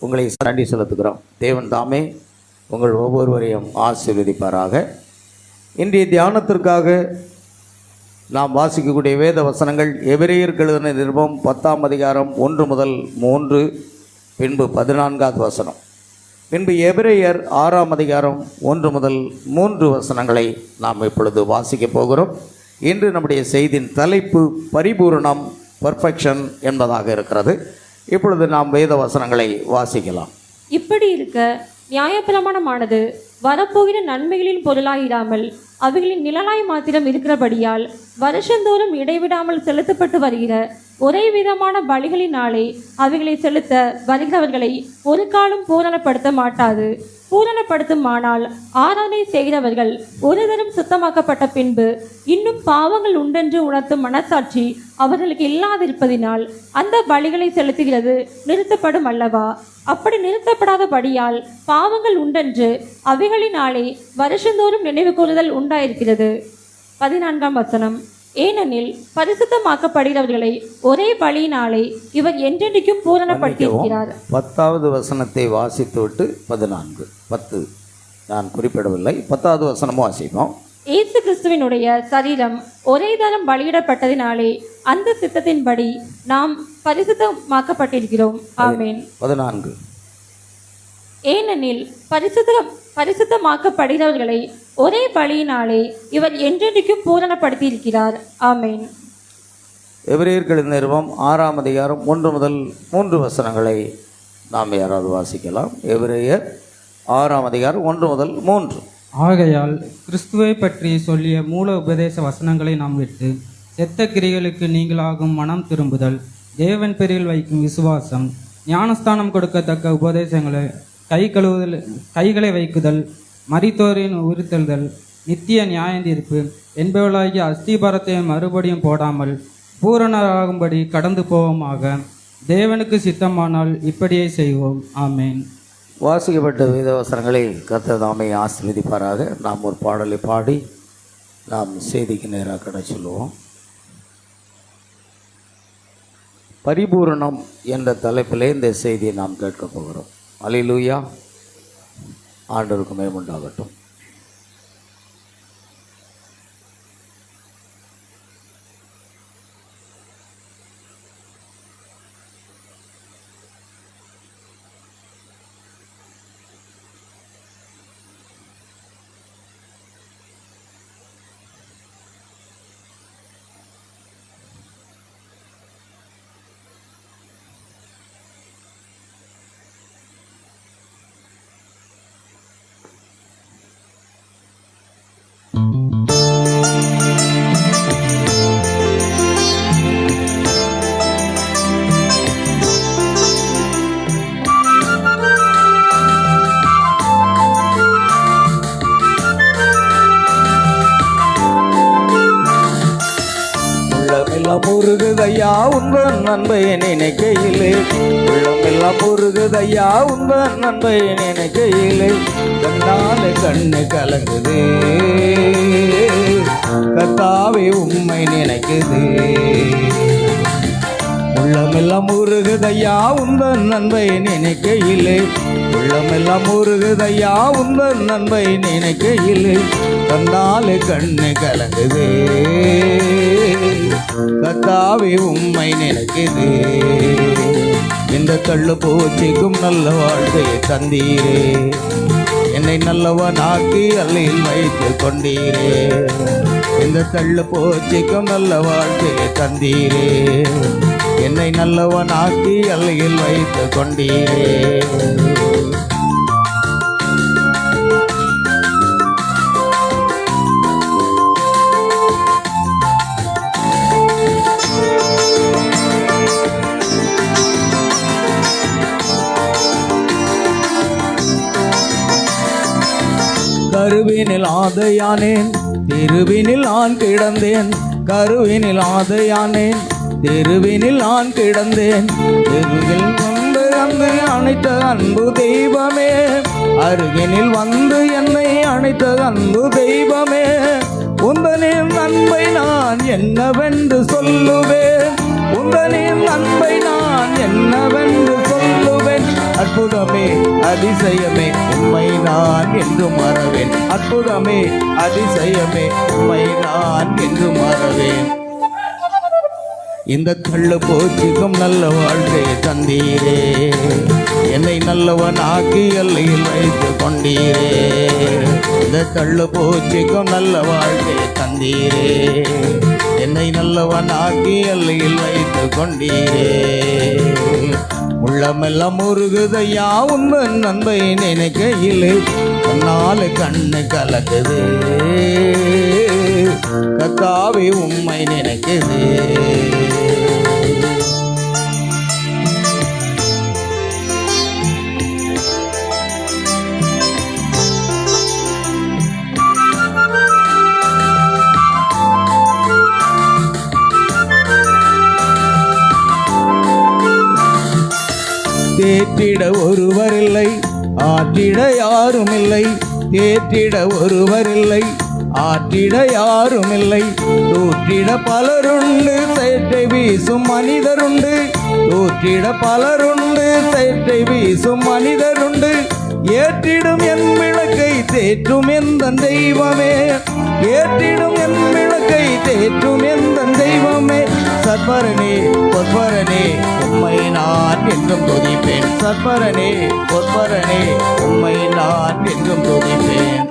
உங்களை நன்றி செலுத்துகிறோம். தேவன் தாமே உங்கள் ஒவ்வொருவரையும் ஆசீர்வதிப்பாராக. இன்றைய தியானத்திற்காக நாம் வாசிக்கக்கூடிய வேத வசனங்கள் எபிரேயருக்கு எழுதின நிருபம் 10ஆம் அதிகாரம் 1 முதல் 3, பின்பு 14வது வசனம், பின்பு எபிரேயர் 6ஆம் அதிகாரம் 1 முதல் 3 வசனங்களை நாம் இப்பொழுது வாசிக்கப் போகிறோம். இன்று நம்முடைய செய்தியின் தலைப்பு பரிபூரணம், பெர்ஃபெக்ஷன் என்பதாக இருக்கிறது. இப்பொழுது நாம் வேத வசனங்களை வாசிக்கலாம். இப்படி இருக்க நியாயப்பிரமாணமானது வரப்போகிற நன்மைகளின் பொருளாயிராமல் அவைகளின் நிழலாய் மாத்திரம் இருக்கிறபடியால் வருஷந்தோறும் இடைவிடாமல் செலுத்தப்பட்டு வருகிற ஒரே விதமான பலிகளினாலே அவைகளை செலுத்த வருகிறவர்களை ஒரு காலம் பூரணப்படுத்த மாட்டாது. பூரணப்படுத்துமானால் ஆராதனை செய்கிறவர்கள் ஒரு தரம் சுத்தமாக்கப்பட்ட பின்பு இன்னும் பாவங்கள் உண்டென்று உணர்த்தும் மனசாட்சி அவர்களுக்கு இல்லாதிருப்பதினால் அந்த பலிகளை செலுத்துகிறது நிறுத்தப்படும் அல்லவா? அப்படி நிறுத்தப்படாதபடியால் பாவங்கள் உண்டென்று அவைகளினாலே வருஷந்தோறும் நினைவு கூறுதல் உண்டாயிருக்கிறது. 14ஆம் வசனம், ஏனெனில் பரிசுத்தமாக்கப்படுகிறவர்களை ஒரே பலியினாலே இவர் என்றென்றைக்கும் பூரணப்படுத்தியிருக்கிறார். 10வது வசனத்தை வாசித்துவிட்டு 10 நான் குறிப்பிடவில்லை. 10வது வசனமும் வாசிப்போம். இயேசு கிறிஸ்துவினுடைய சரீரம் ஒரே தரம் பலியிடப்பட்டதினாலே அந்த சித்தத்தின்படி நாம் பரிசுத்தமாக்கப்பட்டிருக்கிறோம். ஆமென். 14, ஏனெனில் பரிசுத்தமாக்கப்படுகிறவர்களை ஒரே பலியினாலே இவர் என்றென்றைக்கும் பூரணப்படுத்தியிருக்கிறார். ஆமென். எபிரேயருக்கு எழுதின நிருபம் 6ஆம் அதிகாரம் 1 முதல் 3 வசனங்களை நாம் யாராவது வாசிக்கலாம். எபிரேயர் 6ஆம் அதிகாரம் 1 முதல் 3. ஆகையால் கிறிஸ்துவை பற்றி சொல்லிய மூல உபதேச வசனங்களை நாம் விட்டு செத்த கிரிகளுக்கு நீங்களாகும் மனம் திரும்புதல், தேவன் பேரில் வைக்கும் விசுவாசம், ஞானஸ்தானம் கொடுக்கத்தக்க உபதேசங்களை, கைகளை வைக்குதல், மரித்தோரின் உயிர்த்தெழுதல், நித்திய நியாயந்தீர்ப்பு என்பவர்களாகிய அஸ்திபாரத்தை மறுபடியும் போடாமல் பூரணராகும்படி கடந்து போவோமாக. தேவனுக்கு சித்தமானால் இப்படியே செய்வோம். ஆமேன். வாசிக்கப்பட்ட வேதவசனங்களை கர்த்தர் தாமே ஆசீர்வதிப்பாராக. நாம் ஒரு பாடலை பாடி நாம் செய்திக்கு நேராக கடை சொல்லுவோம். பரிபூரணம் என்ற தலைப்பிலே இந்த செய்தியை நாம் கேட்க போகிறோம். அல்லேலூயா. ஆண்டவருக்கு மகிமை உண்டாகட்டும். முருகுதையா உந்தன் நன்மை நினைக்கையிலே, உள்ளமெல்லாம் முருகுதையா உந்தன் நன்மை நினைக்கையிலே, கண்ணால கண்ணு கலங்குது கர்த்தாவே உம்மை நினைக்குது. உள்ளமெல்லாம் முருகுதையா உந்தன் நன்மை நினைக்கையிலே, உள்ளமெல்லாம் முருகுதையா உந்தன் நன்மை நினைக்கையிலே, கண்ணால கண்ணு கலங்குது கர்த்தாவே உம்மை நினைக்குது. இந்த தள்ளு பூச்சிக்கும் நல்ல வாழ்க்கையை தந்தீரே, என்னை நல்லவனாக்கி அல்லையில் வைத்து கொண்டீரே. இந்த தள்ளு பூச்சிக்கும் நல்ல வாழ்க்கையை தந்தீரே, என்னை நல்லவனாக்கி அல்லையில் வைத்து கொண்டீரே. கருவினில் ஆதையானேன், தெருவினில் ஆண் கிடந்தேன். கருவினில் ஆதையானேன், தெருவினில் ஆண் கிடந்தேன். தெருவில் வந்து என்னை அணைத்த அன்பு தெய்வமே, அருகினில் வந்து என்னை அணைத்த அன்பு தெய்வமே. உந்தனின் நன்மை நான் என்னவென்று சொல்லுவேன், உந்தனின் நன்மை நான் என்னவென்று சொல்லுவேன். அற்புதமே அதிசயமே உம்மை நான் என்று மறவேன். அற்புதமே அதிசயமே உம்மை நான் என்று மறவேன். இந்த தள்ளு போச்சுக்கும் நல்ல வாழ்க்கை தந்தீரே, என்னை நல்லவன் ஆக்கி எல்லையில் வைத்து கொண்டீரே. இந்த தள்ளு போச்சுக்கும் நல்ல வாழ்க்கை தந்தீரே, என்னை நல்லவன் ஆக்கி எல்லையில் வைத்து கொண்டீரே. உள்ளமெல்லாம் முருகுதையா உந்தன் நன்மை நினைக்கையிலே, நாலு கண்ணு கலக்குது கத்தாவே உம்மை நினைக்குது. தேற்றிட ஒருவரில்லை, ஆற்றிட யாருமில்லை. தேற்றிட ஒருவரில்லை, ஆற்றிட யாருமில்லை. தூற்றிட பலருண்டு, சேற்றை வீசும் மனிதருண்டு. தூற்றிட பலருண்டு, சேற்றை வீசும் மனிதருண்டு. ஏற்றிடும் என் விளக்கை தேற்றும் எந்த தெய்வமே, ஏற்றிடும் என் விளக்கை தேற்றும் எந்த தெய்வமே. சற்பரனே பொற்பரனே உம்மை நான் என்றும் துதிப்பேன். சற்பரனே பொற்பரனே உம்மை நான் என்றும் துதிப்பேன்.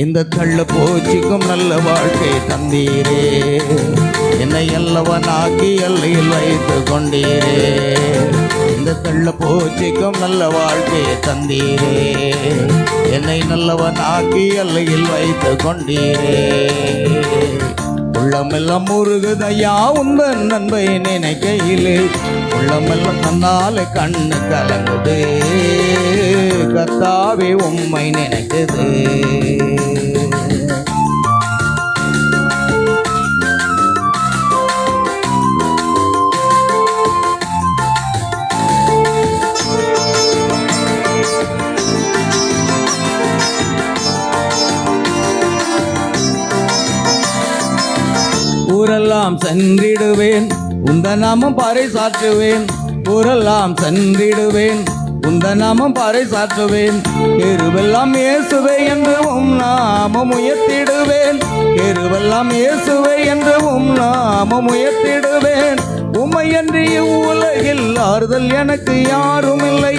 இந்த தள்ள போச்சிக்கும் நல்ல வாழ்க்கை தந்தீரே, என்னை அல்லவனாக்கி எல்லையில் வைத்து கொண்டீரே. இந்த தள்ள போச்சிக்கும் நல்ல வாழ்க்கை தந்தீரே, என்னை நல்லவனாக்கி எல்லையில் வைத்து கொண்டீரே. உள்ளமெல்லாம் முருகுதையா உந்தன் நன்மை நினைக்கையிலே, உள்ளமெல்லாம் தன்னால கண்ணு கலங்குது கத்தாவே உம்மை நினைக்குது. ஊரெல்லாம் சென்றிடுவேன் உந்த நாமம் பறைசாற்றுவேன். ஊரெல்லாம் சென்றிடுவேன் உந்த நாமம் பறைசாற்றுவேன். எருவெல்லாம் இயேசுவே என்று உம் நாமம் உயர்த்திடுவேன். எருவெல்லாம் இயேசுவே என்று உம் நாமம் உயர்த்திடுவேன். உம்மையன்றிய உலகில் ஆறுதல் எனக்கு யாரும் இல்லை.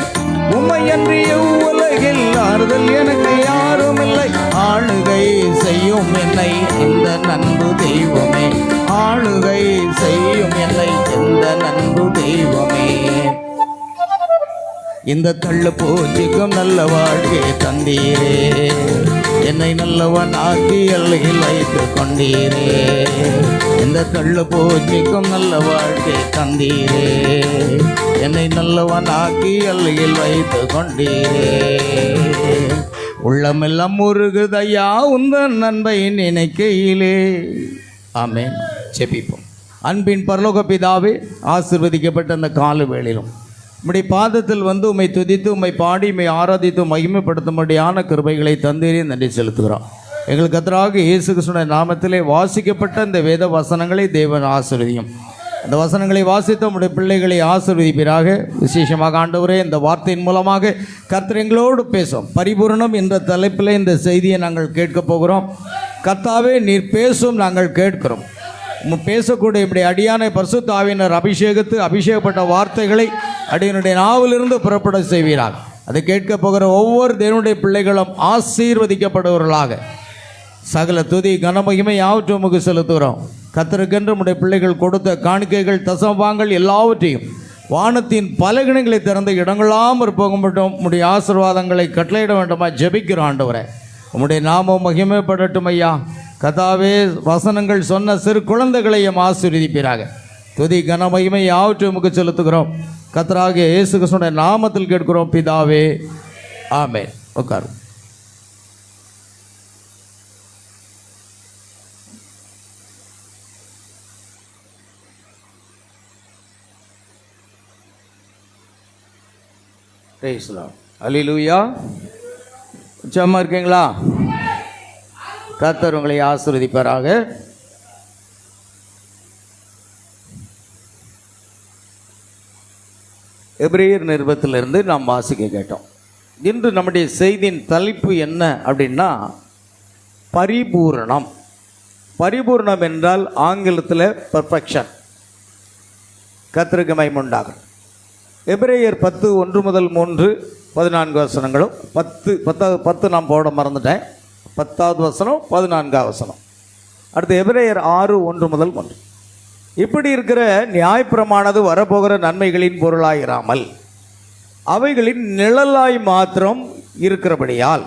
உம்மையன்றிய உலகில் ஆறுதல் எனக்கு யாரும் இல்லை. ஆளுகை செய்யும் என்னை இந்த நன்பு தெய்வமே, ஆளுகை செய்யும் என்னை இந்த நன்பு தெய்வமே. இந்த தள்ளு போச்சிக்கும் நல்ல வாழ்க்கை தந்தீரே, என்னை நல்லவன் ஆக்கி எல்லையில் வைத்து கொண்டீரே. இந்த தள்ளு போச்சிக்கும் நல்ல வாழ்க்கை தந்தீரே, என்னை நல்லவன் ஆக்கி எல்லையில் வைத்து கொண்டீரே. உள்ளமெல்லாம் முருகுதையா உந்தன் நன்மை நினைக்கையிலே. ஆமென். ஜெபிப்போம். அன்பின் பரலோக பிதாவே, ஆசீர்வதிக்கப்பட்ட அந்த கால வேளையிலும் உம்முடைய பாதத்தில் வந்து உம்மை துதித்து உம்மை பாடி உம்மை ஆராதித்து மகிமைப்படுத்தும்படியான கிருபைகளை தந்தீரே நன்றி செலுத்துகிறோம். எங்கள் கர்த்தராக இயேசு கிறிஸ்துவின் நாமத்திலே வாசிக்கப்பட்ட இந்த வேத வசனங்களை தேவன் ஆசீர்வதியும். அந்த வசனங்களை வாசித்த உம்முடைய பிள்ளைகளை ஆசீர்வதிப்பீராக. விசேஷமாக ஆண்டவரே, இந்த வார்த்தையின் மூலமாக கர்த்தர் எங்களோடு பேசும். பரிபூரணம் என்ற தலைப்பில் இந்த செய்தியை நாங்கள் கேட்கப் போகிறோம். கர்த்தாவே, நீர் பேசும், நாங்கள் கேட்கிறோம். பேசக்கூடிய இப்படி அடியானை பரிசுத்த ஆவியினர் அபிஷேகப்பட்ட வார்த்தைகளை அடியனுடைய நாவிலிருந்து புறப்பட செய்வீராக. அதை கேட்க போகிற ஒவ்வொரு தேவனுடைய பிள்ளைகளும் ஆசீர்வதிக்கப்படுவர்களாக. சகல துதி கனமகிமை யாவற்றும் உமக்கு செலுத்துகிறோம். கர்த்தருக்கென்று நம்முடைய பிள்ளைகள் கொடுத்த காணிக்கைகள் தசமபாகங்கள் எல்லாவற்றையும் வானத்தின் பலகணிகளை திறந்த இடங்களாமல் போக மட்டும் உம்முடைய ஆசீர்வாதங்களை கட்டளையிட வேண்டுமா ஜெபிக்கிறோம். ஆண்டவரே, உம்முடைய நாமம் மகிமைப்படட்டும் ஐயா. கர்த்தாவே, வசனங்கள் சொன்ன சிறு குழந்தைகளையும் ஆசீர்வதிப்பீராக. துதி கனமகிமை யாவற்றையும் உமக்கு செலுத்துகிறோம். கர்த்தராகிய இயேசு கிறிஸ்துவினுடைய நாமத்தில் கேட்கிறோம் பிதாவே, ஆமென். உட்காரும். அல்லேலூயா. உச்சமா இருக்கீங்களா? கர்த்தர் உங்களை ஆசீர்வதிப்பாராக. எபிரேயர் நிருபத்திலிருந்து நாம் வாசிக்க கேட்டோம். இன்று நம்முடைய செய்தியின் தலைப்பு என்ன அப்படின்னா பரிபூரணம். பரிபூரணம் என்றால் ஆங்கிலத்தில் பெர்ஃபெக்ஷன். கர்த்தருக்கு மகிமை உண்டாகும். எபிரேயர் 10:1-3 வசனங்களும் 10 நாம் போட மறந்துட்டேன். 10வது வசனம் 14வது வசனம். அடுத்து எபிரேயர் 6:1-3. இப்படி இருக்கிற நியாயப்பிரமானது வரப்போகிற நன்மைகளின் பொருளாயிராமல் அவைகளின் நிழலாய் மாத்திரம் இருக்கிறபடியால்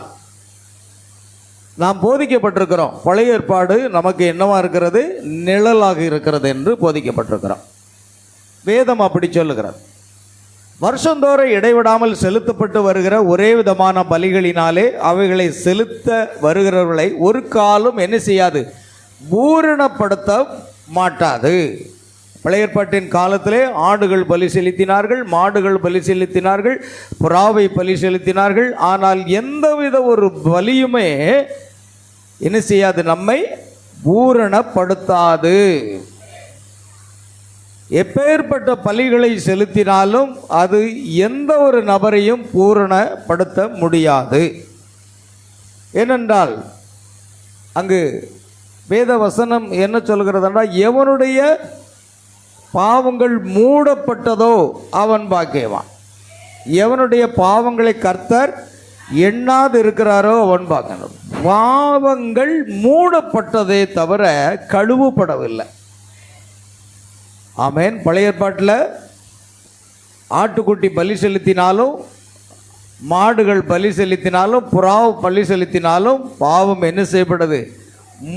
நாம் போதிக்கப்பட்டிருக்கிறோம். பழைய ஏற்பாடு நமக்கு என்னவா இருக்கிறது? நிழலாக இருக்கிறது என்று போதிக்கப்பட்டிருக்கிறோம். வேதம் அப்படி சொல்லுகிறது. வருஷந்தோறும் இடைவிடாமல் செலுத்தப்பட்டு வருகிற ஒரே விதமான பலிகளினாலே அவைகளை செலுத்த வருகிறவர்களை ஒரு காலம் என்ன செய்யாது? பூரணப்படுத்த மாட்டாது. பழைய ஏற்பாட்டின் காலத்திலே ஆடுகள் பலி செலுத்தினார்கள், மாடுகள் பலி செலுத்தினார்கள், புறாவை பலி செலுத்தினார்கள். ஆனால் எந்தவித ஒரு பலியுமே என்ன செய்யாது? நம்மை பூரணப்படுத்தாது. எப்பேற்பட்ட பலிகளை செலுத்தினாலும் அது எந்த ஒரு நபரையும் பூரணப்படுத்த முடியாது. ஏனென்றால் அங்கு வேத வசனம் என்ன சொல்கிறதுனா, எவனுடைய பாவங்கள் மூடப்பட்டதோ அவன் பாக்கியவான், எவனுடைய பாவங்களை கர்த்தர் எண்ணாது இருக்கிறாரோ அவன் பார்க்கணும். பாவங்கள் மூடப்பட்டதே தவிர கழுவப்படவில்லை. ஆமேன். பழைய ஏற்பாட்டில் ஆட்டுக்குட்டி பலி செலுத்தினாலும், மாடுகள் பலி செலுத்தினாலும், புறாவை பலி செலுத்தினாலும் பாவம் என்ன செய்யப்பட்டது?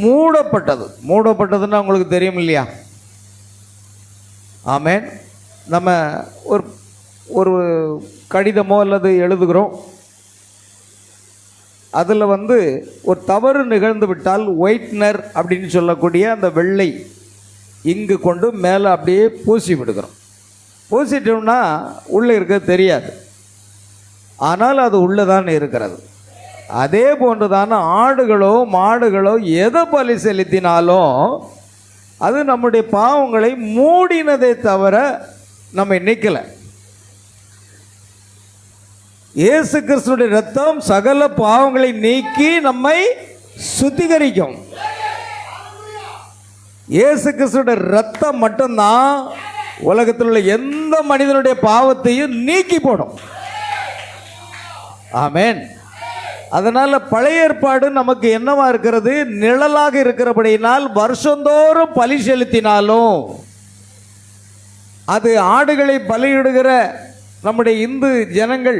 மூடப்பட்டது. மூடப்பட்டதுன்னா உங்களுக்கு தெரியும் இல்லையா? ஆமேன். நம்ம ஒரு கடிதமோ அல்லது எழுதுகிறோம், அதில் ஒரு தவறு நிகழ்ந்து விட்டால் ஒயிட்னர் அப்படின்னு சொல்லக்கூடிய அந்த வெள்ளை இங்கு கொண்டு மேலே அப்படியே பூசி விடுகிறோம். பூசிட்டோம்னா உள்ளே இருக்க தெரியாது, ஆனால் அது உள்ளே தான் இருக்கிறது. அதே போன்று தானே ஆடுகளோ மாடுகளோ எதை பலி செலுத்தினாலும் அது நம்முடைய பாவங்களை மூடினதை தவிர நம்ம நிற்கலை. இயேசு கிறிஸ்துவினுடைய இரத்தம் சகல பாவங்களை நீக்கி நம்மை சுத்திகரிக்கும். இயேசு கிறிஸ்துவினுடைய இரத்தம் மட்டும்தான் உலகத்தில் உள்ள எந்த மனிதனுடைய பாவத்தையும் நீக்கி போடும். ஆமேன். அதனால் பழைய ஏற்பாடு நமக்கு என்னவா இருக்கிறது? நிழலாக இருக்கிறபடியினால் வருஷந்தோறும் பலி செலுத்தினாலும், அது ஆடுகளை பலியிடுகிற நம்முடைய இந்து ஜனங்கள்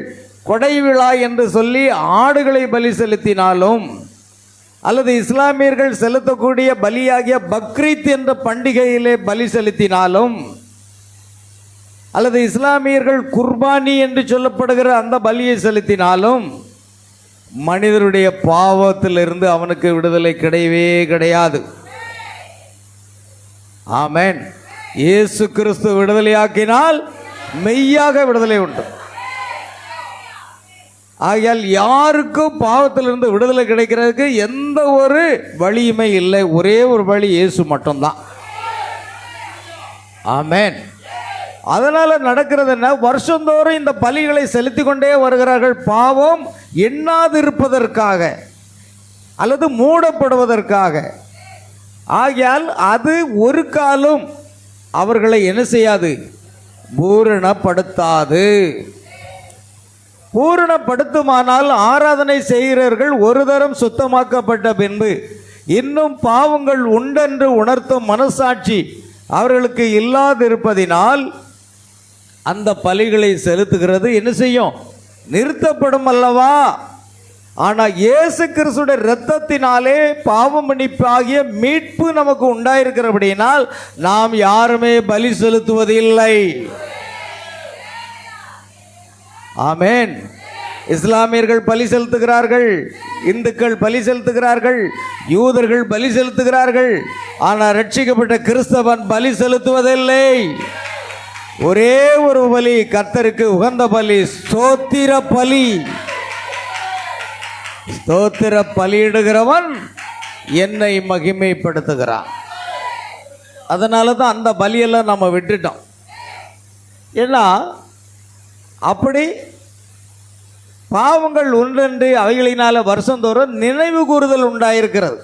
கொடை விழா என்று சொல்லி ஆடுகளை பலி செலுத்தினாலும், அல்லது இஸ்லாமியர்கள் செலுத்தக்கூடிய பலியாகிய பக்ரீத் என்ற பண்டிகையிலே பலி செலுத்தினாலும், அல்லது இஸ்லாமியர்கள் குர்பானி என்று சொல்லப்படுகிற அந்த பலியை செலுத்தினாலும், மனிதனுடைய பாவத்திலிருந்து அவனுக்கு விடுதலை கிடையவே கிடையாது. ஆமென். இயேசு கிறிஸ்து விடுதலையாக்கினால் மெய்யாக விடுதலை உண்டு. ஆகையால் யாருக்கும் பாவத்திலிருந்து விடுதலை கிடைக்கிறதுக்கு எந்த ஒரு வழியுமே இல்லை. ஒரே ஒரு வழி இயேசு மட்டும்தான். ஆமென். அதனால் நடக்கிறது என்ன? வருஷந்தோறும் இந்த பலிகளை செலுத்தி கொண்டே வருகிறார்கள், பாவம் எண்ணாதிருப்பதற்காக அல்லது மூடப்படுவதற்காக. ஆகையால் அது ஒரு காலம் அவர்களை என்ன செய்யாது? பூரணப்படுத்தாது. பூரணப்படுத்துமானால் ஆராதனை செய்கிறவர்கள் ஒரு தரம் சுத்தமாக்கப்பட்ட பின்பு இன்னும் பாவங்கள் உண்டென்று உணர்த்தும் மனசாட்சி அவர்களுக்கு இல்லாதிருப்பதினால் அந்த பலிகளை செலுத்துகிறது என்ன செய்யும்? நிறுத்தப்படும் அல்லவா? ஆனால் இயேசு கிறிஸ்துடைய இரத்தத்தினாலே பாவ மன்னிப்பாகிய மீட்பு நமக்கு உண்டாயிருக்கிறபடியினால் நாம் யாருமே பலி செலுத்துவது இல்லை. ஆமென். இஸ்லாமியர்கள் பலி செலுத்துகிறார்கள், இந்துக்கள் பலி செலுத்துகிறார்கள், யூதர்கள் பலி செலுத்துகிறார்கள். ஆனால் ரட்சிக்கப்பட்ட கிறிஸ்தவன் பலி செலுத்துவதில்லை. ஒரே ஒரு பலி, கர்த்தருக்கு உகந்த பலி, ஸ்தோத்திர பலி. ஸ்தோத்திர பலியிடுகிறவன் என்னை மகிமைப்படுத்துகிறான். அதனால தான் அந்த பலியெல்லாம் நம்ம விட்டுட்டோம். ஏன்னா அப்படி பாவங்கள் ஒன்றென்று அவைகளினால வருஷந்தோறும் நினைவு கூறுதல் உண்டாயிருக்கிறது.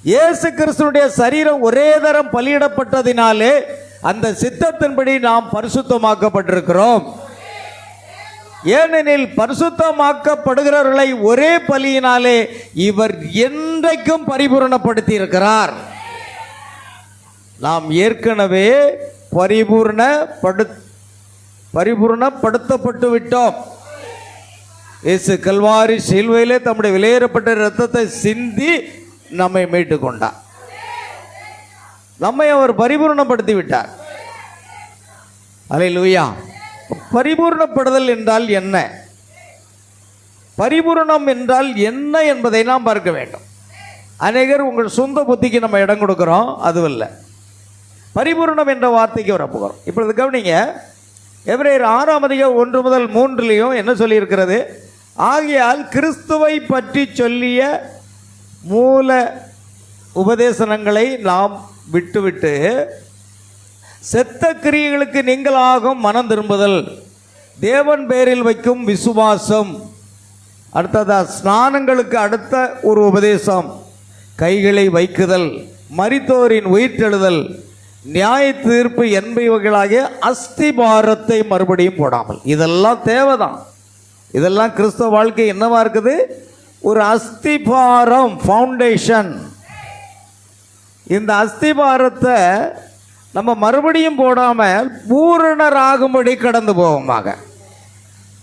இயேசு கிறிஸ்துனுடைய சரீரம் ஒரே தரம் பலியிடப்பட்டதினாலே அந்த சித்தத்தின்படி நாம் பரிசுத்தமாக்கப்பட்டிருக்கிறோம். ஏனெனில் பரிசுத்தமாக்கப்படுகிறவர்களை ஒரே பலியினாலே இவர் என்றைக்கும் பரிபூரணப்படுத்தி இருக்கிறார். நாம் ஏற்கனவே பரிபூரணப்படுத்தப்பட்டு விட்டோம். இயேசு கல்வாரி சிலுவையிலே தம்முடைய விலையேறப்பட்ட இரத்தத்தை சிந்தி நம்மை மீட்டு கொண்டார். நம்மை அவர் பரிபூரணப்படுத்தி விட்டார். அல்லேலூயா. பரிபூரணப்படுதல் என்றால் என்ன, பரிபூரணம் என்றால் என்ன என்பதை நாம் பார்க்க வேண்டும். அநேகர் உங்கள் சொந்த புத்திக்கு நம்ம இடம் கொடுக்கிறோம், அதுவல்ல. பரிபூரணம் என்ற வார்த்தைக்கு வரப்போகிறோம். இப்பொழுது கவனிங்க, எபிரேயர் 6:1-3 என்ன சொல்லியிருக்கிறது? ஆகையால் கிறிஸ்துவை பற்றி சொல்லிய மூல உபதேசனங்களை நாம் விட்டுவிட்டு செத்த கிரியைகளுக்கு நீங்களாகும் மனம் திரும்புதல், தேவன் பேரில் வைக்கும் விசுவாசம், அடுத்ததா ஸ்நானங்களுக்கு அடுத்த ஒரு உபதேசம், கைகளை வைக்குதல், மரித்தோரின் உயிர்த்தெழுதல், நியாய தீர்ப்பு என்பவைகளாகிய அஸ்திபாரத்தை மறுபடியும் போடாமல். இதெல்லாம் தேவைதான். இதெல்லாம் கிறிஸ்தவ வாழ்க்கை என்னவா இருக்குது? ஒரு அஸ்திபாரம், ஃபவுண்டேஷன். இந்த அஸ்திபாரத்தை நம்ம மறுபடியும் போடாமல் பூரணராகும்படி கடந்து போவோமாக.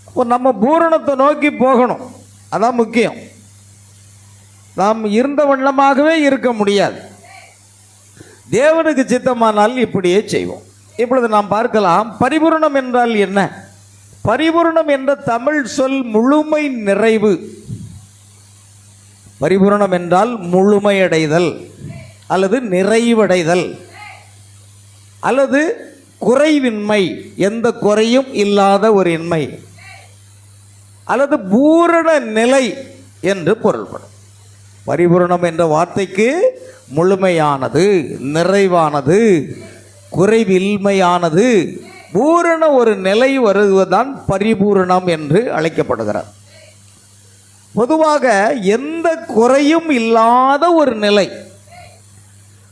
இப்போ நம்ம பூரணத்தை நோக்கி போகணும், அதான் முக்கியம். நாம் இருந்த வண்ணமாகவே இருக்க முடியாது. தேவனுக்கு சித்தமானால் இப்படியே செய்வோம். இப்பொழுது நாம் பார்க்கலாம், பரிபூரணம் என்றால் என்ன? பரிபூரணம் என்ற தமிழ் சொல் முழுமை நிறைவு. பரிபூரணம் என்றால் முழுமையடைதல் அல்லது நிறைவடைதல் அல்லது குறைவின்மை, எந்த குறையும் இல்லாத ஒரு இன்மை அல்லது பூரண நிலை என்று பொருள்படும். பரிபூரணம் என்ற வார்த்தைக்கு முழுமையானது, நிறைவானது, குறைவின்மையானது, பூரண ஒரு நிலை வருவதுதான் பரிபூரணம் என்று அழைக்கப்படுகிறது. பொதுவாக எந்த குறையும் இல்லாத ஒரு நிலை,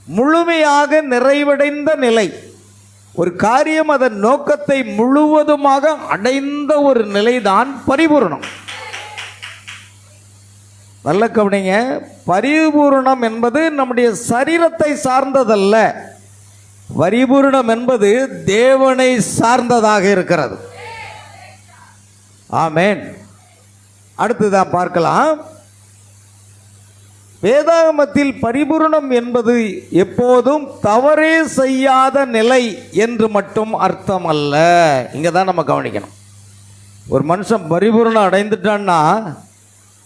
முழுமையாக நிறைவடைந்த நிலை, ஒரு காரியம் அதன் நோக்கத்தை முழுவதுமாக அடைந்த ஒரு நிலைதான் பரிபூரணம். நல்ல கவனிங்க, பரிபூரணம் என்பது நம்முடைய சரீரத்தை சார்ந்ததல்ல. பரிபூரணம் என்பது தேவனை சார்ந்ததாக இருக்கிறது. ஆமென். அடுத்துதான் பார்க்கலாம், வேதாகமத்தில் பரிபூரணம் என்பது எப்போதும் தவறே செய்யாத நிலை என்று மட்டும் அர்த்தம் அல்ல. இங்கே தான் நம்ம கவனிக்கணும். ஒரு மனுஷன் பரிபூரணம் அடைந்துட்டான்னா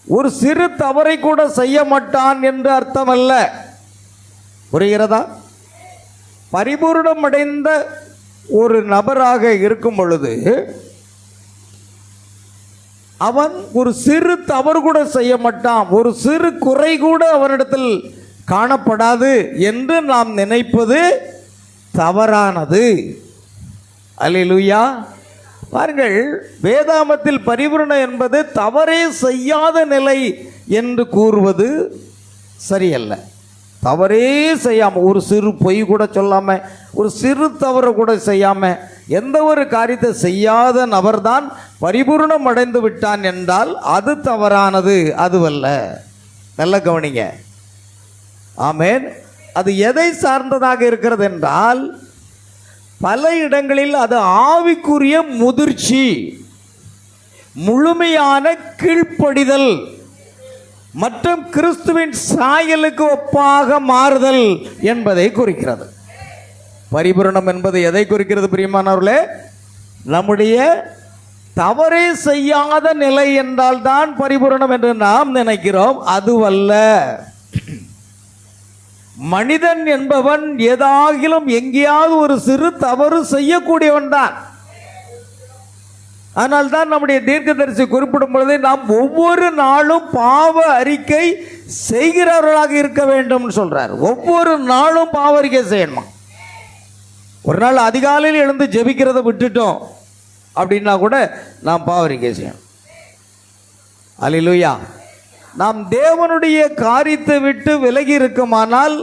ஒரு சிறு தவறை கூட செய்ய மாட்டான் என்று அர்த்தம் அல்ல. புரிகிறதா? பரிபூரணம் அடைந்த ஒரு நபராக இருக்கும் பொழுது அவன் ஒரு சிறு தவறு கூட செய்ய மாட்டான், ஒரு சிறு குறை கூட அவனிடத்தில் காணப்படாது என்று நாம் நினைப்பது தவறானது. அல்லேலூயா. பாருங்கள், வேதாகமத்தில் பரிபூரணம் என்பது தவறே செய்யாத நிலை என்று கூறுவது சரியல்ல. தவறே செய்யாமல், ஒரு சிறு பொய் கூட சொல்லாமல், ஒரு சிறு தவறு கூட செய்யாமல், எந்த ஒரு காரியத்தை செய்யாத நபர்தான் பரிபூரணம் அடைந்து விட்டான் என்றால் அது தவறானது, அதுவல்ல. நல்ல கவனிங்க. ஆமென். அது எதை சார்ந்ததாக இருக்கிறது என்றால், பல இடங்களில் அது ஆவிக்குரிய முதிர்ச்சி, முழுமையான கீழ்ப்படிதல் மற்றும் கிறிஸ்துவின் சாயலுக்கு ஒப்பாக மாறுதல் என்பதை குறிக்கிறது. பரிபூரணம் என்பது எதை குறிக்கிறது பிரியமானவர்களே? நம்முடைய தவறே செய்யாத நிலை என்றால் தான் பரிபூரணம் என்று நாம் நினைக்கிறோம், அதுவல்ல. மனிதன் என்பவன் ஏதாகிலும் எங்கேயாவது ஒரு சிறு தவறு செய்யக்கூடியவன் தான். ஆனால் தான் நம்முடைய தீர்க்கதரிசி குறிப்பிடும் பொழுது நாம் ஒவ்வொரு நாளும் பாவ அறிக்கை செய்கிறவர்களாக இருக்க வேண்டும் சொல்றார். ஒவ்வொரு நாளும் பாவ அறிக்கை செய்யணுமா? ஒரு நாள் அதிகாலையில் எழுந்து ஜெபிக்கிறத விட்டுட்டோம், அப்படின்னா கூட நாம் பாவரிக்கை செய்யணும். அல்லேலூயா. நாம் தேவனுடைய காரியத்தை விட்டு விலகி இருக்குமானால்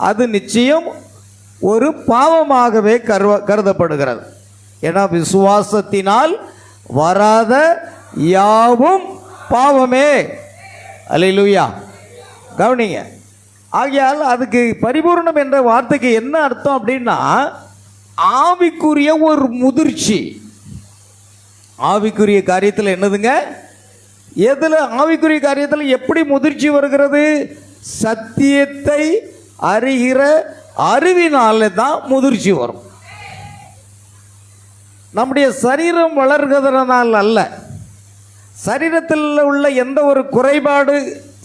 அது நிச்சயம் ஒரு பாவமாகவே கருதப்படுகிறது. ஏன்னா விசுவாசத்தினால் வராத யாவும் பாவமே. அல்லேலூயா. கவனிங்க. ஆகையால் அதுக்கு பரிபூர்ணம் என்ற வார்த்தைக்கு என்ன அர்த்தம் அப்படின்னா, ஆவிக்குரிய ஒரு முதிர்ச்சி. ஆவிக்குரிய காரியத்தில் என்னதுங்க? எதில் ஆவிக்குரிய காரியத்தில் எப்படி முதிர்ச்சி வருகிறது? சத்தியத்தை அறிகிற அறிவினால தான் முதிர்ச்சி வரும். நம்முடைய சரீரம் வளர்கிறதுனால அல்ல, சரீரத்தில் உள்ள எந்த ஒரு குறைபாடு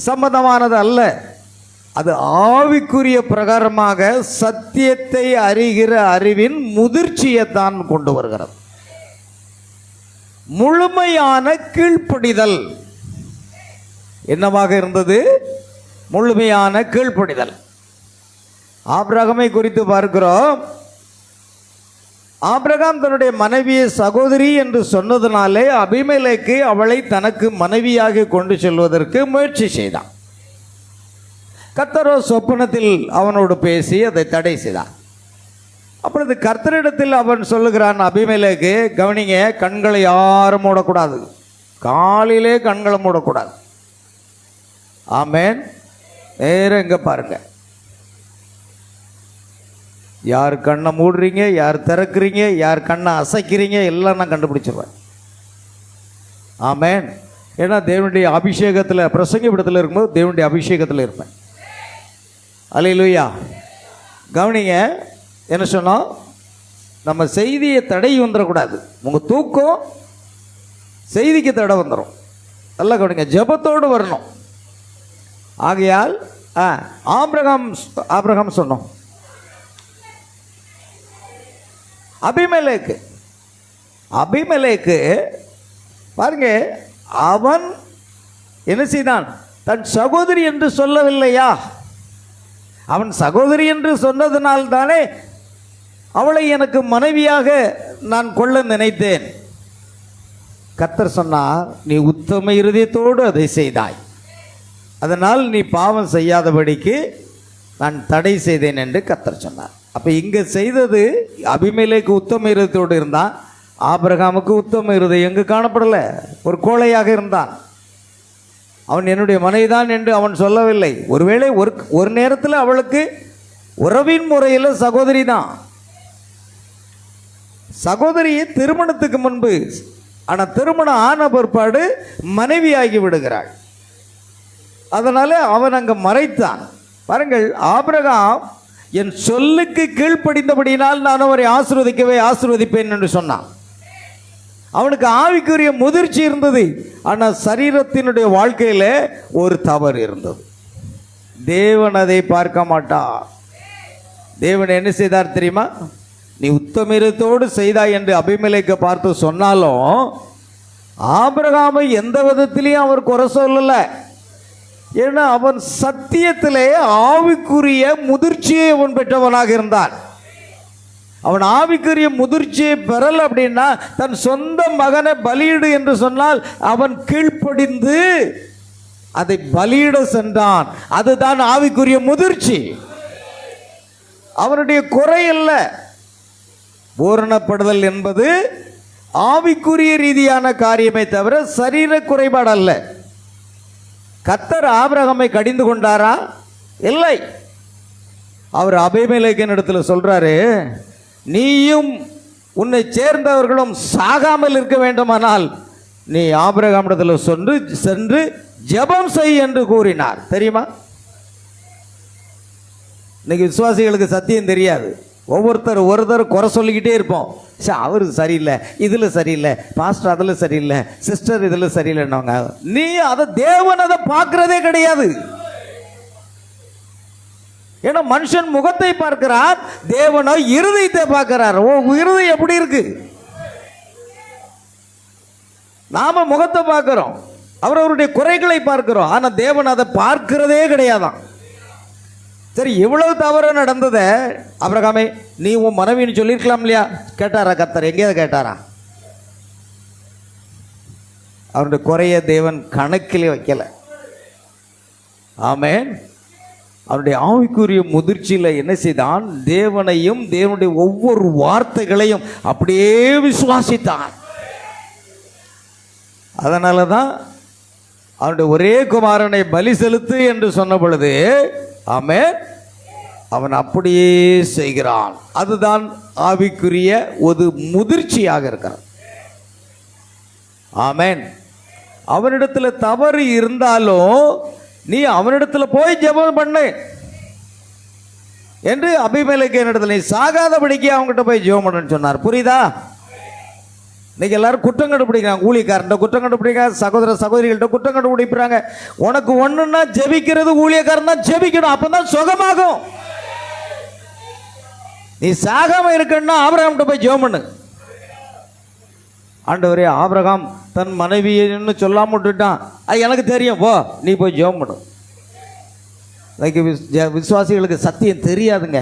சம்பந்தமானது அல்ல. அது ஆவிக்குரிய பிரகாரமாக சத்தியத்தை அறிகிற அறிவின் முதிர்ச்சியை தான் கொண்டு வருகிறது. முழுமையான கீழ்ப்படிதல் என்னவாக இருந்தது? முழுமையான கீழ்ப்படிதல். ஆபிரகாமை குறித்து பார்க்கிறோம். ஆபிரகாம் தன்னுடைய மனைவியை சகோதரி என்று சொன்னதினாலே அபிமெலேக்கு அவளை தனக்கு மனைவியாக கொண்டு செல்வதற்கு முயற்சி செய்தான். கர்த்தரோ சொப்பனத்தில் அவனோடு பேசி அதை தடை செய்தான். அப்பொழுது கர்த்தரிடத்தில் அவன் சொல்லுகிறான், அபிமெலேக்கு கவனிங்க, கண்களை யாரும் மூடக்கூடாது, காலிலே கண்களை மூடக்கூடாது. ஆமென். நேரம் எங்க பாருங்க, யார் கண்ணை மூடுறீங்க, யார் திறக்கிறீங்க, யார் கண்ணை அசைக்கிறீங்க, எல்லாம் நான் கண்டுபிடிச்சிருவேன். ஆமென். ஏன்னா தேவனுடைய அபிஷேகத்தில், பிரசங்க இடத்துல இருக்கும்போது தேவனுடைய அபிஷேகத்தில் இருப்பேன். அல்லேலூயா. கவனிங்க, என்ன சொன்னோம்? நம்ம செய்தியை தடை வந்துடக்கூடாது. உங்கள் தூக்கம் செய்திக்கு தடை வந்துடும். நல்லா கவனிங்க, ஜெபத்தோடு வரணும். ஆகையால் ஆபிரகாம் சொன்னோம், அபிமெலேக்கு பாருங்க, அவன் என்ன செய்தான்? தன் சகோதரி என்று சொல்லவில்லையா? அவன் சகோதரி என்று சொன்னதனால்தானே அவளை எனக்கு மனைவியாக நான் கொள்ள நினைத்தேன். கர்த்தர் சொன்னார், நீ உத்தம இருதயத்தோடு அதை செய்தாய், அதனால் நீ பாவம் செய்யாதபடிக்கு நான் தடை செய்தேன் என்று கர்த்தர் சொன்னார். அப்போ இங்கே செய்தது, அபிமெலேக்கு உத்தம இருதயத்தோடு இருந்தான், ஆபிரகாமுக்கு உத்தம இருதயம் எங்கு காணப்படலை. ஒரு கோழையாக இருந்தான். அவன் என்னுடைய மனைவிதான் என்று அவன் சொல்லவில்லை. ஒருவேளை ஒரு நேரத்தில் அவளுக்கு உறவின் முறையில் சகோதரி தான், சகோதரியை திருமணத்துக்கு முன்பு. ஆனால் திருமணம் ஆன பிற்பாடு மனைவியாகி விடுகிறாள். அதனால அவன் அங்கே மறைத்தான். பாருங்கள், ஆபிரகாம் என் சொல்லுக்கு கீழ்ப்படிந்தபடியினால் நான் அவரை ஆசீர்வதிப்பேன் என்று சொன்னான். அவனுக்கு ஆவிக்குரிய முதிர்ச்சி இருந்தது. ஆனால் சரீரத்தினுடைய வாழ்க்கையில் ஒரு தவறு இருந்தது. தேவன் அதை பார்க்க மாட்டார். தேவன் என்ன செய்தார் தெரியுமா? நீ உத்தமிரத்தோடு செய்தாய் என்று அபிமெலேக்கை பார்த்து சொன்னாலும் ஆபிரகாமை எந்த விதத்திலையும் அவர் குறை சொல்லலை. ஏன்னா அவன் சத்தியத்திலே ஆவிக்குரிய முதிர்ச்சியை அவன் பெற்றவனாக இருந்தான். அவன் ஆவிக்குரிய முதிர்ச்சியை பெறல் அப்படின்னா, தன் சொந்த மகனை பலியிடு என்று சொன்னால் அவன் கீழ்ப்படிந்து அதை பலியிட சென்றான். அதுதான் ஆவிக்குரிய முதிர்ச்சி. அவனுடைய குறை அல்ல. பூரணப்படுதல் என்பது ஆவிக்குரிய ரீதியான காரியமே தவிர சரீர குறைபாடு அல்ல. கர்த்தர் ஆபிரகாமை கடிந்து கொண்டாரா? இல்லை. அவர் அபிமெலேக்கின் இடத்துல சொல்றாரு, நீயும் உன்னை சேர்ந்தவர்களும் சாகாமல் இருக்க வேண்டுமானால் நீ ஆபிரகாமிடத்தில் சென்று ஜெபம் செய் என்று கூறினார். தெரியுமா? இன்னைக்கு விசுவாசிகளுக்கு சத்தியம் தெரியாது. ஒருத்தர் குறை சொல்லிக்கிட்டே இருப்போம். அவர் சரியில்லை, இதில் சரியில்லை, பாஸ்டர் அதில் சரியில்லை, சிஸ்டர் இதில் சரியில்லைன்னாங்க. நீ அதை தேவன் அதை பார்க்கறதே கிடையாது. ஏன்னா மனுஷன் முகத்தை பார்க்கிறார், தேவனோ இருதயத்தை பார்க்கிறார். இருதயம் எப்படி இருக்கு? நாம முகத்தை பார்க்கிறோம், அவருடைய குறைகளை பார்க்கிறோம். ஆனா தேவன் அதை பார்க்கிறதே கிடையாதான். சரி, இவ்வளவு தவறு நடந்தத ஆபிரகாமே, நீ உன் மனைவின்னு சொல்லியிருக்கலாம் இல்லையா? கேட்டாரா கர்த்தர்? எங்கேயாவது கேட்டாரா? அவருடைய குறைய தேவன் கணக்கிலே வைக்கலை. ஆமென். அவருடைய ஆவிக்குரிய முதிர்ச்சியில் என்ன செய்தான்? தேவனையும் தேவனுடைய ஒவ்வொரு வார்த்தைகளையும் அப்படியே விசுவாசித்தான். அதனால தான் அவனுடைய ஒரே குமாரனை பலி செலுத்து என்று சொன்ன பொழுது ஆமென், அவன் அப்படியே செய்கிறான். அதுதான் ஆவிக்குரிய ஒரு முதிர்ச்சியாக இருக்கிறான். ஆமென். அவனிடத்தில் தவறு இருந்தாலும் நீ அவனிடத்தில் போய் ஜெபம் பண்ணு என்று அபிமெலேக்கு இடத்துல நீ சாகாதபடிக்கு அவங்ககிட்ட போய் ஜெபம் பண்ணுன்னு சொன்னார். புரியுதா? இன்னைக்கு எல்லாரும் குற்றம் கண்டுபிடிக்கிறாங்க. ஊழியக்காரன்ட்ட குற்றம் கண்டுபிடிக்கிறாங்க, சகோதர சகோதரிகள்கிட்ட குற்றம் கண்டுபிடிக்கிறாங்க. உனக்கு ஒண்ணுன்னா ஜெபிக்கிறது ஊழியக்காரன் தான் ஜெபிக்கணும், அப்பதான் சுகமாகும். நீ சாகாம இருக்கணும்னா ஆபிரகாம்கிட்ட போய் ஜெபம் பண்ணு. ஆண்டவரே, ஆபிரகாம் தன் மனைவின்னு சொல்லாம விட்டுட்டான், அது எனக்கு தெரியும், போ நீ போய் ஜெபம் பண்ணு. விசுவாசிகளுக்கு சத்தியம் தெரியாதுங்க.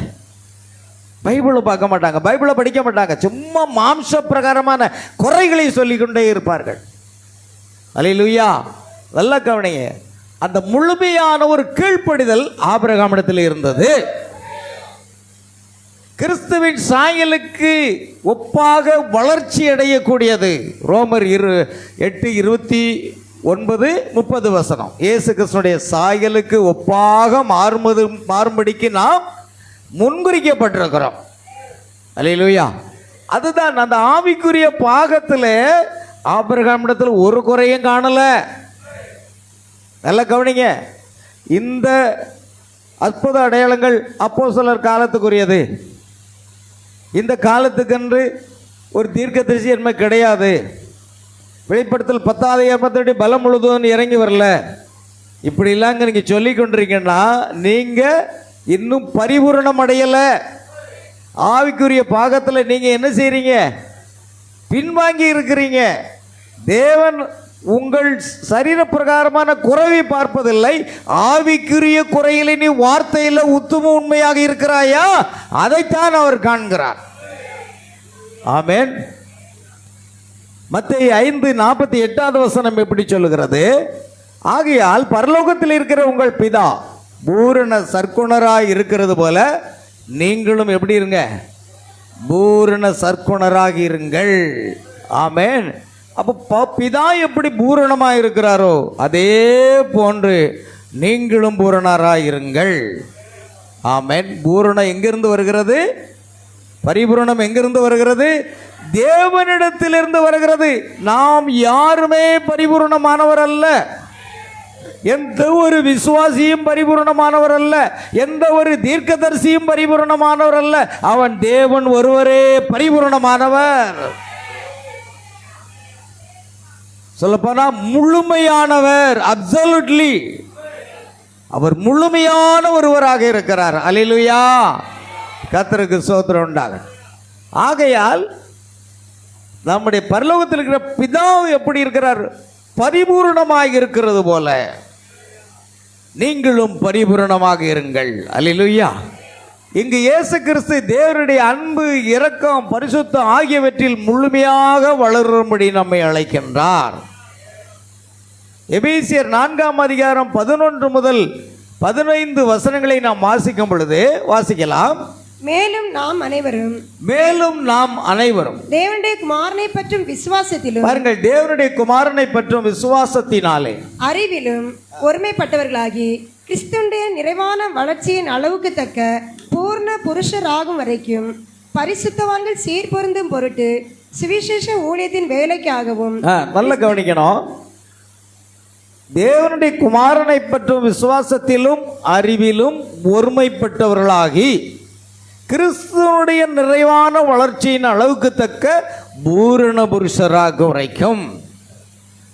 பைபிளை பார்க்க மாட்டாங்க, பைபிளை படிக்க மாட்டாங்க, சும்மா மாம்ச பிரகாரமான குறைகளை சொல்லிக்கொண்டே இருப்பார்கள். அல்லேலூயா. நல்ல கவனிங்க, அந்த முழுமையான ஒரு கீழ்ப்படிதல் ஆபிரகாமிடத்தில் இருந்தது. கிறிஸ்துவின் சாயலுக்கு ஒப்பாக வளர்ச்சி அடையக்கூடியது. ரோமர் 8:29-30 இயேசு கிறிஸ்துடைய சாயலுக்கு ஒப்பாக மாறும்படிக்கு நாம் முன்குறிக்கப்பட்டிருக்கிறோம். அல்லேலூயா. அதுதான் அந்த ஆவிக்குரிய பாகத்தில் ஆபிரகாமிடத்தில் ஒரு குறையும் காணல. நல்ல கவனிங்க, இந்த அற்புத அடையாளங்கள் அப்போஸ்தலர் காலத்துக்குரியது. இந்த காலத்துக்கென்று ஒரு தீர்க்கதரிசி என்ன கிடையாது. வெளிப்படுத்தல் 10:10 பலம் முழுதும் இறங்கி வரல. இப்படி இல்லாங்க நீங்க சொல்லி கொண்டிருக்கீங்கன்னா நீங்க இன்னும் பரிபூரணம் அடையலை. ஆவிக்குரிய பாகத்தில் நீங்க என்ன செய்றீங்க? பின்வாங்கி இருக்கிறீங்க. தேவன் உங்கள் சரீர பிரகாரமான குறைவை பார்ப்பதில்லை, ஆவிக்குரிய குறையில நீ வார்த்தையில் உத்தம உண்மையாக இருக்கிறாயா, அதைத்தான் அவர் காண்கிறார். ஆமென். மத்தேயு 5:48 எப்படி சொல்லுகிறது? ஆகையால் பரலோகத்தில் இருக்கிற உங்கள் பிதா பூரண சற்குணராய் இருக்கிறது போல நீங்களும் எப்படி இருங்க? பூரண சற்குணராக இருங்கள். ஆமென். அப்போ பிதா எப்படி பூரணமாக இருக்கிறாரோ அதே போன்று நீங்களும் பூரணராக இருங்கள். ஆமென். பூரணம் எங்கிருந்து வருகிறது? பரிபூரணம் எங்கிருந்து வருகிறது? தேவனிடத்திலிருந்து வருகிறது. நாம் யாருமே பரிபூரணமானவர் அல்ல. எந்த ஒரு விசுவாசியும் பரிபூரணமானவர் அல்ல, எந்த ஒரு தீர்க்கதரிசியும் பரிபூரணமானவர் அல்ல. அவன் தேவன் ஒருவரே பரிபூரணமானவர். சொல்லப்போனா முழுமையானவர், அப்சல்யூட்லி அவர் முழுமையான ஒருவராக இருக்கிறார். அல்லேலூயா. கர்த்தருக்கு ஸ்தோத்திரம் உண்டாக. ஆகையால் நம்முடைய பரலோகத்தில் இருக்கிற பிதா எப்படி இருக்கிறார்? பரிபூரணமாக இருக்கிறது போல நீங்களும் பரிபூரணமாக இருங்கள். அல்லேலூயா. இங்கு இயேசு கிறிஸ்து தேவனுடைய அன்பு, இரக்கம், பரிசுத்தம் ஆகியவற்றில் முழுமையாக வளரும்படி நம்மை அழைக்கின்றார். எபேசியர் 4:11-15 நாம் வாசிக்கும் பொழுது வாசிக்கலாம். மேலும் நாம் அனைவரும் தேவனுடைய குமாரனை பற்றும் விசுவாசத்திலும், பாருங்கள், தேவனுடைய குமாரனை பற்றும் விசுவாசத்தினாலே அறிவிலும் ஒருமைப்பட்டவர்களாகி கிறிஸ்துவுடைய நிறைவான வளர்ச்சியின் அளவுக்கு தக்க பூர்ண புருஷராகும் வரைக்கும் பரிசுத்தவான்கள் சீர்பொருந்தும் பொருட்டு சுவிசேஷ ஊழியத்தின் வேலைக்காகவும். நல்ல கவனிக்கணும். தேவனுடைய குமாரனை பற்றும் விசுவாசத்திலும் அறிவிலும் ஒருமைப்பட்டவர்களாகி கிறிஸ்துவனுடைய நிறைவான வளர்ச்சியின் அளவுக்கு தக்க பூரண புருஷராக வரைக்கும்.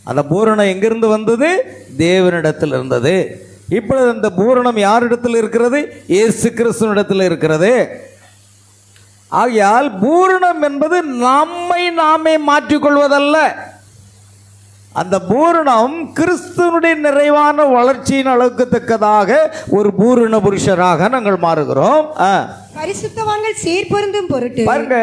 அந்த பூரணம் எங்கிருந்து வந்தது? தேவனிடத்தில் இருந்தது. இப்பொழுது அந்த பூரணம் யாரிடத்தில் இருக்கிறது? இயேசு கிறிஸ்துவினிடத்தில் இருக்கிறது. ஆகையால் பூரணம் என்பது நம்மை நாமே மாற்றிக்கொள்வதல்ல. அந்த பூரணம் கிறிஸ்துவனுடைய நிறைவான வளர்ச்சியின் அளவுக்கு தக்கதாக ஒரு பூரண புருஷராக நாங்கள் மாறுகிறோம். பரிசுத்தவான்கள் சீர்பொருந்தும் பொருட்டு பாருங்க,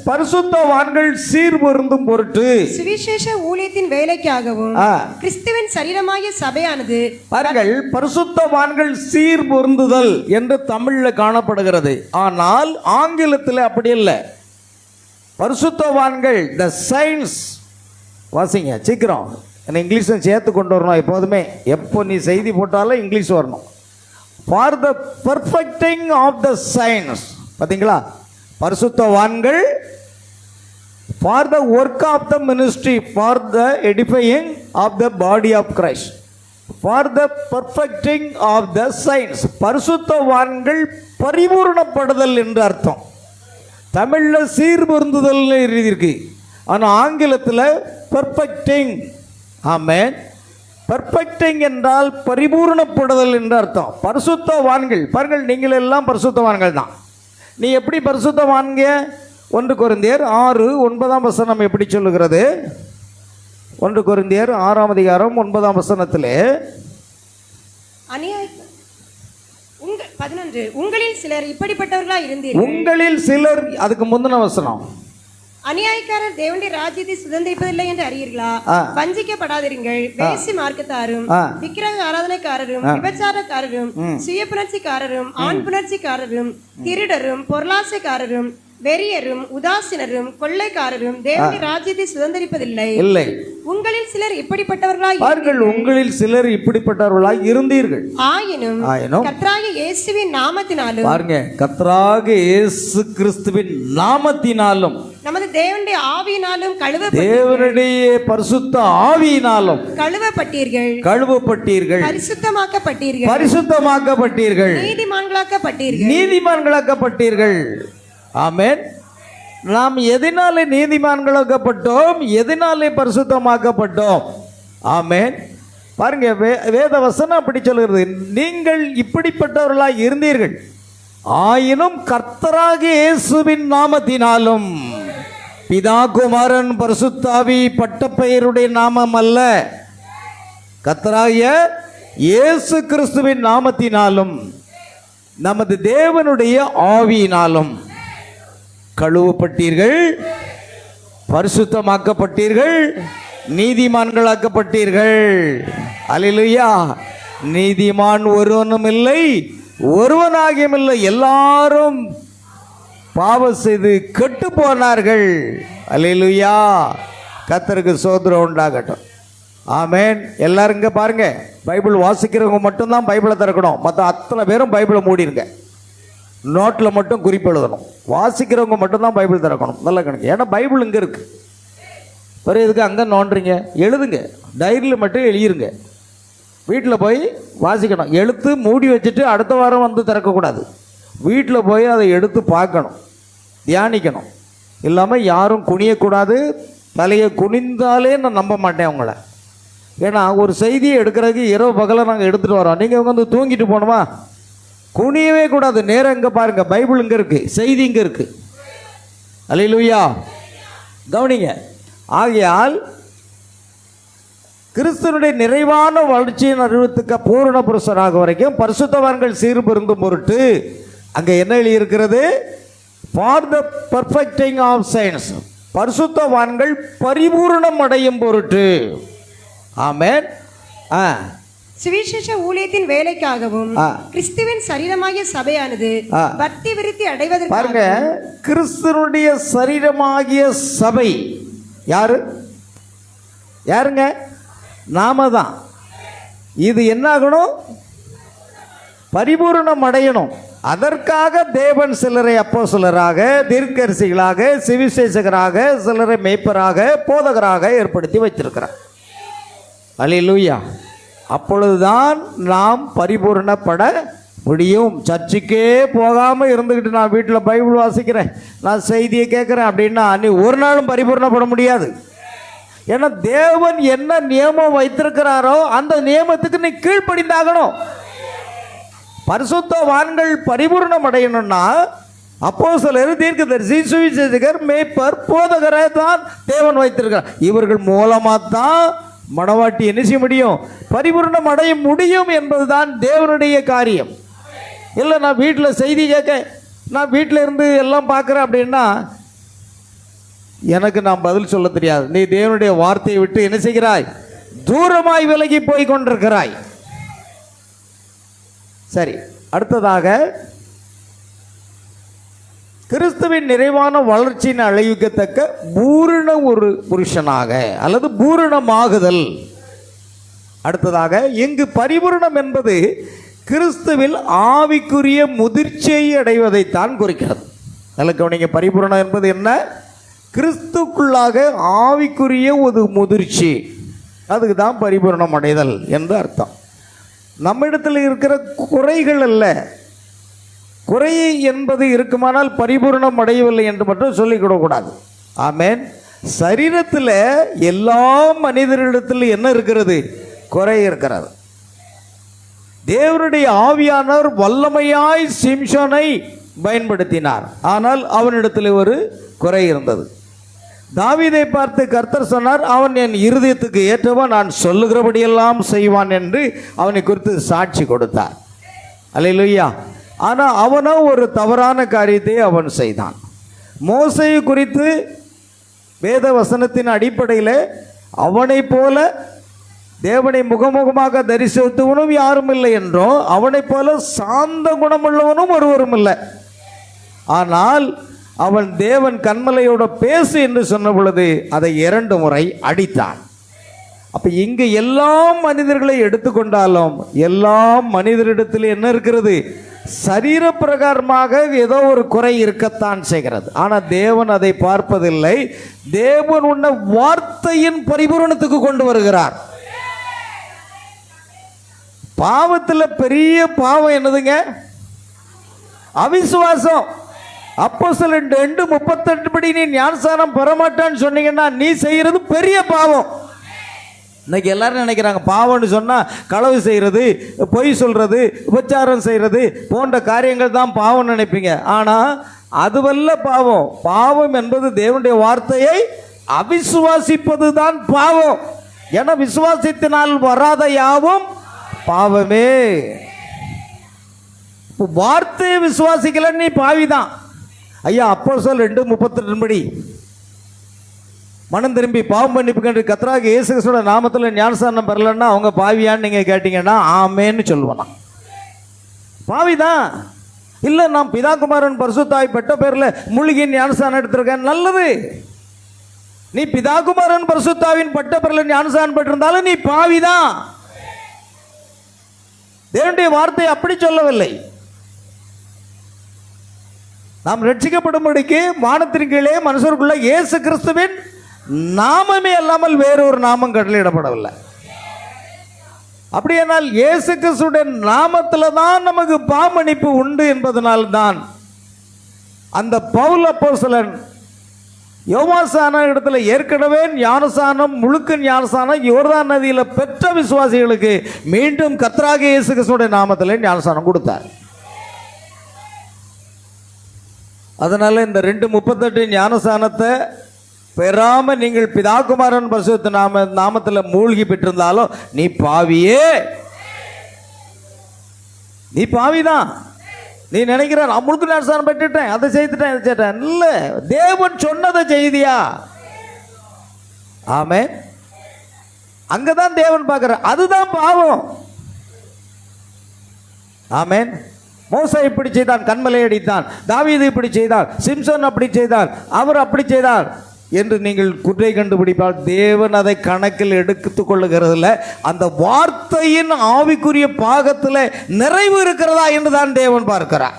பரிசுத்தவான்கள் சீர்பொருந்தும் பொருட்டு சுவிசேஷ ஊழியத்தின் வேலைக்காகவும் கிறிஸ்துவின் சரீரமாகிய சபையானது பாருங்கள், பரிசுத்தவான்கள் சீர்பொருந்துதல் என்று தமிழ்ல காணப்படுகிறது. ஆனால் ஆங்கிலத்தில் அப்படி இல்லை. பரிசுத்தவான்கள் த சைன்ஸ், வாசிங்க சீக்கிரம், என்ன இங்கிலீஷும் சேர்த்து கொண்டு வரணும். எப்போதுமே எப்போ நீ செய்தி போட்டாலும் இங்கிலீஷ் வரணும். For the perfecting of the saints, பார்த்தீங்களா? பரிசுத்தவான்கள் for the work of the ministry, for the edifying of the body of Christ, for the perfecting of the saints. பரிசுத்தவான்கள் பரிபூர்ணப்படுதல் என்று அர்த்தம். தமிழில் சீர்பொருந்துதல் எழுதியிருக்கு, ஆனால் ஆங்கிலத்தில் பர்ஃபெக்டிங். ஆமென். பர்ஃபெக்டிங் என்றால் பரிபூர்ணப்படுதல் என்று அர்த்தம். பரிசுத்தவான்கள் பாருங்கள், நீங்கள் எல்லாம் பரிசுத்தவான்கள் தான். நீ எப்படி பரிசுத்தவான்க? 1 கொரிந்தியர் 6:9 எப்படி சொல்லுகிறது? 1 கொரிந்தியர் 6:9 11 உங்களில் சிலர் இப்படிப்பட்டவர்களாய் இருந்தீர்கள். உங்களில் சிலர், அதுக்கு முந்தின வசனம், அநியாயக்காரர் தேவனுடைய ராஜ்யத்தை சுதந்திரிப்பதில்லை என்று அறியீர்களா? வஞ்சிக்கப்படாதிருங்கள். வேசி மார்க்கத்தாரும் விக்கிரக ஆராதனைக்காரரும் விபச்சாரக்காரரும் சுய புணர்ச்சிக்காரரும் ஆண் புணர்ச்சிக்காரரும் திருடரும் பொருளாசைக்காரரும் வெறியரும் உதாசீனரும் கொள்ளைக்காரரும் தேவனுடைய ராஜ்யத்தை சுதந்திரிப்பதில்லை. இல்லை. உங்களில் சிலர் இப்படிப்பட்டவர்களாய் பாருங்கள், உங்களில் சிலர் இப்படிப்பட்டவர்களாய் இருந்தீர்கள். ஆயினும் கர்த்தராகிய இயேசுவின் நாமத்தினாலும், பாருங்க, கர்த்தராகிய இயேசு கிறிஸ்துவின் நாமத்தினாலும் நமது தேவனுடைய ஆவியினாலும் தேவனுடைய பரிசுத்த ஆவியினாலும் கழுவப்பட்டீர்கள், பரிசுத்தமாக்கப்பட்டீர்கள், நீதிமான்களாக்கப்பட்டீர்கள். ஆமென். நாம் எதனாலே நீதிமான்களாக்கப்பட்டோம்? எதனாலே பரிசுத்தமாக்கப்பட்டோம்? ஆமென். பாருங்க, வேத வசனம் அப்படி சொல்கிறது. நீங்கள் இப்படிப்பட்டவர்களாய் இருந்தீர்கள், ஆயினும் கர்த்தராகிய இயேசுவின் நாமத்தினாலும், பிதா குமாரன் பரிசுத்தாவி பட்டப்பெயருடைய நாமம் அல்ல, கர்த்தராகிய இயேசு கிறிஸ்துவின் நாமத்தினாலும் நமது தேவனுடைய ஆவியினாலும் கழுவப்பட்டீர்கள், பரிசுத்தமாக்கப்பட்டீர்கள், நீதிமான்களாக்கப்பட்டீர்கள். அல்லேலூயா. நீதிமான் ஒருவனும் இல்லை, ஒருவனாகியும் இல்லை, எல்லாரும் பாவம் செய்து கெட்டு போனார்கள். அல்லேலூயா. கர்த்தருக்கு ஸ்தோத்திரம் உண்டாகட்டும். ஆமென். எல்லாரும் இங்கே பாருங்க, பைபிள் வாசிக்கிறவங்க மட்டும்தான் பைபிளை திறக்கணும். மற்ற அத்தனை பேரும் பைபிளை மூடிருங்க. நோட்டில் மட்டும் குறிப்பு எழுதணும். வாசிக்கிறவங்க மட்டும்தான் பைபிள் திறக்கணும். நல்ல கணக்கு. ஏன்னா பைபிள் இங்கே இருக்குது. பிறகு இதுக்கு அங்கே நோண்டுறீங்க? எழுதுங்க, டைரியில் மட்டும் எழுதிருங்க. வீட்டில் போய் வாசிக்கணும். எழுத்து மூடி வச்சுட்டு அடுத்த வாரம் வந்து திறக்கக்கூடாது. வீட்டில் போய் அதை எடுத்து பார்க்கணும், தியானிக்கணும். இல்லாமல் யாரும் குனியக்கூடாது. தலையை குனிந்தாலே நான் நம்ப மாட்டேன் அவங்கள. ஏன்னா ஒரு செய்தியை எடுக்கிறதுக்கு இரவு பகலை நாங்கள் எடுத்துகிட்டு வரோம். நீங்கள் வந்து தூங்கிட்டு போகணுமா? குனியவே கூடாது. நேரம் இங்கே பாருங்கள், பைபிள் இங்கே இருக்குது, செய்தி இங்கே இருக்குது. அல்லேலூயா. கவனிங்க. ஆகையால் கிறிஸ்துவனுடைய நிறைவான வளர்ச்சியின் அறிவுத்துக்கு பூரண புருஷராக வரைக்கும் பரிசுத்தவான்கள் சீர்பொருந்தும் பொருட்டு அங்கே என்ன எழுதியிருக்கிறது? For the perfecting of science, பரிசுத்தவான்கள் பரிபூரணம் அடையும் பொருட்டு. ஆமென். சுவிசேஷ ஊழியத்தின் வேலைக்காகவும் கிறிஸ்துவின் சரீரமாகிய சபையானது பக்தி விருத்தி அடைவதற்கு. பாருங்க, கிறிஸ்துவனுடைய சரீரமாகிய சபை யாரு? யாருங்க? நாம தான். இது என்ன ஆகணும்? பரிபூரணம் அடையணும். அதற்காக தேவன் சிலரை அப்போஸ்தலராக, தீர்க்கதரிசிகளாக, சுவிசேஷகராக, சிலரை மேய்ப்பராக, போதகராக ஏற்படுத்தி வைத்திருக்கிறார். அல்லேலூயா. அப்பொழுதுதான் நாம் பரிபூரணப்பட முடியும். சர்ச்சுக்கே போகாமல் இருந்துக்கிட்டு நான் வீட்டில் பைபிள் வாசிக்கிறேன், நான் செய்தியை கேட்குறேன் அப்படின்னா நீ ஒரு நாளும் பரிபூரணப்பட முடியாது. ஏன்னா தேவன் என்ன நியமம் வைத்திருக்கிறாரோ அந்த நியமத்துக்கு நீ கீழ்ப்படிந்தாகணும். பரிசுத்தவான்கள் பரிபூர்ணம் அடையணும்னா அப்போஸ்தலர், தீர்க்கதரிசி, சுவிசேஷகர், மேய்ப்பர், போதகரை தான் தேவன் வைத்திருக்கிறார். இவர்கள் மூலமாக தான் மணவாட்டி என்ன செய்ய முடியும்? பரிபூர்ணம் அடைய முடியும் என்பதுதான் தேவனுடைய காரியம். இல்லை நான் வீட்டில் செய்தி கேட்க நான் வீட்டில் இருந்து எல்லாம் பார்க்குறேன் அப்படின்னா எனக்கு நான் பதில் சொல்ல தெரியாது. நீ தேவனுடைய வார்த்தையை விட்டு என்ன செய்கிறாய்? தூரமாய் விலகி போய் கொண்டிருக்கிறாய். சரி, அடுத்ததாக கிறிஸ்துவின் நிறைவான வளர்ச்சியின் அழைக்கத்தக்க பூரண ஒரு புருஷனாக அல்லது பூரணமாகுதல். அடுத்ததாக இங்கு பரிபூரணம் என்பது கிறிஸ்துவில் ஆவிக்குரிய முதிர்ச்சியை அடைவதைத்தான் குறிக்கிறது. நல்ல கவனிங்க, பரிபூரணம் என்பது என்ன? கிறிஸ்துக்குள்ளாக ஆவிக்குரிய ஒரு முதிர்ச்சி, அதுக்கு தான் பரிபூரணம் அடைதல் என்று அர்த்தம். நம்மிடத்தில் இருக்கிற குறைகள் அல்ல, குறை என்பது இருக்குமானால் பரிபூரணம் அடையவில்லை என்று மட்டும் சொல்லிக்கூடக்கூடாது. ஆமென். சரீரத்தில் எல்லா மனிதரிடத்தில் என்ன இருக்கிறது? குறை இருக்கிறது. தேவனுடைய ஆவியானவர் வல்லமையாய் சிம்சோனை பயன்படுத்தினார், ஆனால் அவனிடத்தில் ஒரு குறை இருந்தது. தாவீதை பார்த்து கர்த்தர் சொன்னார், அவன் என் இருதயத்துக்கு ஏற்றவன், நான் சொல்லுகிறபடியெல்லாம் செய்வான் என்று அவனை குறித்து சாட்சி கொடுத்தார். அல்லேலூயா. ஆனால் அவனோ ஒரு தவறான காரியத்தை அவன் செய்தான். மோசேயை குறித்து வேத வசனத்தின் அடிப்படையில் அவனை போல தேவனை முகமுகமாக தரிசித்தவனும் யாரும் இல்லை என்றும், அவனை போல சாந்த குணமுள்ளவனும் ஒருவரும் இல்லை. ஆனால் அவன் தேவன் கன்மலையோட பேசு என்று சொன்ன பொழுது அதை 2 முறை அடித்தான். அப்போ இங்கு எல்லா மனிதர்களை எடுத்துக்கொண்டாலும் எல்லா மனிதரிடத்தில் என்ன இருக்கிறது? சரீர பிரகாரமாக ஏதோ ஒரு குறை இருக்கத்தான் செய்கிறது. ஆனால் தேவன் அதை பார்ப்பதில்லை. தேவன் உன்னை வார்த்தையின் பரிபூரணத்துக்கு கொண்டு வருகிறார். பாவத்தில் பெரிய பாவம் என்னதுங்க? அவிசுவாசம். அப்போஸ்தலர் 2:38 படி நீ ஞானஸ்நானம் பெறமாட்டான்னு சொன்னீங்கன்னா நீ செய்கிறது பெரிய பாவம். இன்னைக்கு எல்லாரும் நினைக்கிறாங்க பாவம்னு சொன்னால் களவு செய்கிறது, பொய் சொல்கிறது, உபச்சாரம் செய்கிறது போன்ற காரியங்கள் தான் பாவம் நினைப்பீங்க. ஆனால் அதுவல்ல பாவம். பாவம் என்பது தேவனுடைய வார்த்தையை அவிசுவாசிப்பது தான் பாவம். என விசுவாசத்தினால் வராத யாவும் பாவமே. வார்த்தையை விசுவாசிக்கல நீ பாவிதான். ஐயா, அப்போஸ்தலர் 2:38 படி மனம் திரும்பி பாவம் மன்னிப்புக்கென்று கர்த்தராகிய இயேசு கிறிஸ்துவோட நாமத்தில் ஞானஸ்நானம் பெறலன்னா அவங்க பாவியான்னு நீங்கள் கேட்டிங்கன்னா ஆமேன்னு சொல்லுவானா? பாவிதான். இல்லை, நான் பிதாகுமாரன் பரிசுத்தாய் பெற்ற பேரில் மூழ்கி ஞானஸ்நானம் எடுத்திருக்கேன். நல்லது. நீ பிதாகுமாரன் பரிசுத்தாவின் பட்ட பேரில் ஞானஸ்நானம் பெற்றிருந்தாலும் நீ பாவிதான். தேவனுடைய வார்த்தை அப்படி சொல்லவில்லை. நாம் ரட்சிக்கப்படும்படிக்கு வானத்தின் கீழே மனுஷருக்குள்ள இயேசு கிறிஸ்துவின் நாமமே அல்லாமல் வேறொரு நாமம் கட்டளையிடப்படவில்லை. அப்படியானால் இயேசு கிறிஸ்துடைய நாமத்தில் தான் நமக்கு பாவமன்னிப்பு உண்டு என்பதனால்தான் அந்த பவுல் அப்போஸ்தலன் யோவான் இடத்துல ஏற்கனவே ஞானஸ்நானம், முழுக்க ஞானஸ்நானம் யோர்தான் நதியில் பெற்ற விசுவாசிகளுக்கு மீண்டும் கர்த்தராகிய இயேசு கிறிஸ்துடைய நாமத்தில் ஞானஸ்நானம் கொடுத்தார். அதனால இந்த 2:38 ஞானஸ்நானத்தை பெறாம நீங்கள் பிதாகுமாரன் பரிசுத்த நாமத்தில் மூழ்கி பெற்றிருந்தாலும் நீ பாவியே. நீ பாவிதான். நீ நினைக்கிற நான் முழுக்க ஞானஸ்நானம் பெற்றுட்டேன், அதை செய்துட்டேன், இதை செய்தேன். இல்லை, தேவன் சொன்னதை செய்தியா? ஆமே. அங்கதான் தேவன் பார்க்கிற, அதுதான் பாவம். ஆமேன். மோசே இப்படி செய்தான், கன்மலை அடித்தான். தாவீது இப்படி செய்தார், சிம்சோன் அப்படி செய்தார், அவர் அப்படி செய்தார் என்று நீங்கள் குற்றை கண்டுபிடிப்பால் தேவன் அதை கணக்கில் எடுத்துக் கொள்ளுகிறதில்ல. அந்த வார்த்தையின் ஆவிக்குரிய பாகத்தில் நிறைவு இருக்கிறதா என்று தான் தேவன் பார்க்கிறார்.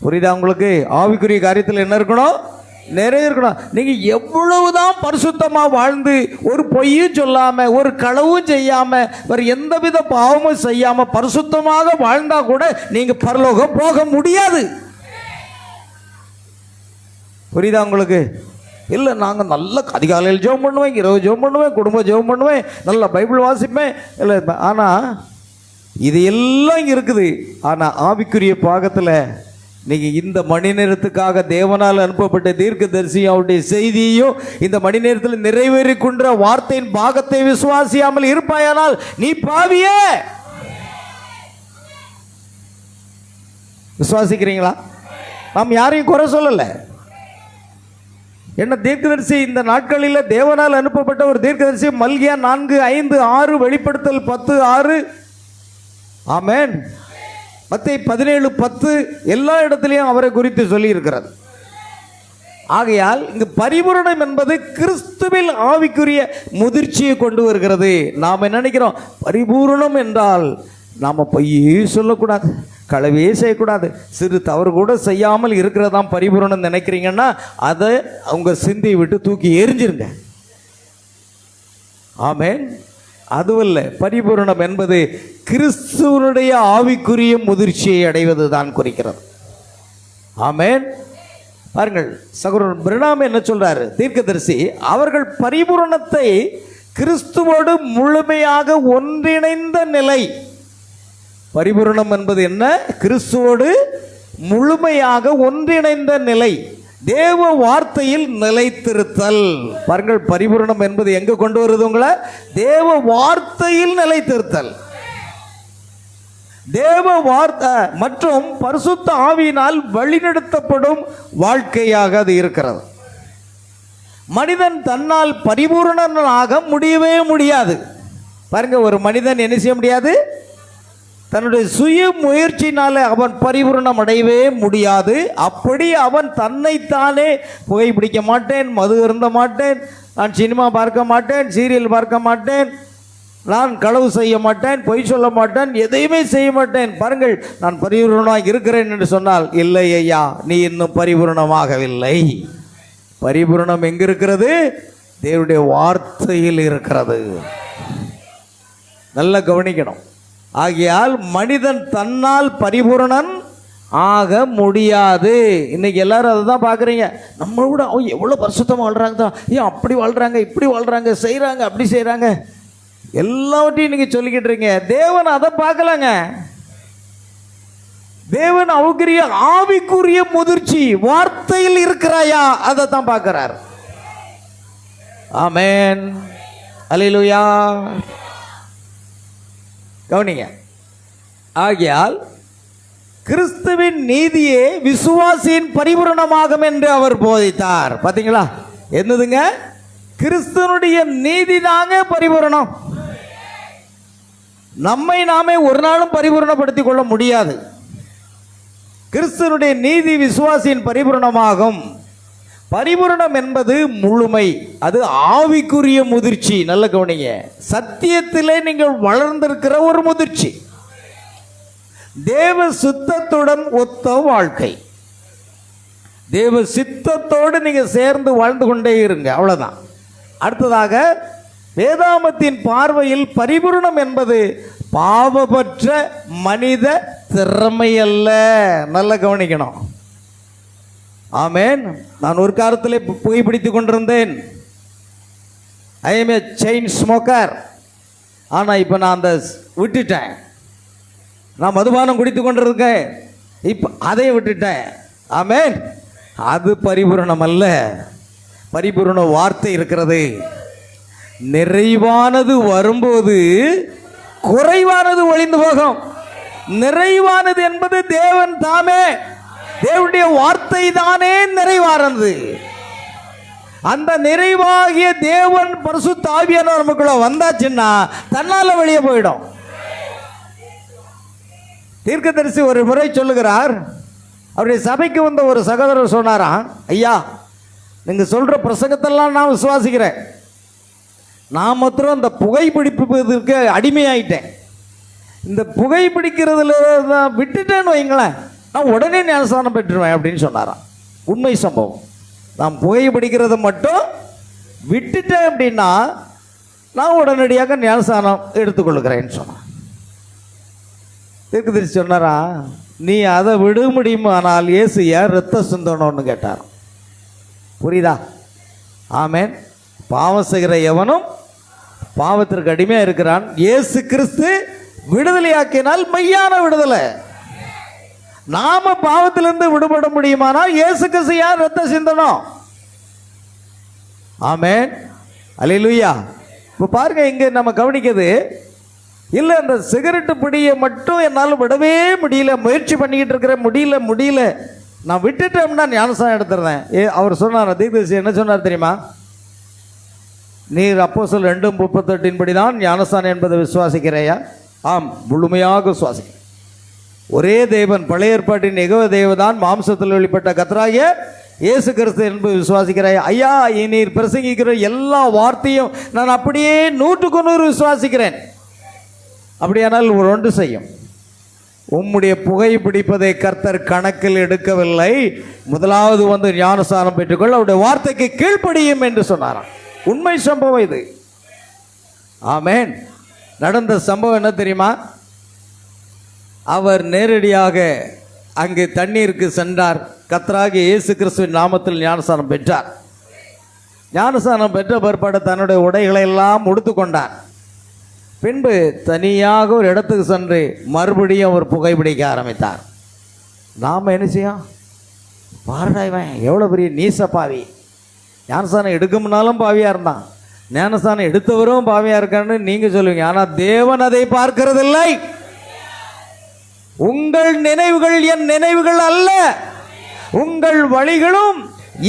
புரியுதா உங்களுக்கு? ஆவிக்குரிய காரியத்தில் என்ன இருக்கணும்? நிறைய இருக்கணும். நீங்கள் எவ்வளவுதான் பரிசுத்தமாக வாழ்ந்து ஒரு பொய்யும் சொல்லாமல் ஒரு களவும் செய்யாமல் வேறு எந்தவித பாவமும் செய்யாமல் பரிசுத்தமாக வாழ்ந்தா கூட நீங்கள் பரலோகம் போக முடியாது. புரியுதா உங்களுக்கு? இல்லை, நாங்கள் நல்ல அதிகாலையில் ஜெபம் பண்ணுவேன், இரவு ஜெபம் பண்ணுவேன், குடும்ப ஜெபம் பண்ணுவேன், நல்ல பைபிள் வாசிப்பேன். இல்லை, ஆனால் இது எல்லாம் இருக்குது. ஆனால் ஆவிக்குரிய பாகத்தில் நீங்கள் இந்த மணி நேரத்துக்காக தேவனால் அனுப்பப்பட்ட தீர்க்கதரிசி அவருடைய செய்தியையும் இந்த மணி நேரத்தில் நிறைவேறிக்கொண்ட வார்த்தையின் பாகத்தை விசுவாசியாமல் இருப்பாயானால் நீ பாவியே. விசுவாசிக்கிறீங்களா? நாம் யாரையும் குறை சொல்லலை. என்ன தீர்க்கதரிசி இந்த நாட்களில் தேவனால் அனுப்பப்பட்ட ஒரு தீர்க்கதரிசி மல்கியா 4:5-6, வெளிப்படுத்தல் 10:6, ஆமென், மத்தேயு 17:10 எல்லா இடத்துலையும் அவரை குறித்து சொல்லி இருக்கிறது. ஆகையால் இங்கு பரிபூரணம் என்பது கிறிஸ்துவில் ஆவிக்குரிய முதிர்ச்சியை கொண்டு வருகிறது. நாம் என்ன நினைக்கிறோம்? பரிபூரணம் என்றால் நாம் பொய்யே சொல்லக்கூடாது, களவே செய்யக்கூடாது, சிறு தவறு கூட செய்யாமல் இருக்கிறதாம் பரிபூரணம் நினைக்கிறீங்கன்னா அதை அவங்க சிந்தையை விட்டு தூக்கி எறிஞ்சிருங்க. ஆமென். அதுவல்ல, பரிபூரணம் என்பது கிறிஸ்துவனுடைய ஆவிக்குரிய முதிர்ச்சியை அடைவது தான் குறிக்கிறது. ஆமென். பாருங்கள், சகோதரர் பிரணாம் என்ன சொல்றாரு தீர்க்கதரிசி, அவர்கள் பரிபூரணத்தை கிறிஸ்துவோடு முழுமையாக ஒன்றிணைந்த நிலை. பரிபூரணம் என்பது என்ன? கிறிஸ்துவோடு முழுமையாக ஒன்றிணைந்த நிலை, தேவ வார்த்தையில் நிலைத்திருத்தல். பாருங்கள், பரிபூரணம் என்பது எங்க கொண்டு வருது உங்களை? தேவ வார்த்தையில் நிலைத்திருத்தல். தேவ வார்த்தை மற்றும் பரிசுத்த ஆவியினால் வழிநடத்தப்படும் வாழ்க்கையாக அது இருக்கிறது. மனிதன் தன்னால் பரிபூரணனாக முடியவே முடியாது. பாருங்க, ஒரு மனிதன் என்ன செய்ய முடியாது? தன்னுடைய சுய முயற்சினால அவன் பரிபூரணம் அடையவே முடியாது. அப்படி அவன் தன்னைத்தானே புகைப்பிடிக்க மாட்டேன், மது அருந்த மாட்டேன், நான் சினிமா பார்க்க மாட்டேன், சீரியல் பார்க்க மாட்டேன், நான் களவு செய்ய மாட்டேன், பொய் சொல்ல மாட்டேன், எதையுமே செய்ய மாட்டேன், பாருங்கள் நான் பரிபூரணமாக இருக்கிறேன் என்று சொன்னால், இல்லை ஐயா, நீ இன்னும் பரிபூரணமாகவில்லை. பரிபூரணம் எங்க இருக்கிறது? தேவனுடைய வார்த்தையில் இருக்கிறது. நல்லா கவனிக்கணும். ஆகையால் மனிதன் தன்னால் பரிபூரணன் ஆக முடியாது. இன்னைக்கு எல்லாரும் அதை தான் பார்க்குறீங்க. நம்ம கூட எவ்வளோ பரிசுத்தமாக வாழ்கிறாங்க தான், ஏன் அப்படி வாழ்கிறாங்க, இப்படி வாழ்கிறாங்க, செய்கிறாங்க, அப்படி செய்கிறாங்க, எல்லாவற்றையும் இன்னைக்கு சொல்லிக்கிட்டு இருக்கீங்க. தேவன் அதை பார்க்கலாங்க. தேவன் அவருக்குரிய ஆவிக்குரிய முதிர்ச்சி வார்த்தையில் இருக்கிறாயா, அதை தான் பார்க்கிறார். ஆமென், அல்லேலூயா. கவனிங்க. ஆகையால் கிறிஸ்துவின் நீதியே விசுவாசியின் பரிபூரணமாகும் என்று அவர் போதித்தார். பார்த்தீங்களா? என்னதுங்க? கிறிஸ்துவனுடைய நீதி தாங்க பரிபூரணம். நம்மை நாமே ஒரு நாளும் பரிபூரணப்படுத்திக் கொள்ள முடியாது. கிறிஸ்துவனுடைய நீதி விசுவாசியின் பரிபூரணமாகும். பரிபூரணம் என்பது முழுமை, அது ஆவிக்குரிய முதிர்ச்சி. நல்ல கவனிங்க. சத்தியத்திலே நீங்கள் வளர்ந்திருக்கிற ஒரு முதிர்ச்சி, தேவ சித்தத்துடன் ஒத்த வாழ்க்கை. தேவ சித்தத்தோடு நீங்கள் சேர்ந்து வாழ்ந்து கொண்டே இருங்க, அவ்வளோதான். அடுத்ததாக, வேதாமத்தின் பார்வையில் பரிபூரணம் என்பது பாவமற்ற மனித திறமை அல்ல. நல்ல கவனிக்கணும். ஆமென். நான் ஒரு காலத்தில் புகைப்பிடித்துக் கொண்டிருந்தேன். I M A chain smoker. ஆனால் இப்போ நான் அந்த விட்டுட்டேன். நான் மதுபானம் குடித்து கொண்டிருக்கேன், இப்போ அதை விட்டுட்டேன். ஆமென். அது பரிபூரணம் அல்ல. பரிபூரண வார்த்தை இருக்கிறது. நிறைவானது வரும்போது குறைவானது ஒழிந்து போகும். நிறைவானது என்பது தேவன் தாமே, தேவனுடைய வார்த்தை தானே நிறைவானது. அந்த நிறைவாகிய தேவன் பரிசுத்த ஆவியானவர் நமக்குள்ள வந்தாச்சுன்னா தன்னால வெளியே போயிடும். தீர்க்கதரிசி ஒரு முறை சொல்லுகிறார், அவருடைய சபைக்கு வந்த ஒரு சகோதரர் சொன்னாராம், ஐயா, நீங்கள் சொல்கிற பிரசங்கத்தெல்லாம் நான் விசுவாசிக்கிறேன், நான் மாத்திரம் அந்த புகைப்பிடிப்பதற்கு அடிமையாயிட்டேன். இந்த புகைப்பிடிக்கிறதுல நான் விட்டுட்டேன்னு வைங்களேன், நான் உடனே ஞானஸ்தானம் பெற்றுருவேன் அப்படின்னு சொன்னாராம். உண்மை சம்பவம். நான் புகைப்பிடிக்கிறத மட்டும் விட்டுட்டேன் அப்படின்னா நான் உடனடியாக ஞானஸ்தானம் எடுத்துக்கொள்கிறேன்னு சொன்னான். தீர்க்கதரிசி சொன்னாரா, நீ அதை விட முடியுமானால் இயேசு ஏன் ரத்தம் சிந்தணும்னு கேட்டார். புரியுதா? ஆமென். பாவம் செய்கிற எவனும் பாவத்திற்கு அடிமையாக இருக்கிறான். இயேசு கிறிஸ்து விடுதலையாக்கினால் மெய்யான விடுதலை. நாம பாவத்திலிருந்து விடுபட முடியுமானால் இயேசு கிறிஸ்து யார் ரத்தம் சிந்தணும். ஆமென், அல்லேலூயா. இப்போ பாருங்க, இங்க நம்ம கவனிக்கிறது இல்லை அந்த சிகரெட்டு பிடியை மட்டும் என்னால் விடவே முடியல, முயற்சி பண்ணிக்கிட்டு இருக்கிறேன், முடியல, நான் விட்டுட்டோம்னா ஞானஸ்நானம் எடுத்துருந்தேன். அவர் சொன்னார், தீர்க்கதரிசி என்ன சொன்னார் தெரியுமா? நீர் அப்போஸ்தலர் 2:38 படி தான் ஞானஸ்நானம் என்பதை விசுவாசிக்கிறையா? ஆம், முழுமையாக விசுவாசிக்கிறேன். ஒரே தேவன், பழைய ஏற்பாட்டின் ஏகோவா தேவதான், மாம்சத்தில் வெளிப்பட்ட கர்த்தராகிய இயேசு கிறிஸ்து என்பது விசுவாசிக்கிறாய்? ஐயா, நீர் பிரசங்கிக்கிற எல்லா வார்த்தையும் நான் அப்படியே 100% விசுவாசிக்கிறேன். அப்படியானால் ஒன்று செய்யும், உம்முடைய புகை பிடிப்பதை கர்த்தர் கணக்கில் எடுக்கவில்லை, முதலாவது வந்து ஞானஸ்நானம் பெற்றுக்கொள், அவருடைய வார்த்தைக்கு கீழ்ப்படியும் என்று சொன்னாராம். உண்மை சம்பவம் இது. ஆமேன். நடந்த சம்பவம் என்ன தெரியுமா? அவர் நேரடியாக அங்கு தண்ணீருக்கு சென்றார், கர்த்தராகிய இயேசு கிறிஸ்துவின் நாமத்தில் ஞானஸ்நானம் பெற்றார். ஞானஸ்நானம் பெற்ற பிற்பாடு தன்னுடைய உடைகளை எல்லாம் உடுத்து கொண்டார். பின்பு தனியாக ஒரு இடத்துக்கு சென்று மறுபடியும் அவர் புகைப்பிடிக்க ஆரம்பித்தார். நாம் என்ன செய்யும்? பாராய்வன் எவ்வளோ பெரிய நீசப்பாவி, ஞானஸ்நானம் எடுக்கும்னாலும் பாவியாக இருந்தான், ஞானஸ்நானம் எடுத்தவரும் பாவியாக இருக்கான்னு நீங்கள் சொல்லுவீங்க. ஆனால் தேவன் அதை பார்க்கிறதில்லை. உங்கள் நினைவுகள் என் நினைவுகள் அல்ல, உங்கள் வழிகளும்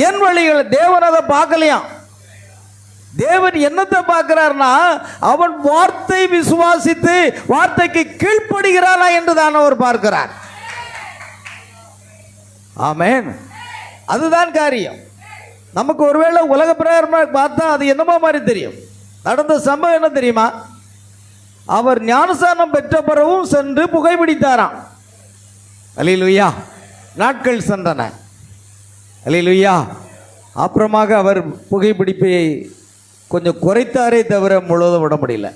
என் வழிகள். தேவன் அதை பார்க்கலையாம். தேவன் என்னத்தை பார்க்கிறார்னா, அவன் வார்த்தை விசுவாசித்து வார்த்தைக்கு கீழ்ப்படுகிறானா என்று தான் அவர் பார்க்கிறார். ஆமென். அதுதான் காரியம். நமக்கு ஒருவேளை உலக பிரகாரமாக பார்த்தா அது என்னமோ மாதிரி தெரியும். நடந்த சம்பவம் என்ன தெரியுமா? அவர் ஞானஸ்நானம் பெற்ற பிறகும் சென்று புகைப்பிடித்தாராம். அல்லேலூயா. நாட்கள் சென்றன. அல்லேலூயா. அப்புறமாக அவர் புகைப்பிடிப்பை கொஞ்சம் குறைத்தாரே தவிர முழுவதும் விட முடியல.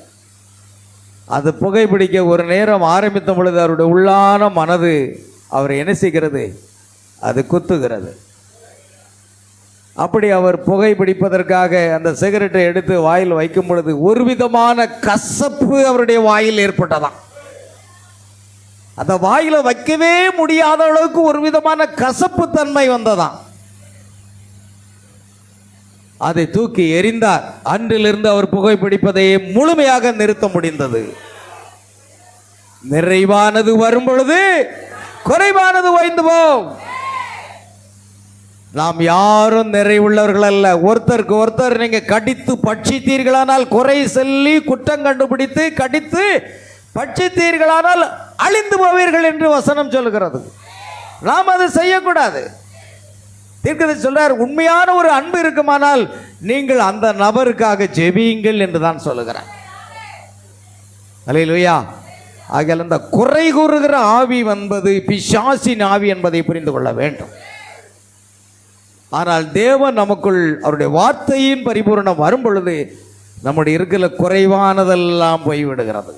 அது புகைப்பிடிக்க ஒரு நேரம் ஆரம்பித்த பொழுது அவருடைய உள்ளான மனது அவரை என்ன செய்கிறது? அது குத்துகிறது. அப்படி அவர் புகைப்பிடிப்பதற்காக அந்த சிகரெட்டை எடுத்து வாயில் வைக்கும் பொழுது ஒரு விதமான கசப்பு அவருடைய வாயில் ஏற்பட்டதாம். அந்த வாயில வைக்கவே முடியாத அளவுக்கு ஒரு விதமான கசப்பு தன்மை வந்ததாம். அதை தூக்கி எறிந்தார். அன்றிலிருந்து அவர் புகைப்பிடிப்பதை முழுமையாக நிறுத்த முடிந்தது. நிறைவானது வரும் பொழுது குறைவானது ஓய்ந்து போம். நாம் யாரும் நிறைவுள்ளவர்கள் அல்ல. ஒருத்தருக்கு ஒருத்தர் நீங்க கடித்து பட்சித்தீர்களானால், குறை சொல்லி குற்றம் கண்டுபிடித்து கடித்து பட்சித்தீர்களானால் அழிந்து போவீர்கள் என்று வசனம் சொல்லுகிறது. நாம் அதை செய்யக்கூடாது. தீர்க்கதரிசி சொல்றார், உண்மையான ஒரு அன்பு இருக்குமானால் நீங்கள் அந்த நபருக்காக ஜெபியுங்கள் என்று தான் சொல்லுகிறார். அல்லேலூயா. ஆகையால் அந்த குறை கூறுகிற ஆவி என்பது பிசாசின் ஆவி என்பதை புரிந்து கொள்ள வேண்டும். ஆனால் தேவன் நமக்குள் அவருடைய வார்த்தையின் பரிபூரணம் வரும் பொழுது நம்முடைய இருக்கிற குறைவானதெல்லாம் போய்விடுகிறது.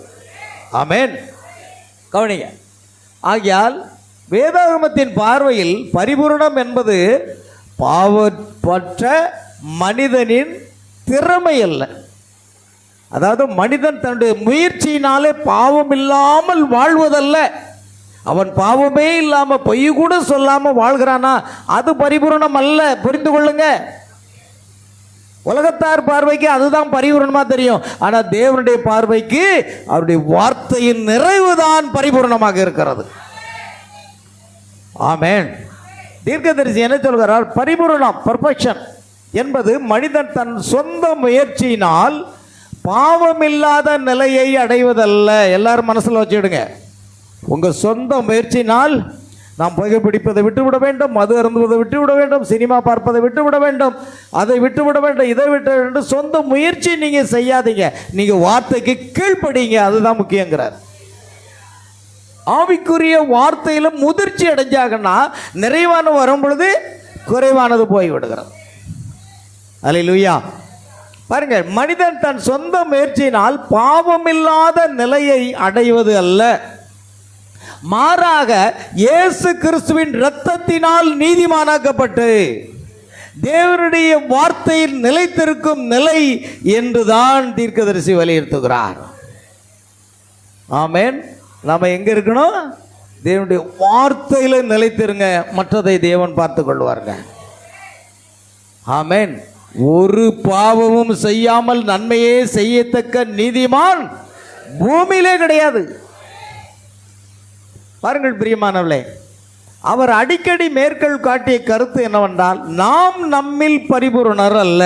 ஆமென். கவனிங்க. ஆகையால் வேதாகமத்தின் பார்வையில் பரிபூரணம் என்பது பாவப்பற்ற மனிதனின் திறமை அல்ல. அதாவது மனிதன் தன்னுடைய முயற்சியினாலே பாவம் இல்லாமல் வாழ்வதல்ல. அவன் பாவமே இல்லாம பொய் கூட சொல்லாம வாழ்கிறானா, அது பரிபூரணம் அல்ல. புரிந்து கொள்ளுங்க. உலகத்தார் பார்வைக்கு அதுதான் பரிபூரணமா தெரியும். ஆனா தேவனுடைய பார்வைக்கு அவருடைய வார்த்தையின் நிறைவுதான் பரிபூரணமாக இருக்கிறது. ஆமென். தீர்க்கதரிசி என்ன சொல்கிறார்? பரிபூரணம், பெர்ஃபெக்ஷன் என்பது மனிதன் தன் சொந்த முயற்சியினால் பாவமில்லாத நிலையை அடைவதல்ல. எல்லாரும் மனசுல வச்சுடுங்க. உங்க சொந்த முயற்சினால் நாம் புகைப்பிடிப்பதை விட்டுவிட வேண்டும், மது அருந்துவதை விட்டுவிட வேண்டும், சினிமா பார்ப்பதை விட்டுவிட வேண்டும், அதை விட்டுவிட வேண்டும், இதை விட்டு வேண்டும். சொந்த முயற்சி நீங்க செய்யாதீங்க. நீங்க வார்த்தைக்கு கீழ்ப்படிங்க. அதுதான் முக்கியங்கிறார். ஆவிக்குரிய வார்த்தையில முதிர்ச்சி அடைஞ்சாங்கன்னா நிறைவான வரும் பொழுது குறைவானது போய்விடுகிறது. அல்லேலூயா. பாருங்க, மனிதன் தன் சொந்த முயற்சியினால் பாவமில்லாத நிலையை அடைவது அல்ல, மாறாக இயேசு கிறிஸ்துவின் இரத்தத்தினால் நீதிமானாக்கப்பட்டு தேவனுடைய வார்த்தையில் நிலைத்திருக்கும் நிலை என்றுதான் தீர்க்கதரிசி வலியுறுத்துகிறார். ஆமென். நாம எங்க இருக்கணும்? தேவனுடைய வார்த்தையில நிலைத்திருங்க, மற்றதை தேவன் பார்த்து கொள்வாருங்க. ஆமென். ஒரு பாவமும் செய்யாமல் நன்மையே செய்யத்தக்க நீதிமான் பூமியிலே கிடையாது. பாருங்கள் பிரியமானவர்களே, அவர் அடிக்கடி மேற்கோள் காட்டிய கருத்து என்னவென்றால், நாம் நம்மில் பரிபூரணர் அல்ல,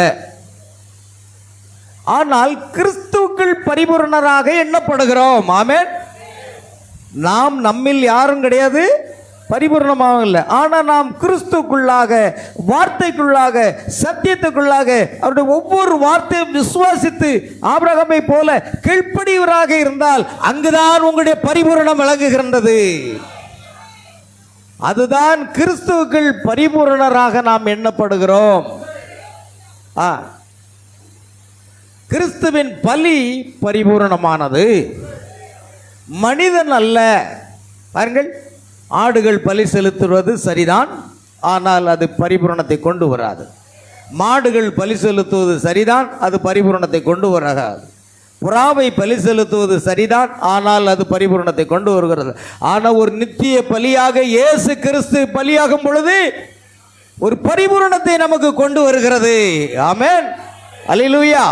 ஆனால் கிறிஸ்துவுக்குள் பரிபூரணராக எண்ணப்படுகிறோம். ஆமென். நாம் நம்மில் யாரும் கிடையாது, பரிபூர்ணமாக இல்லை. ஆனால் நாம் கிறிஸ்துக்குள்ளாக, வார்த்தைக்குள்ளாக, சத்தியத்துக்குள்ளாக அவருடைய ஒவ்வொரு வார்த்தையும் விசுவாசித்து ஆபிரகாமை போல கீழ்ப்படியவராக இருந்தால் அங்குதான் உங்களுடைய பரிபூரணம் விளங்குகின்றது. அதுதான் கிறிஸ்துவுக்குள் பரிபூரணராக நாம் எண்ணப்படுகிறோம். கிறிஸ்துவின் பலி பரிபூரணமானது, மனிதன் அல்ல. பாருங்கள், ஆடுகள் பலி செலுத்துவது சரிதான், ஆனால் அது பரிபூரணத்தை கொண்டு வராது. மாடுகள் பலி செலுத்துவது சரிதான், அது பரிபூரணத்தை கொண்டு வராது. புறாவை பலி செலுத்துவது சரிதான், ஆனால் அது பரிபூரணத்தை கொண்டு வருகிறது. ஆனால் ஒரு நித்திய பலியாக இயேசு கிறிஸ்து பலியாகும் பொழுது ஒரு பரிபூரணத்தை நமக்கு கொண்டு வருகிறது. ஆமென், அல்லேலூயா.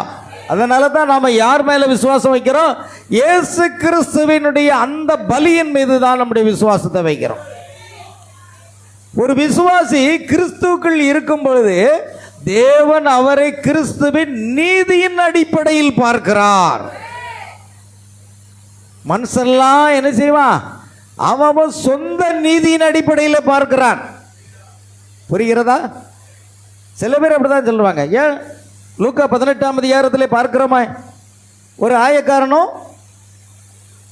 அதனால தான் நாம் யார் மேலே விசுவாசம் வைக்கிறோம்? இயேசு கிறிஸ்துவினுடைய அந்த பலியின் மீது தான் நம்முடைய விசுவாசத்தை வைக்கிறோம். ஒரு விசுவாசி கிறிஸ்துவுக்குள் இருக்கும் பொழுது தேவன் அவரை கிறிஸ்துவின் நீதியின் அடிப்படையில் பார்க்கிறார். மனுஷன்லாம் என்ன செய்வான்? அவன் சொந்த நீதியின் அடிப்படையில் பார்க்கிறான். புரிகிறதா? சில பேர் அப்படிதான் சொல்லுவாங்க. ஏன் லூக்கா 18ஆம் அதிகாரத்திலே பார்க்கிறோமா, ஒரு ஆயக்காரனும்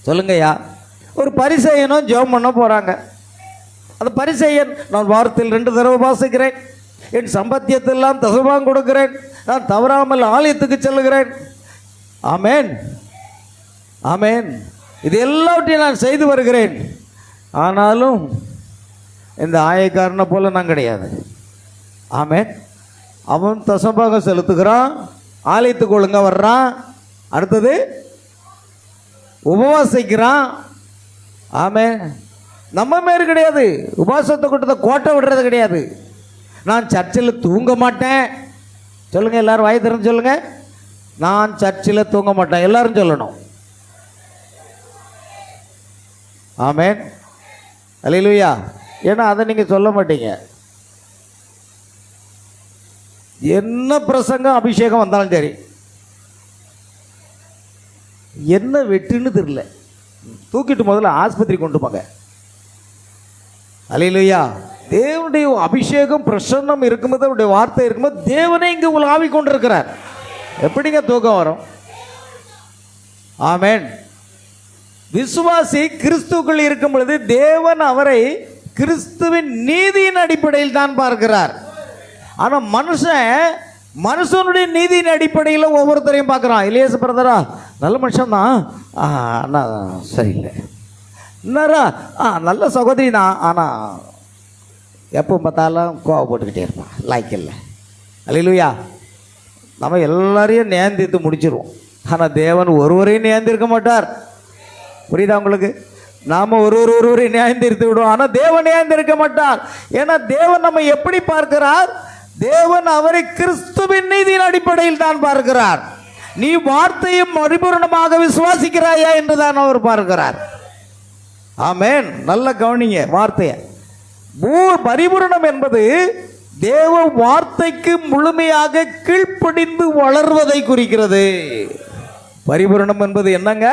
சொல்லுங்கய்யா, ஒரு பரிசேயனும் ஜெபம் பண்ண போகிறாங்க. அந்த பரிசேயன், நான் வாரத்தில் 2 தடவை வாசிக்கிறேன், என் சம்பாத்தியத்தெல்லாம் தசமாம் கொடுக்கிறேன், நான் தவறாமல் ஆலயத்துக்கு செல்லுகிறேன், ஆமேன் ஆமேன், இது எல்லாவற்றையும் நான் செய்து வருகிறேன், ஆனாலும் இந்த ஆயக்காரனை போல நான் கிடையாது. ஆமேன். அவன் தசமாக செலுத்துகிறான், ஆலயத்துக்கு ஒழுங்காக வர்றான், அடுத்தது உபவாசிக்கிறான். ஆமேன். நம்ம மாரி கிடையாது, உபவாசத்தை கூட்டத்தை கோட்டை விடுறது கிடையாது. நான் சர்ச்சில் தூங்க மாட்டேன். சொல்லுங்கள், எல்லாரும் வாய் திறந்து சொல்லுங்கள். நான் சர்ச்சில் தூங்க மாட்டேன், எல்லாரும் சொல்லணும். ஆமேன், அல்லேலூயா. ஏன்னா அதை நீங்கள் சொல்ல மாட்டீங்க. என்ன பிரசங்கம் அபிஷேகம் வந்தாலும் சரி, என்ன வெட்டுன்னு தெரியல, தூக்கிட்டு முதல்ல ஆஸ்பத்திரி கொண்டு போங்க. அல்லேலூயா. தேவனுடைய அபிஷேகம் பிரசன்னம் இருக்கும்போது, அவருடைய வார்த்தை இருக்கும்போது தேவனே இங்கே உலாவி கொண்டிருக்கிறார். எப்படிங்க தூக்கம் வரும்? ஆமேன். விசுவாசி கிறிஸ்துக்குள் இருக்கும் பொழுது தேவன் அவரை கிறிஸ்துவின் நீதியின் அடிப்படையில் தான் பார்க்கிறார். ஆனால் மனுஷனுடைய நீதியின் அடிப்படையில் ஒவ்வொருத்தரையும் பார்க்குறான். இளையச பிரதரா நல்ல மனுஷன் தான், ஆனால் சரியில்லை. இன்னாரா நல்ல சகோதரி தான், ஆனால் எப்போ பார்த்தாலும் கோவப்பட்டுக்கிட்டே இருப்பான், லைக் இல்லை. அல்லேலூயா. நம்ம எல்லாரையும் நேர்ந்தித்து முடிச்சிருவோம், ஆனால் தேவன் ஒருவரையும் நேர்ந்திருக்க மாட்டார். புரியுதா உங்களுக்கு? நாம் ஒருவரையும் நியாயந்திருத்து விடுவோம், ஆனால் தேவன் நியாயந்திருக்க மாட்டார். ஏன்னா தேவன் நம்ம எப்படி பார்க்கிறார்? தேவன் அவரை கிறிஸ்துவின் நீதியின் அடிப்படையில் தான் பார்க்கிறார். நீ வார்த்தையும் பரிபூரணமாக விசுவாசிக்கிறாயா என்று தான் அவர் பார்க்கிறார். ஆமேன். நல்ல கவனிங்க வார்த்தையை. பரிபூரணம் என்பது தேவ வார்த்தைக்கு முழுமையாக கீழ்ப்படிந்து வளர்வதை குறிக்கிறது. பரிபூரணம் என்பது என்னங்க?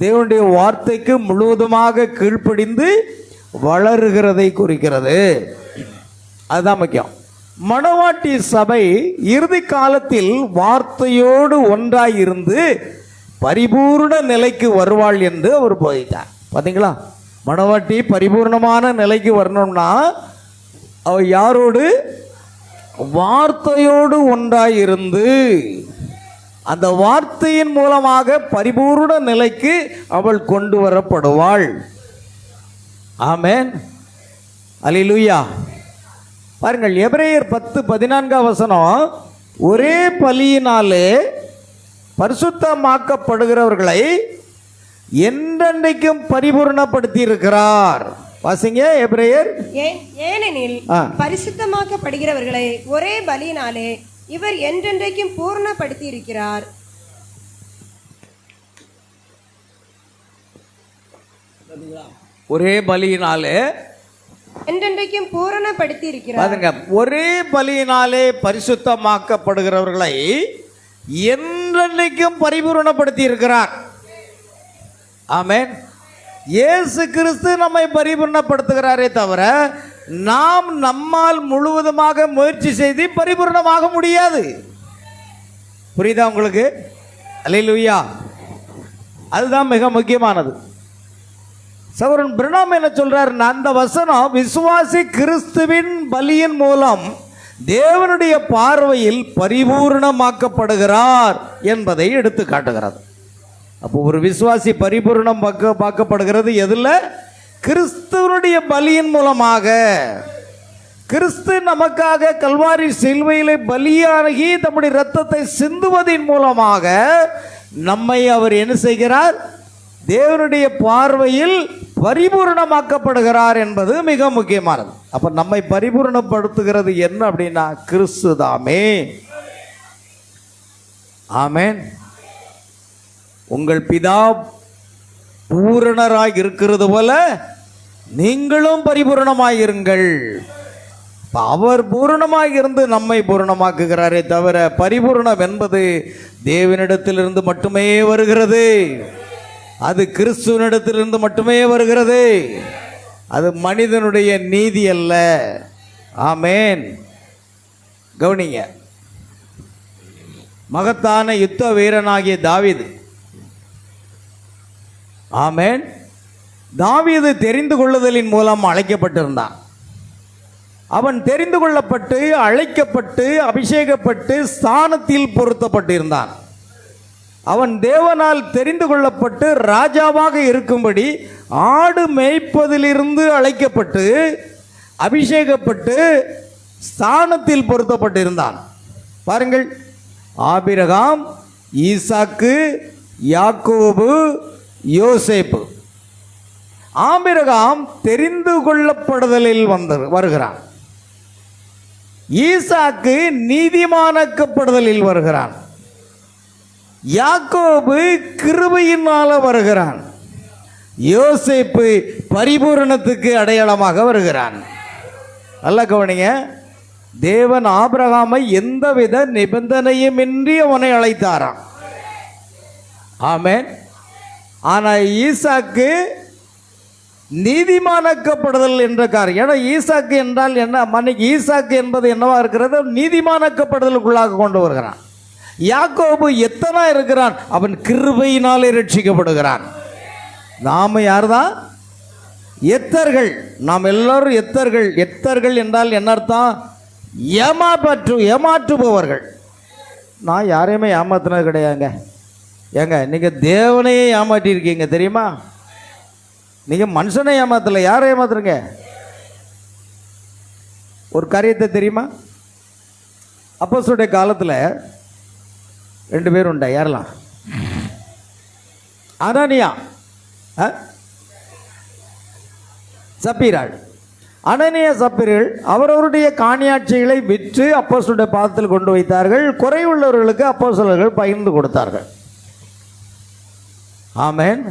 தேவனுடைய வார்த்தைக்கு முழுவதுமாக கீழ்ப்படிந்து வளருகிறதை குறிக்கிறது. அதுதான் முக்கியம். மணவாட்டி சபை இறுதி காலத்தில் வார்த்தையோடு ஒன்றாயிருந்து பரிபூர்ண நிலைக்கு வருவாள் என்று அவர் போயிட்டார். பார்த்தீங்களா? மணவாட்டி பரிபூர்ணமான நிலைக்கு வரணும்னா அவர் யாரோடு? வார்த்தையோடு ஒன்றாயிருந்து அந்த வார்த்தையின் மூலமாக பரிபூர்ண நிலைக்கு அவள் கொண்டு வரப்படுவாள். ஆமென், அல்லேலூயா. பாருங்கள், எபிரேயர் 10:14 ஒரே பலியினாலே பரிசுத்தமாக்கப்படுகிறவர்களை என்றென்றைக்கும் பரிபூர்ணப்படுத்தி இருக்கிறார். வாசிங்க எபிரேயர். ஏனெனில் பரிசுத்தமாக்கப்படுகிறவர்களை ஒரே பலியினாலே இவர் என்றென்றைக்கும் பூர்ணப்படுத்தி இருக்கிறார். ஒரே பலியினாலே என்றென்றைக்கும் பூரணப்படுத்தி இருக்கிறார். பாருங்க, ஒரே பலியினாலே பரிசுத்தமாக்கப்படுகிறவர்களை என்றென்றைக்கும் பரிபூரணப்படுத்தி இருக்கிறார். ஆமென். இயேசு கிறிஸ்து நம்மை பரிபூரணப்படுத்துகிறாரே தவிர நாம் நம்மால் முழுவதுமாக முயற்சி செய்து பரிபூரணமாக முடியாது. புரியுதா உங்களுக்கு? அல்லேலூயா. அதுதான் மிக முக்கியமானது. சகோதரன் பிரணாம் என்ன சொல்றார்? அந்த வசனம் விசுவாசி கிறிஸ்துவின் பலியின் மூலம் தேவனுடைய பார்வையில் பரிபூர்ணமாக்கப்படுகிறார் என்பதை எடுத்து காட்டுகிறது. அப்போ ஒரு விசுவாசி பரிபூர்ணம் பார்க்கப்படுகிறது எதுல? கிறிஸ்துவனுடைய பலியின் மூலமாக. கிறிஸ்து நமக்காக கல்வாரி சிலுவையிலே பலியாகி தம்முடைய இரத்தத்தை சிந்துவதின் மூலமாக நம்மை அவர் என்ன செய்கிறார்? தேவனுடைய பார்வையில் பரிபூர்ணமாக்கப்படுகிறார் என்பது மிக முக்கியமானது. அப்ப நம்மை பரிபூர்ணப்படுத்துகிறது என்ன அப்படின்னா கிறிஸ்து தாமே. ஆமென். உங்கள் பிதா பூரணராய் இருக்கிறது போல நீங்களும் பரிபூரணமாய் இருங்கள். அவர் பூரணமாய் இருந்து நம்மை பூரணமாக்குகிறாரே தவிர பரிபூரணம் என்பது தேவனிடத்திலிருந்து மட்டுமே வருகிறது. அது கிறிஸ்துவனிடத்திலிருந்து மட்டுமே வருகிறது. அது மனிதனுடைய நீதி அல்ல. ஆமென். கவனிங்க, மகத்தான யுத்த வீரனாகிய தாவீது, ஆமென், தாவீது தெரிந்து கொள்ளுதலின் மூலம் அழைக்கப்பட்டிருந்தான். அவன் தெரிந்து கொள்ளப்பட்டு அழைக்கப்பட்டு அபிஷேகப்பட்டு ஸ்தானத்தில் பொருத்தப்பட்டிருந்தான். அவன் தேவனால் தெரிந்து கொள்ளப்பட்டு ராஜாவாக இருக்கும்படி ஆடு மேய்ப்பதிலிருந்து அழைக்கப்பட்டு அபிஷேகப்பட்டு ஸ்தானத்தில் பொருத்தப்பட்டிருந்தான். பாருங்கள், ஆபிரகாம், ஈசாக்கு, யாக்கோபு, யோசேப்பு. ஆபிரகாம் தெரிந்து கொள்ளப்படுதலில் வருகிறான். ஈசாக்கு நீதிமானாக்கப்படுதலில் வருகிறான். யாக்கோபு கிருபையினால வருகிறான். யோசேப்பு பரிபூரணத்துக்கு அடையாளமாக வருகிறான். நல்ல கவனிங்க, தேவன் ஆபிரகாமை எந்தவித நிபந்தனையுமின்றி அவனை அழைத்தாராம். ஆமென். ஆனால் ஈசாக்கு நீதிமானாக்கப்படுதல் என்ற காரியம். ஏன்னா ஈசாக்கு என்றால் என்ன? மன்னிக்கு, ஈசாக்கு என்பது என்னவா இருக்கிறது? நீதிமானாக்கப்படுதலுக்குள்ளாக கொண்டு வருகிறான். யாக்கோபு எத்தனை இருக்கிறான்? அவன் கிருபையினாலே ரட்சிக்கப்படுகிறான். நாம யார்தான்? எத்தர்கள். நாம் எல்லாரும் எத்தர்கள். எத்தர்கள் என்றால் என்ன அர்த்தம்? ஏமாற்றுபவர்கள். நான் யாரையுமே ஏமாத்தினது கிடையாதுங்க. ஏங்க, நீங்கள் தேவனையே ஏமாற்றிருக்கீங்க தெரியுமா? நீங்கள் மனுஷனை ஏமாத்தலை, யாரை ஏமாத்துறீங்க? ஒரு காரியத்தை தெரியுமா? அப்போஸ்தலருடைய காலத்தில் 2 பேர் உண்டா? யாரெல்லாம்? அனனியா, சப்பீராள். அனனியா சப்பீர்கள் அவரவருடைய காணியாட்சிகளை விற்று அப்போஸ்தலருடைய பாதத்தில் கொண்டு வைத்தார்கள். குறைவுள்ளவர்களுக்கு அப்போஸ்தலர்கள் பகிர்ந்து கொடுத்தார்கள். ஆமென்.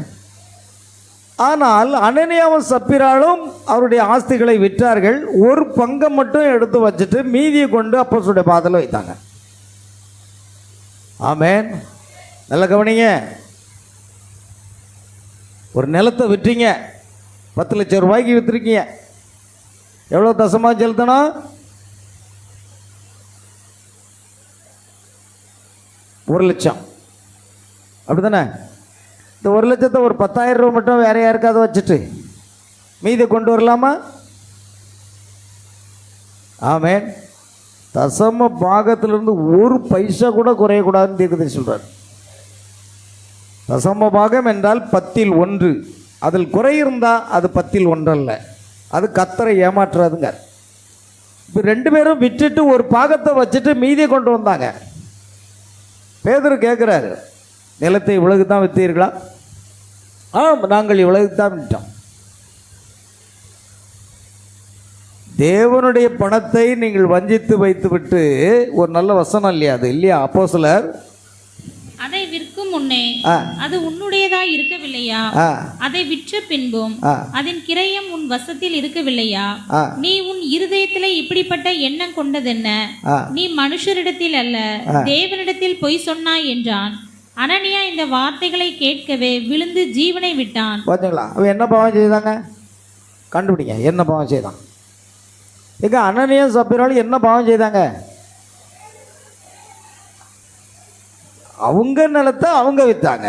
ஆனால் அனனியாவும் சப்பீராலும் அவருடைய ஆஸ்திகளை விற்றார்கள். ஒரு பங்கை மட்டும் எடுத்து வச்சுட்டு மீதியை கொண்டு அப்போஸ்தலருடைய பாதத்தில் வைத்தாங்க. ஆமென். நல்ல கவனிங்க, ஒரு நிலத்தை விற்றீங்க, 10 லட்சம் ரூபாய்க்கு விற்றுருக்கீங்க. எவ்வளோ தசமாக செலுத்தணும்? 1 லட்சம். அப்படி தானே? இந்த 1 லட்சத்தை ஒரு 10,000 ரூபா மட்டும் வேற யாருக்காவது வச்சுட்டு மீதி கொண்டு வரலாமா? ஆமென். தசம பாகத்திலிருந்து ஒரு பைசா கூட குறையக்கூடாதுன்னு தீர்க்கதரிசி சொல்றார். தசம பாகம் என்றால் 10ல் 1. அதில் குறை இருந்தால் அது 10ல் 1 அல்ல. அது கர்த்தரை ஏமாற்றுறதுங்க. இப்போ 2 பேரும் விட்டுட்டு ஒரு பாகத்தை வச்சுட்டு மீதியை கொண்டு வந்தாங்க. பேதுரு கேட்குறாரு, நிலத்தை இவ்வளவுக்கு தான் விற்றீர்களா? நாங்கள் இவ்வளவுக்கு தான் விற்றோம். தேவனுடைய பணத்தை நீங்கள் வஞ்சித்து வைத்து விட்டு, ஒரு நல்ல வசனம் இல்லையா அது? இல்லையா? அப்போஸ்தலர் அதை விற்கும் முன்னே ஆ. அது உன்னுடையதாய் இருக்கவில்லையா? ஆ. அதை விற்ற பின்பும் ஆ. அதன் கிரயம் உன் வசத்தில் இருக்கவில்லையா? ஆ. நீ உன் இருதயத்திலே இப்படிப்பட்ட எண்ணம் கொண்டதென்ன? ஆ. நீ மனுஷரிடத்தில் அல்ல தேவனிடத்தில் பொய் சொன்னாய் என்றான். அனனியா இந்த வார்த்தைகளை கேட்கவே விழுந்து ஜீவனை விட்டான். பார்த்தீங்களா? அவன் என்ன பாவம் செய்தாங்க? கண்டுபிடிங்க, என்ன பாவம் செய்தான்? எங்க அனனியா சப்பீராலும் என்ன பாவம் செய்தாங்க? அவங்க நிலத்தை அவங்க விற்றாங்க.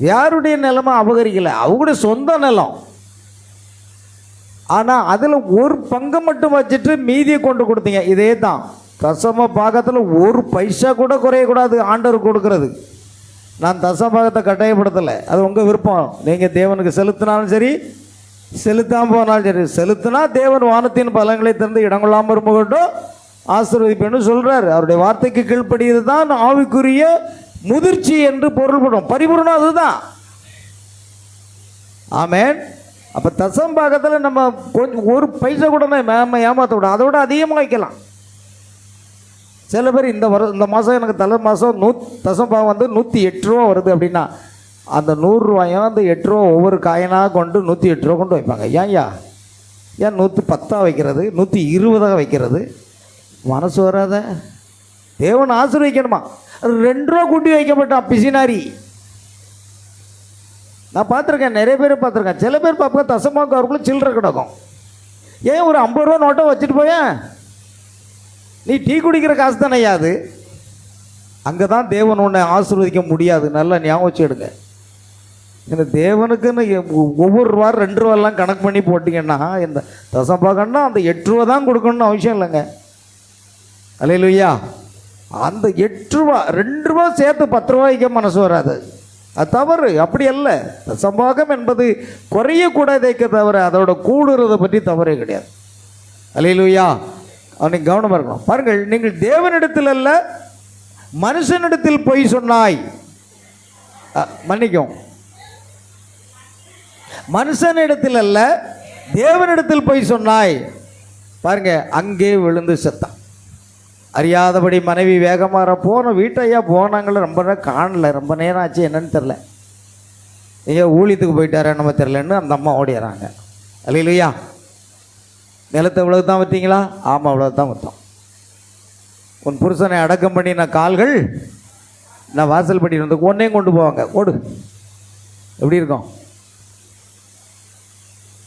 யாருடைய நிலமும் அபகரிக்கலை, அவங்களுடைய சொந்த நிலம். ஆனால் அதில் ஒரு பங்கை மட்டும் வச்சுட்டு மீதியை கொண்டு கொடுத்தீங்க. இதே தான் தசம பாகத்தில் ஒரு பைசா கூட குறையக்கூடாது ஆண்டவர் கொடுக்கறது. நான் தசம பாகத்தை கட்டாயப்படுத்தலை, அது உங்கள் விருப்பம். நீங்கள் தேவனுக்கு செலுத்தினாலும் சரி, செலுத்தாமல் போனாலும் சரி. செலுத்தினா தேவன் வானத்தின் பலன்களை திறந்து இடங்கொள்ளாமல் இருமகட்டும் ஆசீர்வதிப்பேன்னு சொல்கிறார். அவருடைய வார்த்தைக்கு கீழ்ப்படியது தான் ஆவிக்குரிய முதிர்ச்சி என்று பொருள்படும். பரிபூர்ணம் அதுதான். ஆமென். அப்போ தசம்பாகத்தில் நம்ம கொஞ்சம் ஒரு பைசா கூட நம்ம ஏமாற்ற விடும், அதோட அதிகமாக வைக்கலாம். சில பேர் இந்த மாதம் எனக்கு மாதம் தசம்பாகம் வந்து 108 ரூபா வருது அப்படின்னா அந்த 100 ரூபாயும் அந்த 8 ரூபா ஒவ்வொரு காயினாக கொண்டு 108 ரூபா கொண்டு வைப்பாங்க. ஏன் 110 வைக்கிறது, 120 வைக்கிறது? மனசு வராத. தேவன் ஆசீர்வதிக்கணுமா? 2 ரூபா கூட்டி வைக்கப்பட்டான் பிசினாரி. நான் பார்த்துருக்கேன், நிறைய பேர் பார்த்துருக்கேன். சில பேர் பார்ப்பேன் தசமாக்கு அவருக்குள்ள சில்லறை கிடக்கும். ஏன் ஒரு 50 ரூபா நோட்டை வச்சுட்டு போயேன், நீ டீ குடிக்கிற காசு தானே அது. அங்கே தான் தேவன் உன்னை ஆசீர்வதிக்க முடியாது. நல்லா ஞாபகம் வச்சு எடுங்க. இந்த தேவனுக்குன்னு ஒவ்வொரு ரூபா 2 ரூபாலாம் கணக்கு பண்ணி போட்டிங்கன்னா இந்த தசம்பாகம்னா அந்த 8 ரூபா தான் கொடுக்கணும்னு அவசியம் இல்லைங்க. அல்லேலூயா. அந்த 8 ரூபா 2 ரூபா சேர்த்து 10 ரூபாய்க்கு மனசு வராது. அது தவறு. அப்படி அல்ல. சம்பாகம் என்பது குறையக்கூடாதேக்க தவிர அதோட கூடுறதை பற்றி தவறே கிடையாது. அல்லேலூயா. அவனுக்கு கவனமாக இருக்கணும். பாருங்கள், நீங்கள் தேவனிடத்தில் அல்ல மனுஷனிடத்தில் பொய் சொன்னாய். மன்னிக்கும், மனுஷனிடத்தில் அல்ல தேவனிடத்தில் பொய் சொன்னாய். பாருங்க, அங்கே விழுந்து செத்தான். அறியாதபடி மனைவி வேகமாக போன வீட்டையா போனாங்கள, ரொம்ப நேரம் காணல, ரொம்ப நேரம் ஆச்சு, என்னன்னு தெரில, நீங்கள் ஊழியத்துக்கு போயிட்டாரா நம்ம தெரிலன்னு அந்த அம்மா ஓடிடுறாங்க. அல்லேலூயா. நிலத்தை இவ்வளவு தான் விற்றீங்களா? ஆமாம், அவ்வளோ தான் விற்றோம். உன் புருஷனை அடக்கம் பண்ணி நான் கால்கள் நான் வாசல் படி வந்து ஒன்றையும் கொண்டு போவாங்க, ஓடு. எப்படி இருக்கும்?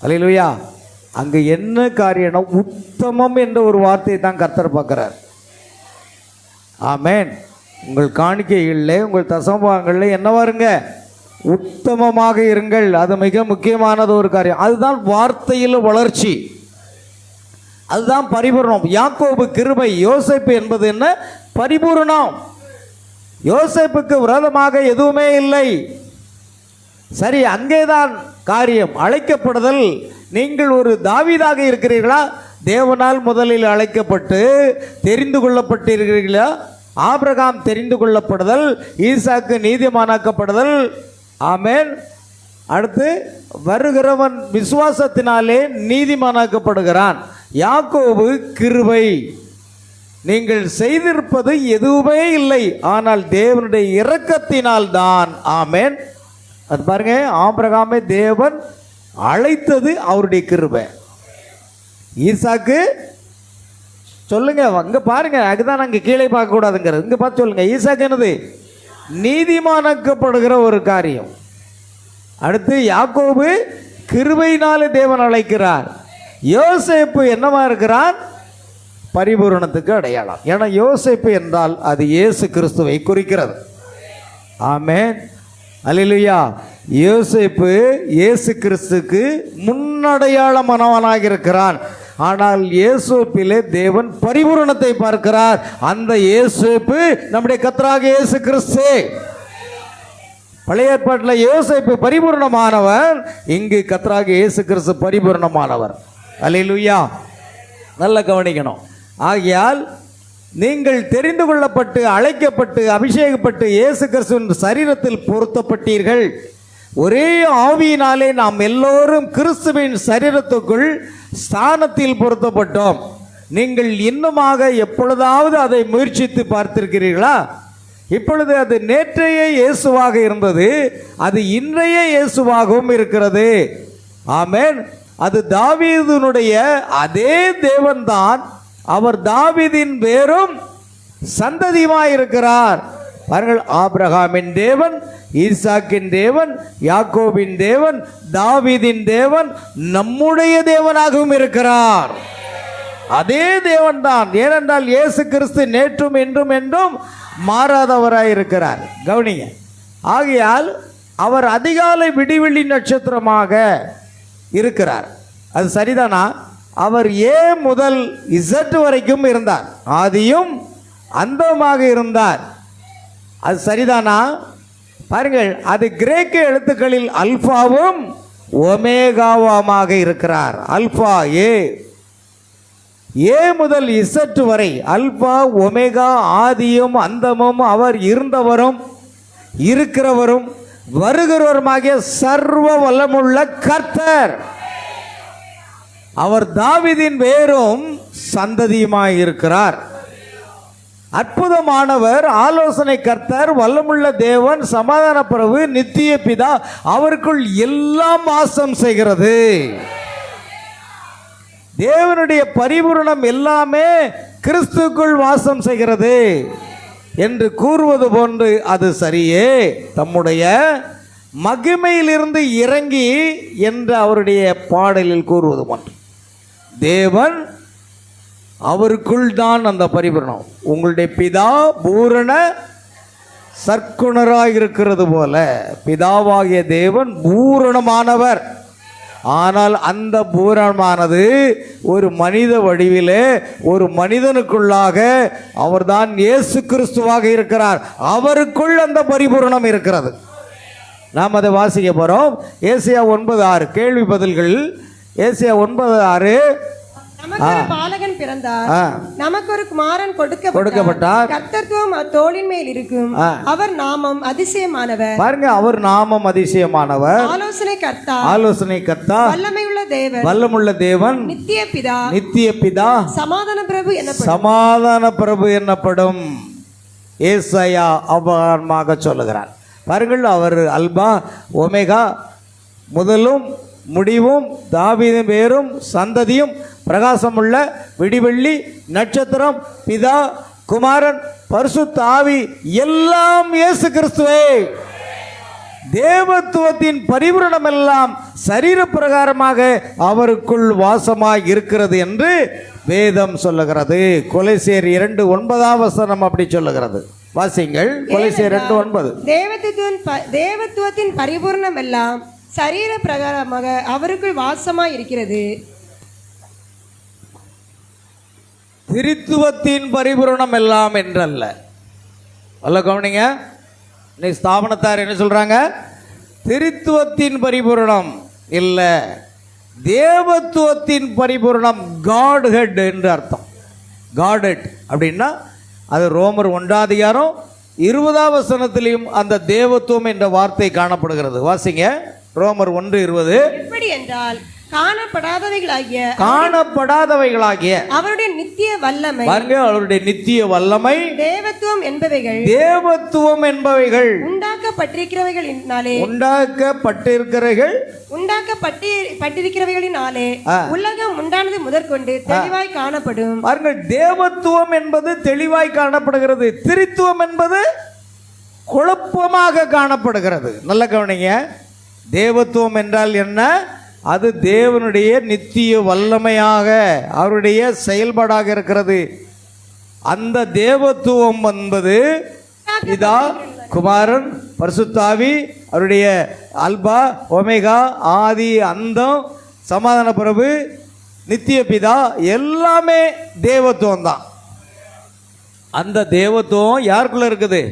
அல்லேலூயா. அங்கே என்ன காரியம்னா உத்தமம் என்ற ஒரு வார்த்தையை தான் கர்த்தர் பார்க்குறார். ஆமேன். உங்கள் காணிக்கைகளில் உங்கள் தசமபாகங்களில் என்னவா இருங்க? உத்தமமாக இருங்கள். அது மிக முக்கியமானது ஒரு காரியம். அதுதான் வார்த்தையில் வளர்ச்சி, அதுதான் பரிபூரணம். யாக்கோபு கிருபை, யோசேப்பு என்பது என்ன? பரிபூரணம். யோசேப்புக்கு விரோதமாக எதுவுமே இல்லை. சரி, அங்கேதான் காரியம். அழைக்கப்படுதல். நீங்கள் ஒரு தாவீதாக இருக்கிறீர்களா? தேவனால் முதலில் அழைக்கப்பட்டு தெரிந்து கொள்ளப்பட்டிருக்கிறீர்களா? ஆபிரகாம் தெரிந்து கொள்ளப்படுதல், ஈசாக்கு நீதிமானாக்கப்படுதல். ஆமென். அடுத்து வருகிறவன் விசுவாசத்தினாலே நீதிமானாக்கப்படுகிறான். யாக்கோபு கிருபை. நீங்கள் செய்திருப்பது எதுவுமே இல்லை, ஆனால் தேவனுடைய இரக்கத்தினால் தான். ஆமென். அது பாருங்க, ஆபிரகாமை தேவன் அழைத்தது அவருடைய கிருபை. ஈசாக்கு சொல்லுங்க, அங்க பாருங்க, அதுதான் அங்கே கீழே பார்க்க கூடாதுங்கிறது. இங்க பார்த்து சொல்லுங்க, ஈசாக்கு என்னது? நீதிமானாக்கப்படுகிற ஒரு காரியம். அடுத்து யாக்கோபு கிருபையினாலே தேவன் அழைக்கிறார். யோசேப்பு என்னவா இருக்கிறான்? பரிபூரணத்துக்கு அடையாளம். ஏன்னா யோசேப்பு என்றால் அது இயேசு கிறிஸ்துவை குறிக்கிறது. ஆமென். அல்லேலூயா. யோசேப்பு இயேசு கிறிஸ்துக்கு முன்னடையாளமானவனாக இருக்கிறான். ஆனால் யோசேப்பிலே தேவன் பரிபூரணத்தை பார்க்கிறார். அந்த யோசேப்பு நம்முடைய கர்த்தராகிய இயேசு கிறிஸ்து. பழைய ஏற்பாட்டில் யோசேப்பு பரிபூர்ணமானவர், இங்கு கர்த்தராகிய இயேசு கிறிஸ்து பரிபூர்ணமானவர். அல்லேலூயா. நல்லா கவனிக்கணும். ஆகையால் நீங்கள் தெரிந்து கொள்ளப்பட்டு அழைக்கப்பட்டு அபிஷேகப்பட்டு இயேசு கிறிஸ்துவின் சரீரத்தில் பொருத்தப்பட்டீர்கள். ஒரே ஆவியினாலே நாம் எல்லோரும் கிறிஸ்துவின் சரீரத்துக்குள் ஸ்தானத்தில் பொருத்தப்பட்டோம். நீங்கள் இன்னுமாக எப்பொழுதாவது அதை முயற்சித்து பார்த்திருக்கிறீர்களா? இப்பொழுது அது நேற்றைய இயேசுவாக இருந்தது, அது இன்றைய இயேசுவாகவும் இருக்கிறது. ஆமென். அது தாவீதினுடைய அதே தேவன்தான். அவர் தாவீதின் வேரும் சந்ததியுமாய் இருக்கிறார். பாருங்கள், ஆபிரகாமின் தேவன், ஈசாக்கின் தேவன், யாக்கோபின் தேவன், தாவீதின் தேவன் நம்முடைய தேவனாகவும் இருக்கிறார். அதே தேவன்தான். ஏனென்றால் இயேசு கிறிஸ்து நேற்றும் இன்றும் என்றும் மாறாதவராய் இருக்கிறார். கவனிங்க. ஆகையால் அவர் அதிகாலை விடிவெள்ளி நட்சத்திரமாக இருக்கிறார். அது சரிதானா? அவர் ஏ முதல் இசட் வரைக்கும் இருந்தார், ஆதியும் அந்தமாக இருந்தார். அது சரிதானா? பாருங்கள், அது கிரேக்க எழுத்துக்களில் அல்பாவும் ஒமேகாவுமாக இருக்கிறார். அல்பா ஏ முதல் இசட் வரை, அல்பா ஒமேகா, ஆதியும் அந்தமும், அவர் இருந்தவரும் இருக்கிறவரும் வருகிறவருமாகிய சர்வ வல்லமுள்ள கர்த்தர். அவர் தாவீதின் வேரும் சந்ததியுமாய் இருக்கிறார். அற்புதமானவர், ஆலோசனை கர்த்தர், வல்லமுள்ள தேவன், சமாதான பிரபு, நித்திய பிதா, அவருக்குள் எல்லாம் வாசம் செய்கிறது. தேவனுடைய பரிபூரணம் எல்லாமே கிறிஸ்துக்குள் வாசம் செய்கிறது என்று கூறுவது போன்று அது சரியே. தம்முடைய மகிமையிலிருந்து இறங்கி என்று அவருடைய பாடலில் கூறுவது போன்று தேவன் அவருக்குள் தான் அந்த பரிபூரணம். உங்களுடைய பிதா பூரண சற்குணராக இருக்கிறது போல பிதாவாகிய தேவன் பூரணமானவர். ஆனால் அந்த பூரணமானது ஒரு மனித வடிவிலே ஒரு மனிதனுக்குள்ளாக அவர்தான் இயேசு கிறிஸ்துவாக இருக்கிறார். அவருக்குள் அந்த பரிபூரணம் இருக்கிறது. நாம் அதை வாசிக்க போறோம். ஏசாயா 9:6 கேள்வி பதில்கள். ஏசாயா 9:6 நமக்கு ஒரு பாலகன் பிறந்தார், நமக்கு ஒரு குமாரன் கொடுக்கப்பட்டார், கர்த்தத்துவம் அவர் தோளின் மேல் இருக்கும், அவர் நாமம் அதிசயமானவர். பாருங்க, அவர் நாமம் அதிசயமானவர், ஆலோசனை கர்த்தா, வல்லமுள்ள தேவன், நித்திய பிதா, சமாதான பிரபு என்னப்படும். ஏசாயா அபகாரமாக சொல்லுகிறார். பாருங்கள், அவர் அல்பா ஒமேகா, முதலும் முடிவும், தாவீதின் வேரும் சந்ததியும், பிரகாசமுள்ள விடிவெள்ளி நட்சத்திரம், பிதா, குமாரன், பரிசுத்த ஆவி, எல்லாம் இயேசு கிறிஸ்துவே. தேவத்துவத்தின் பரிபூரணம் எல்லாம் சரீர பிரகாரமாக அவருக்குள் வாசமாய் இருக்கிறது என்று வேதம் சொல்லுகிறது. கொலோசியர் 2:9 அப்படி சொல்லுகிறது. வாசிங்கள். கொலோசியர் 2:9. தேவத்துவத்தின் பரிபூரணம் எல்லாம் சரீர பிரகாரமாக அவருக்குள் வாசமாய் இருக்கிறது. திரித்துவத்தின் பரிபூரணம் எல்லாம் என்றல்ல. அல்ல, கவனிங்க. இன்னைக்கு ஸ்தாபனத்தார் என்ன சொல்றாங்க? திரித்துவத்தின் பரிபூரணம் இல்லை, தேவத்துவத்தின் பரிபூரணம். காட் ஹெட் என்று அர்த்தம். காட் ஹெட் அப்படின்னா அது ரோமர் 1:20 அந்த தேவத்துவம் என்ற வார்த்தை காணப்படுகிறது. வாசிங்க. ரோமர் 1:20. எப்படி என்றால் காணப்படாதவைகளாகிய அவருடைய நித்திய வல்லமை, பாருங்க, அவருடைய நித்திய வல்லமை, தேவத்துவம் என்பவைகள் உண்டாக்கப்பட்டிருக்கிறவைகளினாலே உலகம் உண்டானது முதற்கொண்டு தெளிவாய் காணப்படும். பாருங்க, தேவத்துவம் என்பது தெளிவாய் காணப்படுகிறது, திரித்துவம் என்பது குழப்பமாக காணப்படுகிறது. நல்ல கவனிங்க. தேவத்துவம் என்றால் என்ன? அது தேவனுடைய நித்திய வல்லமையாக அவருடைய செயல்பாடாக இருக்கிறது. அந்த தேவத்துவம் என்பது பிதா, குமாரன், பரிசுத்த ஆவி, அவருடைய அல்பா ஒமேகா, ஆதி அந்தம், சமாதான பிரபு, நித்திய பிதா, எல்லாமே தேவத்துவம் தான். அந்த தேவத்துவம் யாருக்குள்ள இருக்குது?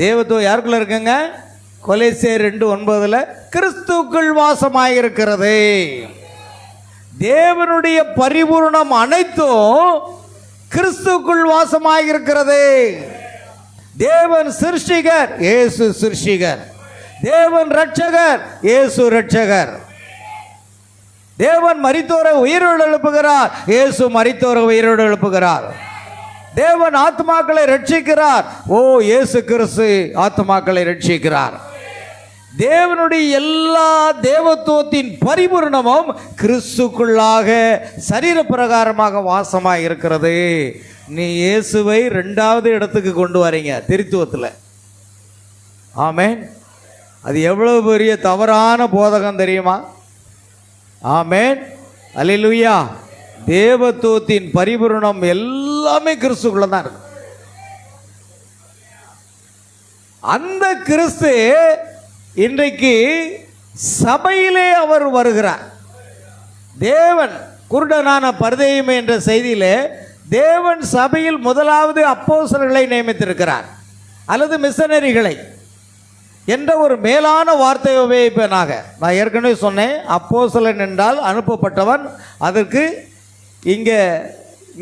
தேவத்துவம் யாருக்குள்ள இருக்குங்க? கொலோசியர் 2:9 கிறிஸ்துக்குள் வாசமாயிருக்கிறது. தேவனுடைய பரிபூரணம் அனைத்தும் கிறிஸ்துக்குள் வாசமாயிருக்கிறது. தேவன் சிருஷ்டிகர், இயேசு சிருஷ்டிகர். தேவன் ரட்சகர், இயேசு ரட்சகர். தேவன் மரித்தோரை உயிரோடு எழுப்புகிறார், இயேசு மரித்தோரை உயிரோடு எழுப்புகிறார். தேவன் ஆத்மாக்களை ரட்சிக்கிறார். ஓ, இயேசு கிறிஸ்து ஆத்மாக்களை ரட்சிக்கிறார். தேவனுடைய எல்லா தேவத்துவத்தின் பரிபூரணமும் கிறிஸ்துக்குள்ளாக சரீர பிரகாரமாக வாசமாக இருக்கிறது. நீ இயேசுவை 2வது இடத்துக்கு கொண்டு வரீங்க திருத்துவத்தில். ஆமென். அது எவ்வளவு பெரிய தவறான போதகம் தெரியுமா? ஆமென். அல்லேலூயா. தேவத்துவத்தின் பரிபூரணம் எல்லாமே கிறிஸ்துக்குள்ள தான் இருக்கு. அந்த கிறிஸ்து இன்றைக்கு சபையிலே அவர் வருகிறார். தேவன் குருடனான பர்தேயுமே என்ற செய்தியிலே தேவன் சபையில் முதலாவது அப்போஸ்தலர்களை நியமித்திருக்கிறார், அல்லது மிஷனரிகளை என்ற ஒரு மேலான வார்த்தையை உபயோகிப்பேனாக. நான் ஏற்கனவே சொன்னேன், அப்போஸ்தலன் என்றால் அனுப்பப்பட்டவன். அதற்கு இங்கே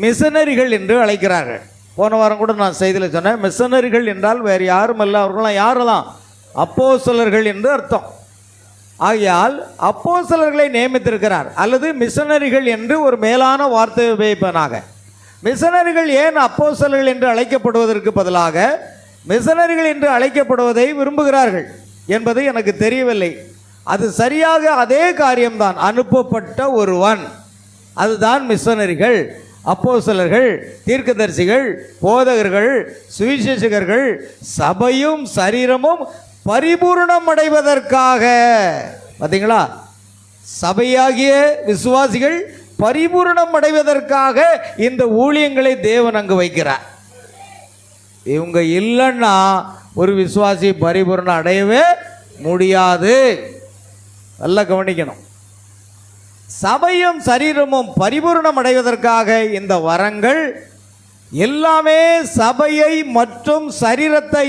மிஷனரிகள் என்று அழைக்கிறார்கள். போன வாரம் கூட நான் செய்தியில் சொன்னேன், மிஷனரிகள் என்றால் வேறு யாரும் அல்ல, அவர்களாம் யாரெல்லாம்? அப்போஸ்தலர்கள் என்று அர்த்தம். ஆகையால் அப்போஸ்தலர்களை நியமித்திருக்கிறார், அல்லது மிஷனரிகள் என்று ஒரு மேலான வார்த்தையை உபயோகிப்பேனாக. மிஷனரிகள் ஏன் அப்போஸ்தலர்கள் என்று அழைக்கப்படுவதற்கு பதிலாக மிஷனரிகள் என்று அழைக்கப்படுவதை விரும்புகிறார்கள் என்பது எனக்கு தெரியவில்லை. அது சரியாக அதே காரியம்தான். அனுப்பப்பட்ட ஒருவன், அதுதான் மிஷனரிகள். அப்போஸ்தலர்கள், தீர்க்கதரிசிகள், போதகர்கள், சுவிசேஷகர்கள் சபையும் சரீரமும் பரிபூர்ணம் அடைவதற்காக. பார்த்தீங்களா? சபையாகிய விசுவாசிகள் பரிபூர்ணம் அடைவதற்காக இந்த ஊழியங்களை தேவன் அங்கு வைக்கிறார். இவங்க இல்லைன்னா ஒரு விசுவாசி பரிபூர்ணம் அடையவே முடியாது. நல்லா கவனிக்கணும். சபையும் சரீரமும் பரிபூர்ணம் அடைவதற்காக இந்த வரங்கள் எல்லாமே சபையை மற்றும் சரீரத்தை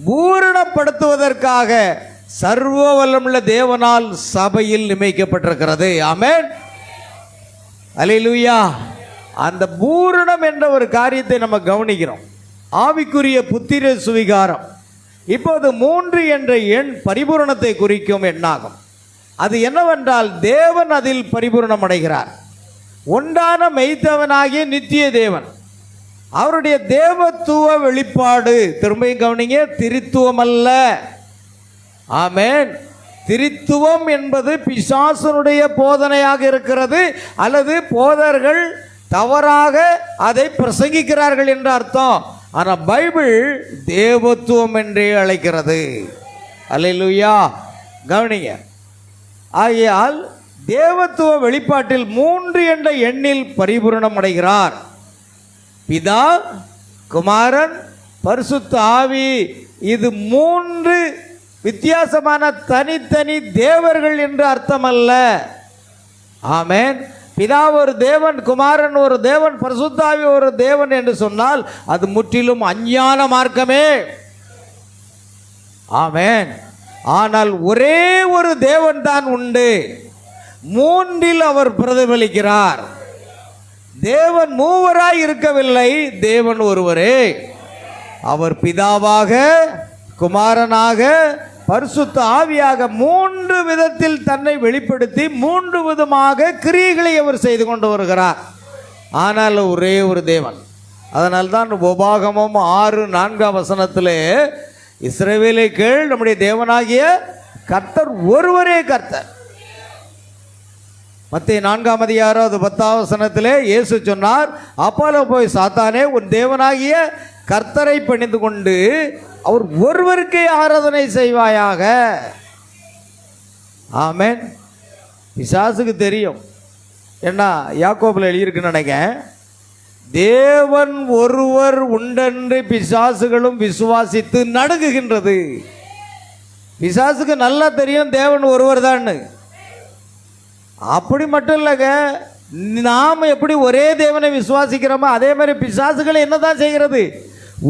பூரணப்படுத்துவதற்காக சர்வ வல்லமுள்ள தேவனால் சபையில் நியமிக்கப்பட்டிருக்கிறது. ஆமென். அல்லேலூயா. அந்த பூரணம் என்ற ஒரு காரியத்தை நம்ம கவனிக்கிறோம். ஆவிக்குரிய புத்திர சுவிகாரம். இப்போது 3 என்ற எண் பரிபூரணத்தை குறிக்கும் எண்ணாகும். அது என்னவென்றால் தேவன் அதில் பரிபூரணம் அடைகிறார். ஒன்றான மெய்த்தவனாகிய நித்திய தேவன் அவருடைய தேவத்துவ வெளிப்பாடு. திரும்பியும் கவனிங்க, திரித்துவம் அல்ல. ஆமென். திரித்துவம் என்பது பிசாசனுடைய போதனையாக இருக்கிறது, அல்லது போதர்கள் தவறாக அதை பிரசங்கிக்கிறார்கள் என்ற அர்த்தம். ஆனால் பைபிள் தேவத்துவம் என்றே அழைக்கிறது. அல்லேலூயா. கவனிங்க. ஆகையால் தேவத்துவ வெளிப்பாட்டில் 3 என்ற எண்ணில் பரிபூரணம் அடைகிறார். பிதா, குமாரன், பரிசுத்த ஆவி. இது 3 வித்தியாசமான தனித்தனி தேவர்கள் என்று அர்த்தம் அல்ல. ஆமென். பிதா ஒரு தேவன், குமாரன் ஒரு தேவன், பரிசுத்த ஆவி ஒரு தேவன் என்று சொன்னால் அது முற்றிலும் அஞ்ஞான மார்க்கமே. ஆமென். ஆனால் ஒரே ஒரு தேவன் தான் உண்டு. 3இல் அவர் பிரதிபலிக்கிறார். தேவன் மூவராய் இருக்கவில்லை, தேவன் ஒருவரே. அவர் பிதாவாக, குமாரனாக, பரிசுத்த ஆவியாக 3 விதத்தில் தன்னை வெளிப்படுத்தி 3 விதமாக கிரியைகளை அவர் செய்து கொண்டு வருகிறார். ஆனால் ஒரே ஒரு தேவன். அதனால்தான் உபாகமம் 6:4 இஸ்ரவேலை கேள், நம்முடைய தேவனாகிய கர்த்தர் ஒருவரே கர்த்தர். மத்தேயு 4:10 இயேசு சொன்னார், அப்பால போய் சாத்தானே, உன் தேவனாகிய கர்த்தரை பணிந்து கொண்டு அவர் ஒருவருக்கே ஆராதனை செய்வாயாக. ஆமென். பிசாசுக்கு தெரியும். ஏன்னா யாக்கோபில் எழுதியிருக்குன்னு நினைக்கிறேன், தேவன் ஒருவர் உண்டென்று பிசாசுகளும் விசுவாசித்து நடுங்குகின்றது. பிசாசுக்கு நல்லா தெரியும் தேவன் ஒருவர் தான். அப்படி மட்டும் இல்லைங்க, நாம் எப்படி ஒரே தேவனை விசுவாசிக்கிறோமோ அதே மாதிரி பிசாசுகளை என்னதான் செய்கிறது?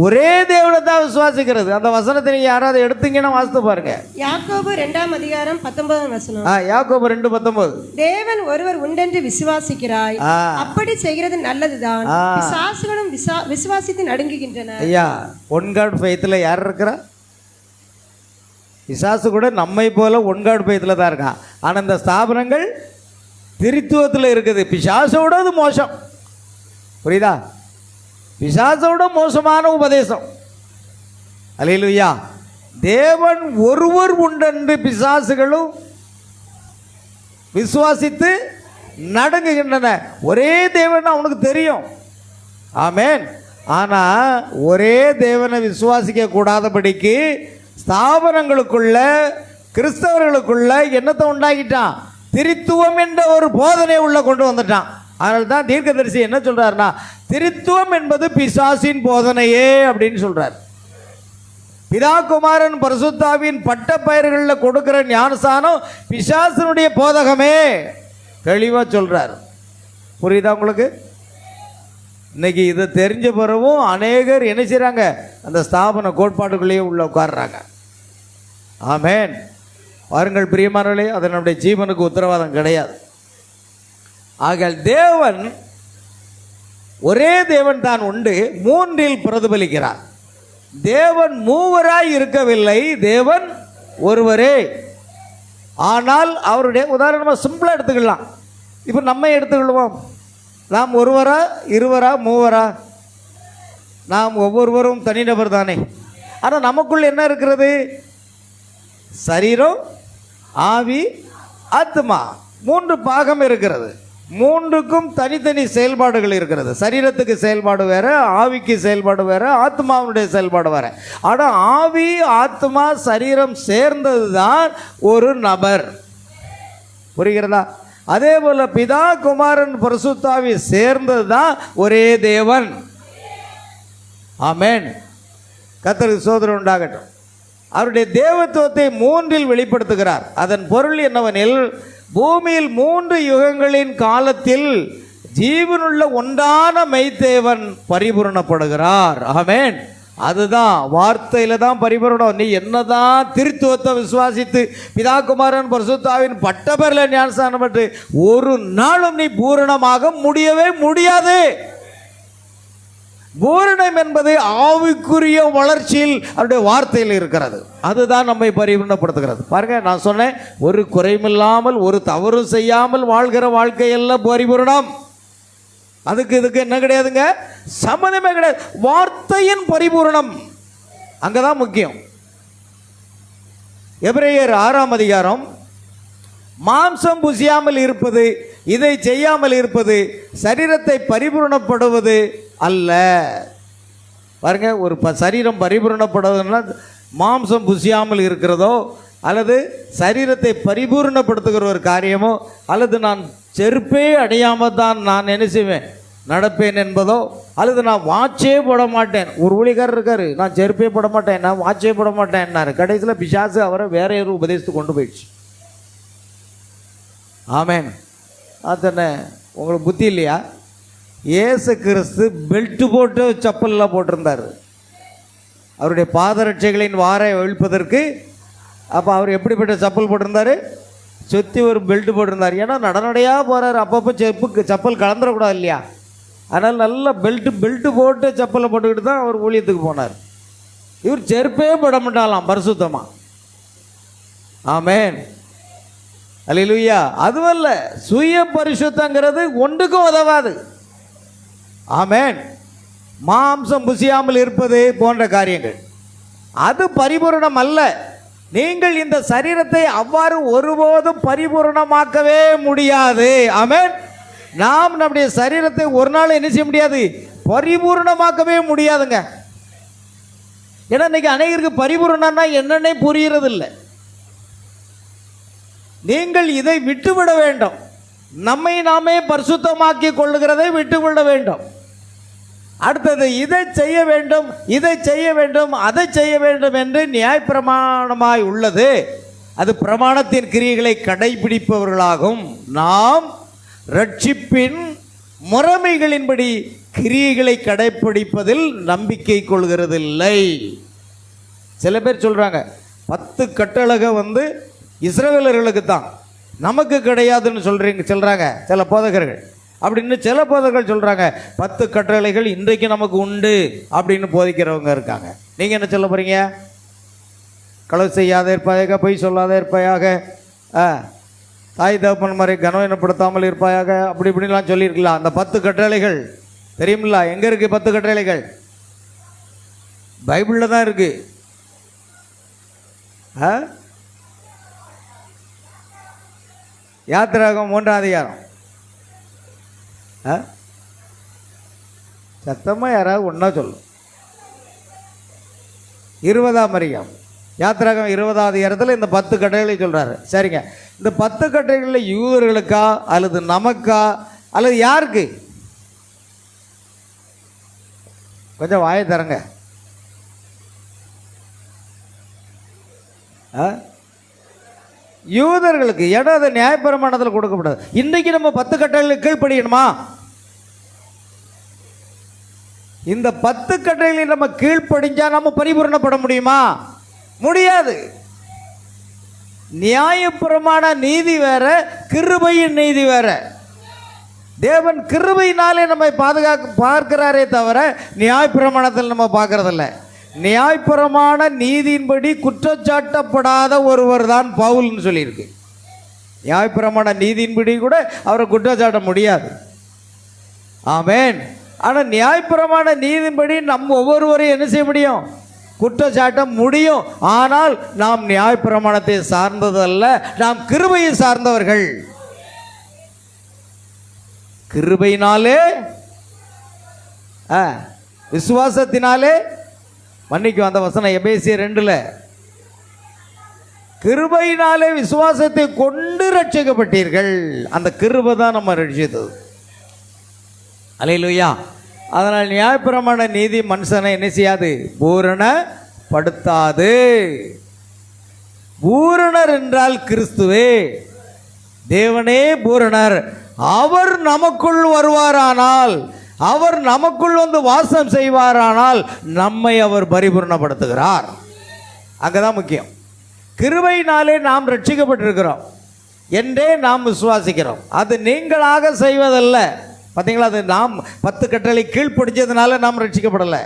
ஒரே தேவனை தான் விசுவாசிக்கிறது. அந்த வசனத்தை நீங்க யாராவது எடுத்தீங்கன்னா வாசித்து பாருங்க. யாக்கோபு 2:19. யாக்கோபு 2:19. தேவன் ஒருவர் உண்டென்று விசுவாசிக்கிறாய், அப்படி செய்கிறது நல்லதுதான். பிசாசுகளும் விசுவாசித்து நடுங்குகின்றன. ஐயா, ஒன் காட் ஃபெய்த்ல யார் இருக்கிறா? பிசாசு கூட நம்மை போல ஒன் காட் ஃபெய்த்ல தான் இருக்கான். ஆனால் இந்த ஸ்தாபனங்கள் திரித்துவத்தில் இருக்குது. பிசாசோட அது மோசம். புரியுதா? பிசாசோட மோசமான உபதேசம். அல்லேலூயா. தேவன் ஒருவர் உண்டென்று பிசாசுகளும் விசுவாசித்து நடுங்குகின்றன. ஒரே தேவன் அவனுக்கு தெரியும். ஆமென். ஆனால் ஒரே தேவனை விசுவாசிக்க கூடாதபடிக்கு ஸ்தாபனங்களுக்குள்ள கிறிஸ்தவர்களுக்குள்ள என்னத்தை உண்டாக்கிட்டான்? திரித்துவம் என்ற ஒரு போதனையை உள்ள கொண்டு வந்துட்டான். அதனால தான் தீர்க்கதரிசி என்ன சொல்றாருன்னா, திரித்துவம் என்பது பிசாசின் போதனையே அப்படின்னு சொல்றார். பிதா குமாரன் பரிசுத்தாவின் பட்ட பெயர்களில் கொடுக்கிற ஞானஸ்தானம் பிசாசினுடைய போதகமே தெளிவாக சொல்றார். புரியுதா உங்களுக்கு? இன்னைக்கு இதை தெரிஞ்ச பிறகும் அநேகர் என்ன செய்கிறாங்க? அந்த ஸ்தாபன கோட்பாடுகளையே உள்ள உட்கார்றாங்க. ஆமென். பாருங்கள் பிரியமானவர்களே, அது நம்முடைய ஜீவனுக்கு உத்தரவாதம் கிடையாது. ஆகையால் தேவன் ஒரே தேவன் தான் உண்டு, மூன்றில் பிரதிபலிக்கிறார். தேவன் மூவராய் இருக்கவில்லை, தேவன் ஒருவரே. ஆனால் அவருடைய உதாரணமாக சிம்பிளாக எடுத்துக்கலாம். இப்போ நம்ம எடுத்துக்கொள்வோம். நாம் ஒருவரா, இருவரா, மூவரா? நாம் ஒவ்வொருவரும் தனிநபர் தானே. ஆனால் நமக்குள் என்ன இருக்கிறது? சரீரம், ஆவி, ஆத்மா, மூன்று பாகம் இருக்கிறது. மூன்றுக்கும் தனித்தனி செயல்பாடுகள் இருக்கிறது. சரீரத்துக்கு செயல்பாடு வேற, ஆவிக்கு செயல்பாடு வேற, ஆத்மாவுடைய செயல்பாடு வேற. ஆனால் ஆவி, ஆத்மா, சரீரம் சேர்ந்தது தான் ஒரு நபர். புரிகிறதா? அதே போல பிதா குமாரன் பரிசுத்தாவி சேர்ந்தது தான் ஒரே தேவன். ஆமென். கர்த்தருக்கு ஸ்தோத்திரம் உண்டாகட்டும். அவருடைய தேவத்துவத்தை மூன்றில் வெளிப்படுத்துகிறார். அதன் பொருள் என்னவெனில், பூமியில் 3 யுகங்களின் காலத்தில் ஜீவனுள்ள ஒன்றான மெய்தேவன் பரிபூரணப்படுகிறார். ஆமென். அதுதான் வார்த்தையில தான் பரிபூரணம். நீ என்னதான் திருத்துவத்தை விசுவாசித்து பிதாகுமாரன் பரிசுத்தாவின் பட்டபெயர்ல ஞானஸ்நானம் பெற்று ஒரு நாளும் நீ பூரணமாக முடியவே முடியாது. பூரணம் என்பது ஆவிக்குரிய வளர்ச்சியில் அவருடைய வார்த்தையில் இருக்கிறது. அதுதான் நம்மை பரிபூர்ணப்படுத்துகிறது. பாருங்க, நான் சொன்னேன், ஒரு குறைமில்லாமல் ஒரு தவறும் செய்யாமல் வாழ்கிற வாழ்க்கையெல்லாம் பரிபூரணம். அதுக்கு இதுக்கு என்ன கிடையாதுங்க, சம்மந்தமே கிடையாது. வார்த்தையின் பரிபூரணம் அங்கதான் முக்கியம். எபிரேயர் 6ஆம் அதிகாரம், மாம்சம் புசியாமல் இருப்பது, இதை செய்யாமல் இருப்பது சரீரத்தை பரிபூரணப்படுவது அல்ல. பாருங்க, ஒரு சரீரம் பரிபூரணப்படுவதுன்னா மாம்சம் புசியாமல் இருக்கிறதோ, அல்லது சரீரத்தை பரிபூர்ணப்படுத்துகிற ஒரு காரியமோ, அல்லது நான் செருப்பே அணியாமல் தான் நான் என்ன செய்வேன், நடப்பேன் என்பதோ, அல்லது நான் வாட்சே போட மாட்டேன். ஒரு ஊழியக்காரர் இருக்காரு, நான் செருப்பே போட மாட்டேன், நான் வாட்சே போட மாட்டேன்னாரு. கடைசியில் பிசாசு அவரை வேற ஒரு உபதேசத்துக்கு கொண்டு போயிடுச்சு. ஆமென். அத்தனை உங்களுக்கு புத்தி இல்லையா? இயேசு கிறிஸ்து பெல்ட் போட்டு செப்பல்லாம் போட்டிருந்தார் அவருடைய பாதரட்சைகளின் வாரை ஒழிப்பதற்கு. அப்போ அவர் எப்படிப்பட்ட செப்பல் போட்டிருந்தார்? சுற்றி ஒரு பெல்ட் போட்டிருந்தார். ஏன்னா நடனடையாக போகிறார், அப்பப்போ செப்பல் கலந்துடக்கூடாது இல்லையா? அதனால் நல்ல பெல்ட்டு போட்டு செப்பலை போட்டுக்கிட்டு தான் அவர் ஊழியத்துக்கு போனார். இவர் செருப்பே போட மாட்டாலாம் பரிசுத்தமாக. ஆமென். அல்லேலூயா. அதுவல்ல, சுய பரிசுத்தங்கிறது ஒன்றுக்கும் உதவாது. ஆமென். மாம்சம் புசியாமல் இருப்பது போன்ற காரியங்கள் அது பரிபூரணம் அல்ல. நீங்கள் இந்த சரீரத்தை அவ்வாறு ஒருபோதும் பரிபூரணமாக்கவே முடியாது. ஆமென். நாம் நம்முடைய சரீரத்தை ஒரு நாள் என்ன செய்ய முடியாது, பரிபூரணமாக்கவே முடியாதுங்க. ஏன்னா இன்னைக்கு அநேகருக்கு பரிபூரணம்னா என்னன்னே புரிகிறது இல்லை. நீங்கள் இதை விட்டுவிட வேண்டும். நம்மை நாமே பரிசுத்தமாக்கி கொள்ளுகிறதை விட்டுவிட வேண்டும். அடுத்தது இதை செய்ய வேண்டும், இதை செய்ய வேண்டும், அதை செய்ய வேண்டும் என்று நியாயப்பிரமாணமாய் உள்ளது. அது பிரமாணத்தின் கிரியைகளை கடைபிடிப்பவர்களாகும். நாம் ரட்சிப்பின் முறைமைகளின்படி கிரியைகளை கடைபிடிப்பதில் நம்பிக்கை கொள்கிறதில்லை. சில பேர் சொல்றாங்க 10 கட்டளை இஸ்ரவேலர்களுக்கு தான், நமக்கு கிடையாதுன்னு சொல்றாங்க சில போதகர்கள். அப்படின்னு சில போதகர்கள் சொல்றாங்க 10 கட்டளைகள் இன்றைக்கு நமக்கு உண்டு அப்படின்னு போதிக்கிறவங்க இருக்காங்க. நீங்க என்ன சொல்ல போறீங்க? களவு செய்யாத இருப்பாயாக, பொய் சொல்லாத இருப்பாயாக, தாய் தகப்பன் மாதிரி கனவீனப்படுத்தாமல் இருப்பாயாக, அப்படி இப்படிலாம் சொல்லியிருக்கலாம். அந்த 10 கட்டளைகள் தெரியுமில்ல? எங்கே இருக்குது 10 கட்டளைகள்? பைபிளில் தான் இருக்குது. யாத்திராகமம் 3ஆம் அதிகாரம். சத்தமாக யாராவது ஒன்றா சொல்லும். 20ஆம் அதிகாரம், யாத்திராகம் 20ஆவது அதிகாரத்தில் இந்த 10 கட்டளைகளை சொல்கிறாரு. சரிங்க, இந்த 10 கட்டளைகளில் யூதர்களுக்கா அல்லது நமக்கா அல்லது யாருக்கு? கொஞ்சம் வாயை தரங்க. யூதர்களுக்கு. ஏன்னா அது நியாயப்பிரமாணத்தில் கொடுக்கப்படாது. இன்றைக்கு நம்ம 10 கட்டளைகளுக்கு கீழ்ப்படியணுமா? இந்த 10 கட்டளைகளை நம்ம கீழ்ப்படிஞ்சா நம்ம பரிபூரணப்பட முடியுமா? முடியாது. நியாயப்பிரமாண நீதி வேற, கிருபையின் நீதி வேற. தேவன் கிருபையினாலே நம்மை பார்க்கிறாரே தவிர நியாயப்பிரமாணத்தில் நம்ம பார்க்கறதில்ல. நியாயப்பிரமாண நீதியின்படி குற்றச்சாட்டப்படாத ஒருவர் தான் பவுல்னு சொல்லியிருக்கு. நியாயப்பிரமாண நீதியின்படி கூட அவரை குற்றச்சாட்ட முடியாது. ஆமென். ஆனால் நியாயப்பிரமாண நீதியின்படி நம்ம ஒவ்வொருவரையும் என்ன செய்ய முடியும்? குற்றச்சாட்ட முடியும். ஆனால் நாம் நியாயப்பிரமாணத்தை சார்ந்ததல்ல, நாம் கிருபையை சார்ந்தவர்கள். கிருபையினாலே, விசுவாசத்தினாலே, மன்னிக்கும் அந்த வசனம் எபேசியர் 2ல், கிருபையினாலே விசுவாசத்தை கொண்டு ரட்சிக்கப்பட்டீர்கள். அந்த கிருபை தான் நம்ம ரட்சித்தது. அல்லேலூயா. அதனால் நியாயப்பிரமாண நீதி மனுஷனை என்ன செய்யாது? பூரணப்படுத்தாது. பூரணர் என்றால் கிறிஸ்துவே, தேவனே பூரணர். அவர் நமக்குள் வருவாரானால், அவர் நமக்குள் வந்து வாசம் செய்வாரானால் நம்மை அவர் பரிபூர்ணப்படுத்துகிறார். அங்கதான் முக்கியம். கிருபையினாலே நாம் ரட்சிக்கப்பட்டிருக்கிறோம் என்றே நாம் விசுவாசிக்கிறோம். அது நீங்களாக செய்வதல்ல. பார்த்தீங்களா? அது நாம் 10 கட்டளை கீழ்ப்படிச்சதுனால நாம் ரட்சிக்கப்படலை.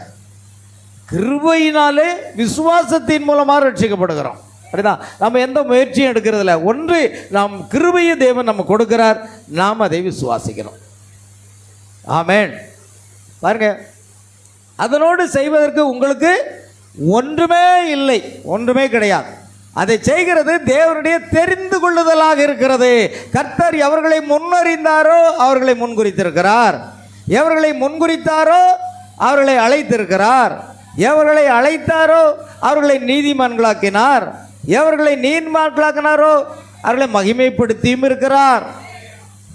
கிருபையினாலே விசுவாசத்தின் மூலமாக ரட்சிக்கப்படுகிறோம். அப்படிதான். நம்ம எந்த முயற்சியும் எடுக்கிறதில்ல. ஒன்று, நாம் கிருபையை தேவன் நம்ம கொடுக்கிறார், நாம் அதை விசுவாசிக்கிறோம். ஆமென். பாருங்க, அதனோடு செய்வதற்கு உங்களுக்கு ஒன்றுமே இல்லை, ஒன்றுமே கிடையாது. அதை செய்கிறது தேவனுடைய தெரிந்து கொள்ளுதலாக இருக்கிறது. கர்த்தர் எவர்களை முன்னறிந்தாரோ அவர்களை முன்குறித்திருக்கிறார். எவர்களை முன்குறித்தாரோ அவர்களை அழைத்திருக்கிறார். எவர்களை அழைத்தாரோ அவர்களை நீதிமான்களாக்கினார். எவர்களை நீதிமான்களாக்கினாரோ அவர்களை மகிமைப்படுத்தியும் இருக்கிறார்.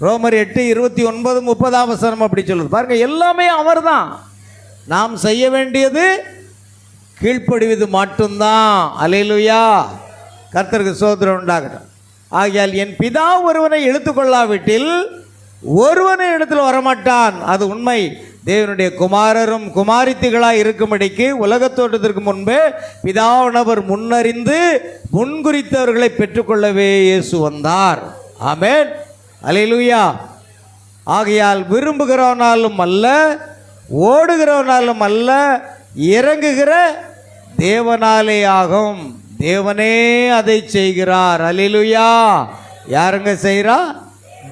ரோமர் 8:29-30 அப்படி சொல்லுது. பாருங்க, எல்லாமே அவர் தான். நாம் செய்ய வேண்டியது கீழ்ப்படிவது மட்டும்தான். அல்லேலூயா. கர்த்தருக்கு ஸ்தோத்திரம் உண்டாகட்டும். ஆகையால் என் பிதா ஒருவனை எடுத்துக்கொள்ளாவிட்டில் ஒருவனை இடத்தில் வரமாட்டான். அது உண்மை. தேவனுடைய குமாரரும் குமாரித்திகளாய் இருக்கும்படிக்கு உலகத் தோற்றத்திற்கு முன்பே பிதாவானவர் முன்னறிந்து முன்குறித்தவர்களை பெற்றுக்கொள்ளவே இயேசு வந்தார். ஆமென். அல்லேலூயா. ஆகையால் விரும்புகிறவனாலும் அல்ல, ஓடுகிறவனாலும் அல்ல, இறங்குகிற தேவனாலே ஆகும். தேவனே அதை செய்கிறார். அல்லேலூயா. யாருங்க செய்கிறா?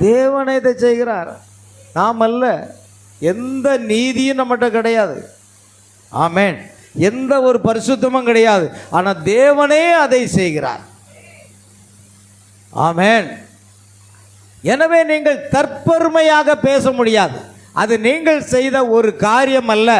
தேவனே இதை செய்கிறார், நாம் அல்ல. எந்த நீதியும் நம்மகிட்ட கிடையாது. ஆமென். எந்த ஒரு பரிசுத்தமும் கிடையாது. ஆனால் தேவனே அதை செய்கிறார். ஆமென். எனவே நீங்கள் தற்பெருமையாக பேச முடியாது. அது நீங்கள் செய்த ஒரு காரியம் அல்ல.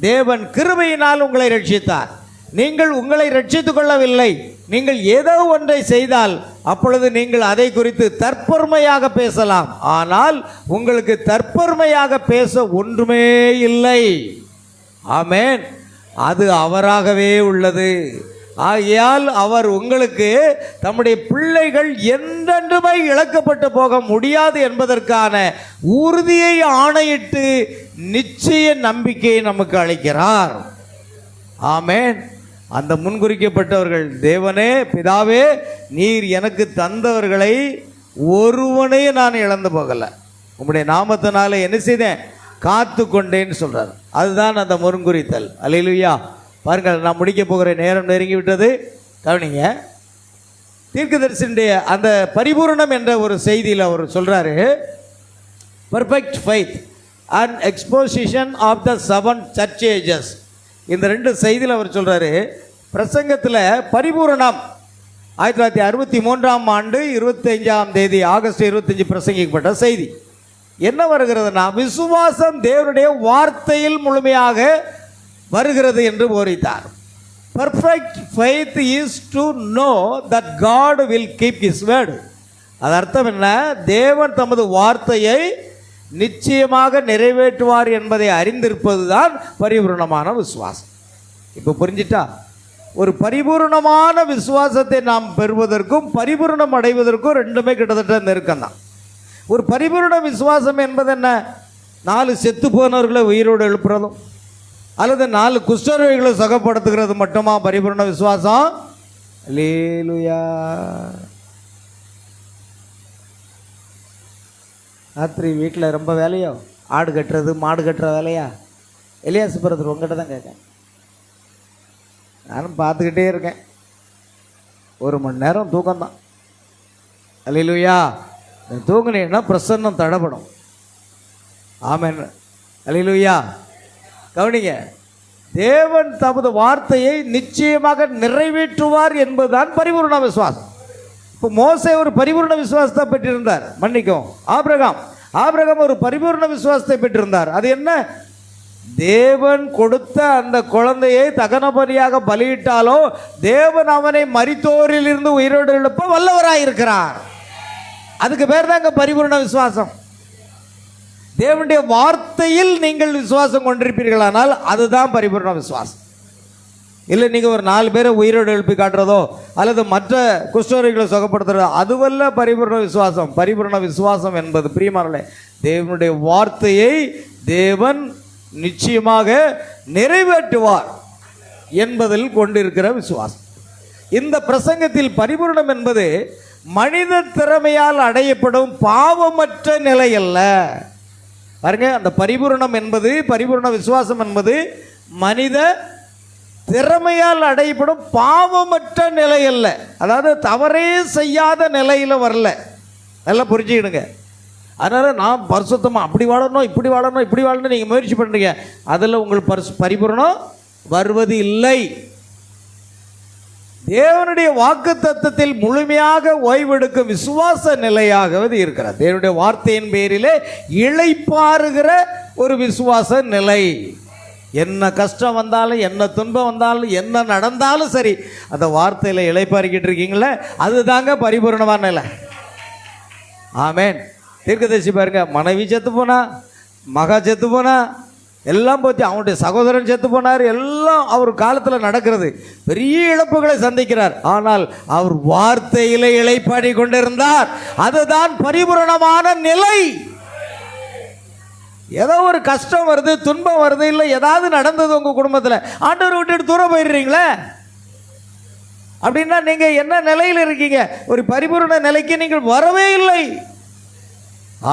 தேவன் கிருபையினால் உங்களை ரட்சித்தார். நீங்கள் உங்களை ரட்சித்துக் கொள்ளவில்லை. நீங்கள் ஏதோ ஒன்றை செய்தால் அப்பொழுது நீங்கள் அதை குறித்து தற்பெருமையாக பேசலாம். ஆனால் உங்களுக்கு தற்பெருமையாக பேச ஒன்றுமே இல்லை. ஆமென். அது அவராகவே உள்ளது. ஆகையால் அவர் உங்களுக்கு தம்முடைய பிள்ளைகள் என்றென்றுமே இழக்கப்பட்டு போக முடியாது என்பதற்கான உறுதியை ஆணையிட்டு நிச்சய நம்பிக்கையை நமக்கு அளிக்கிறார். ஆமென். அந்த முன்குறிக்கப்பட்டவர்கள், தேவனே பிதாவே நீர் எனக்கு தந்தவர்களை ஒருவனையும் நான் இழந்து போகலை, உம்முடைய நாமத்தினால என்ன செய்தேன்? காத்து கொண்டேன்னு சொல்றார். அதுதான் அந்த முன்குறித்தல். அல்லேலூயா. பாருங்கள், நான் முடிக்க போகிற நேரம் நெருங்கி விட்டது. கவனிங்க, தீர்க்கதரிசியுடைய அந்த பரிபூரணம் என்ற ஒரு செய்தியில் அவர் சொல்றாரு, perfect faith. And exposition of the 7 church ages. இந்த 2 செய்தியில் அவர் சொல்கிறாரு. பிரசங்கத்தில் பரிபூரணம் 1963ஆம் ஆண்டு 25ஆம் தேதி ஆகஸ்ட் 25 பிரசங்கிக்கப்பட்ட செய்தி என்ன வருகிறதுனா, விசுவாசம் தேவனுடைய வார்த்தையில் முழுமையாக வருகிறது என்று போதித்தார். Perfect faith is to know that God will keep his word. அது அர்த்தம் என்ன? தேவன் தமது வார்த்தையை நிச்சயமாக நிறைவேற்றுவார் என்பதை அறிந்திருப்பது தான் பரிபூர்ணமான விசுவாசம். இப்போ புரிஞ்சிட்டா? ஒரு பரிபூர்ணமான விசுவாசத்தை நாம் பெறுவதற்கும் பரிபூர்ணம் அடைவதற்கும் ரெண்டுமே கிட்டத்தட்ட நெருக்கம் தான். ஒரு பரிபூர்ண விசுவாசம் என்பது என்ன? 4 செத்து போனவர்களை உயிரோடு எழுப்புறதும் அல்லது 4 குஷ்டரோகிகளை சுகப்படுத்துகிறது மட்டுமா பரிபூர்ண விசுவாசம்? அல்லேலூயா. ராத்திரி வீட்டில் ரொம்ப வேலையோ, ஆடு கட்டுறது மாடு கட்டுற வேலையா? எலியாஸ் பிரதர் உங்ககிட்ட தான் கேட்கேன். நானும் பார்த்துக்கிட்டே இருக்கேன். 1 மணி நேரம் தூக்கம்தான். அல்லேலூயா. தூங்குனீங்கன்னா பிரசன்னம் தடப்படும். ஆமென். அல்லேலூயா. கவனிங்க, தேவன் தமது வார்த்தையை நிச்சயமாக நிறைவேற்றுவார் என்பதுதான் பரிபூர்ண விசுவாசம். இப்போ மோசே ஒரு பரிபூர்ண விசுவாசத்தை பெற்றிருந்தார். மன்னிக்கும், ஆபிரகாம் ஒரு பரிபூர்ண விசுவாசத்தை பெற்றிருந்தார். அது என்ன? தேவன் கொடுத்த அந்த குழந்தையை தகன பலியாக பலியிட்டாலோ தேவன் அவனை மரித்தோரில் இருந்து உயிரோடு எழுப்ப வல்லவராயிருக்கிறார். அதுக்கு பேர் தான் இங்கே பரிபூர்ண விசுவாசம். தேவனுடைய வார்த்தையில் நீங்கள் விசுவாசம் கொண்டிருப்பீர்களானால் அதுதான் பரிபூர்ண விசுவாசம். இல்லை நீங்கள் ஒரு 4 பேரை உயிரோடு எழுப்பி காட்டுறதோ அல்லது மற்ற குஷ்டரோகிகளை சுகப்படுத்துறதோ அதுவல்ல பரிபூர்ண விசுவாசம். பரிபூர்ண விசுவாசம் என்பது பிரியமானவர்களே, தேவனுடைய வார்த்தையை தேவன் நிச்சயமாக நிறைவேற்றுவார் என்பதில் கொண்டிருக்கிற விசுவாசம். இந்த பிரசங்கத்தில் பரிபூர்ணம் என்பது மனித திறமையால் அடையப்படும் பாவமற்ற நிலை அல்ல. பாருங்க, அந்த பரிபூர்ணம் என்பது, பரிபூர்ண விசுவாசம் என்பது மனித திறமையால் அடையப்படும் பாவமற்ற நிலை அல்ல. அதாவது தவறே செய்யாத நிலையில் வரல. நல்லா புரிஞ்சுக்கிடுங்க. அதனால் நான் பரிசுத்தமாக அப்படி வாழணும் இப்படி வாழணும் இப்படி வாழணும் நீங்கள் முயற்சி பண்ணுறீங்க, அதில் உங்களுக்கு பரிபூர்ணம் வருவது இல்லை. தேவனுடைய வாக்கு தத்தத்தில் முழுமையாக ஓய்வெடுக்கும் விசுவாச நிலையாகவது இருக்கிறார். தேவனுடைய வார்த்தையின் பேரிலே இளைப்பாறுகிற ஒரு விசுவாச நிலை. என்ன கஷ்டம் வந்தாலும் என்ன துன்பம் வந்தாலும் என்ன நடந்தாலும் சரி, அந்த வார்த்தையில் இளைப்பாறிக்கிட்டு இருக்கீங்களே, அதுதாங்க பரிபூர்ணமான நிலை. ஆமேன். தீர்க்கதரிசி பாருங்க, மனைவி செத்து போனா, மகா செத்து போனா, எல்லாம் போச்சு. அவனுடைய சகோதரன் செத்து போனார். எல்லாம் அவர் காலத்தில் நடக்கிறது. பெரிய இழப்புகளை சந்திக்கிறார். ஆனால் அவர் வார்த்தையிலே இளைப்பாடி கொண்டிருந்தார். அதுதான் பரிபூரணமான நிலை. ஏதோ ஒரு கஷ்டம் வருது, துன்பம் வருது, இல்லை ஏதாவது நடந்தது உங்கள் குடும்பத்தில், ஆண்டவர் விட்டுட்டு தூரம் போயிடுறீங்களே அப்படின்னா நீங்கள் என்ன நிலையில் இருக்கீங்க? ஒரு பரிபூர்ண நிலைக்கு நீங்கள் வரவே இல்லை.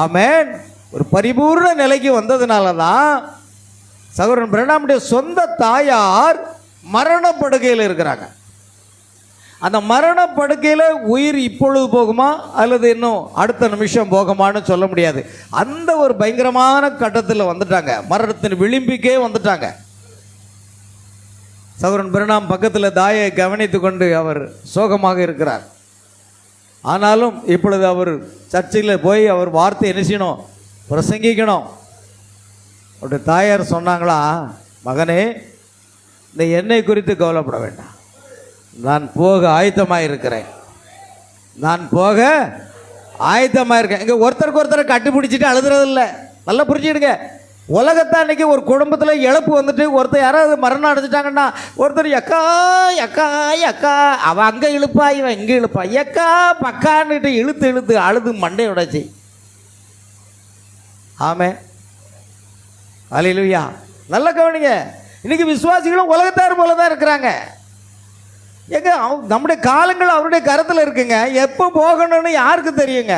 ஆமென். ஒரு பரிபூர்ண நிலைக்கு வந்ததுனால தான் சகோதரன் பிரணாமுடைய சொந்த தாயார் மரணப்படுக்கையில் இருக்கிறாங்க. அந்த மரணப்படுக்கையில் உயிர் இப்பொழுது போகுமா அல்லது இன்னும் அடுத்த நிமிஷம் போகுமான்னு சொல்ல முடியாது. அந்த ஒரு பயங்கரமான கட்டத்தில் வந்துட்டாங்க. மரணத்தின் விளிம்பிக்கே வந்துட்டாங்க. சகோதரன் பிரணாம் பக்கத்தில் தாயை கவனித்து கொண்டு அவர் சோகமாக இருக்கிறார். ஆனாலும் இப்பொழுது அவர் சர்ச்சில் போய் அவர் வார்த்தை என்ன செய்யணும்? பிரசங்கிக்கணும். அவருடைய தாயார் சொன்னாங்களா, மகனே, இந்த எண்ணெய் குறித்து கவலைப்பட வேண்டாம், நான் போக ஆயத்தமாக இருக்கிறேன், நான் போக ஆயத்தமாக இருக்கேன். இங்கே ஒருத்தருக்கு ஒருத்தரை கட்டுப்பிடிச்சிட்டு அழுதுறதில்லை. நல்லா புரிஞ்சுக்கிடுங்க. உலகத்தை அன்றைக்கி ஒரு குடும்பத்தில் இழப்பு வந்துட்டு ஒருத்தர் யாராவது மரணம் அடைஞ்சிட்டாங்கன்னா ஒருத்தர் எக்கா எக்கா எக்கா, அவன் அங்கே இழுப்பா இவன் இங்கே இழுப்பா, எக்கா பக்கான்னுட்டு இழுத்து இழுத்து அழுது மண்டையை உடைச்சி. ஆமே. அல்லேலூயா. நல்லா கவனிங்க. இன்னைக்கு விசுவாசிகளும் உலகத்தார் போல தான் இருக்கிறாங்க. எங்க நம்முடைய காலங்கள் அவருடைய கருத்தில் இருக்குங்க. எப்போ போகணும்னு யாருக்கு தெரியுங்க?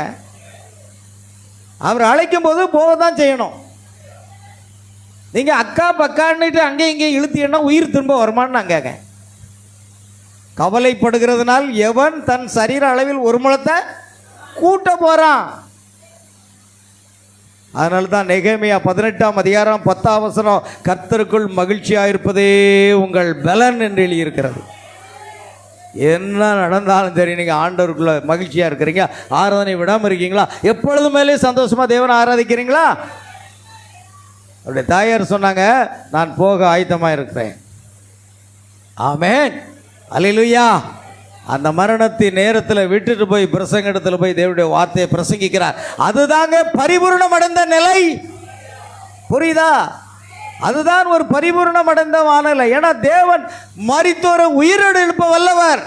அவர் அழைக்கும் போது போக தான் செய்யணும். நீங்கள் அக்கா பக்கான்னுட்டு அங்கேயும் இங்கேயும் இழுத்தீங்கன்னா உயிர் திரும்ப வருமானு நான் கேட்க. கவலைப்படுகிறதுனால் எவன் தன் சரீர அளவில் ஒரு முழத்தை கூட்ட போகிறான். அதனால தான் நெகேமியா 18ஆம் அதிகாரம் 10ஆம் வசனம், கர்த்தருக்குள் மகிழ்ச்சியாக இருப்பதே உங்கள் பலன் என்று எழுதியிருக்கிறது. என்ன நடந்தாலும் சரி, நீங்கள் ஆண்டவருக்குள்ள மகிழ்ச்சியாக இருக்கிறீங்க, ஆராதனை விடாமல் இருக்கீங்களா, எப்பொழுது மேலே சந்தோஷமாக தேவனை ஆராதிக்கிறீங்களா? அவருடைய தாயார் சொன்னாங்க, நான் போக ஆயத்தமாக இருக்கிறேன். ஆமென், அல்லேலூயா. அந்த மரணத்தின் நேரத்தில் விட்டுட்டு போய் பிரசங்க இடத்துல போய் தேவனுடைய வார்த்தையை பிரசங்கிக்கிறார். அதுதாங்க பரிபூர்ணம் அடைந்த நிலை. புரியுதா? அதுதான் ஒரு பரிபூர்ணம் அடைந்த வானிலை. ஏன்னா தேவன் மரித்தோரை உயிரோடு எழுப்ப வல்லவர்.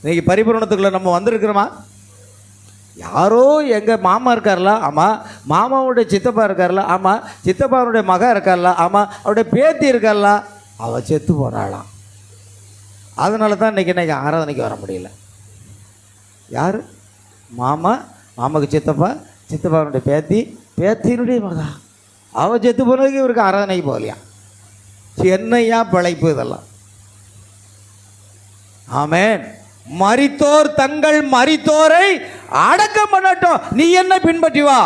இன்னைக்கு பரிபூர்ணத்துக்குள்ள நம்ம வந்திருக்கிறோமா? யாரோ எங்கள் மாமா இருக்கார்ல, ஆமாம், மாமாவுடைய சித்தப்பா இருக்கார்ல, ஆமாம், சித்தப்பாவுடைய மகன் இருக்கார்ல, ஆமாம், அவருடைய பேத்தி இருக்கார்ல, அவள் செத்து போகிறாளாம். அதனால தான் இன்றைக்கி ஆராதனைக்கு வர முடியல. யார்? மாமா, மாமாவுக்கு சித்தப்பா, சித்தப்பாவுடைய பேத்தி, பேத்தினுடைய மகா, அவள் செத்து போனதுக்கு இவருக்கு ஆராதனைக்கு போகலையா? என்னையா பிழைப்பு இதெல்லாம்? ஆமென். மரித்தோர் தங்கள் மரித்தோரை அடக்கம் பண்ணட்டும், நீ என்ன பின்பற்றி வா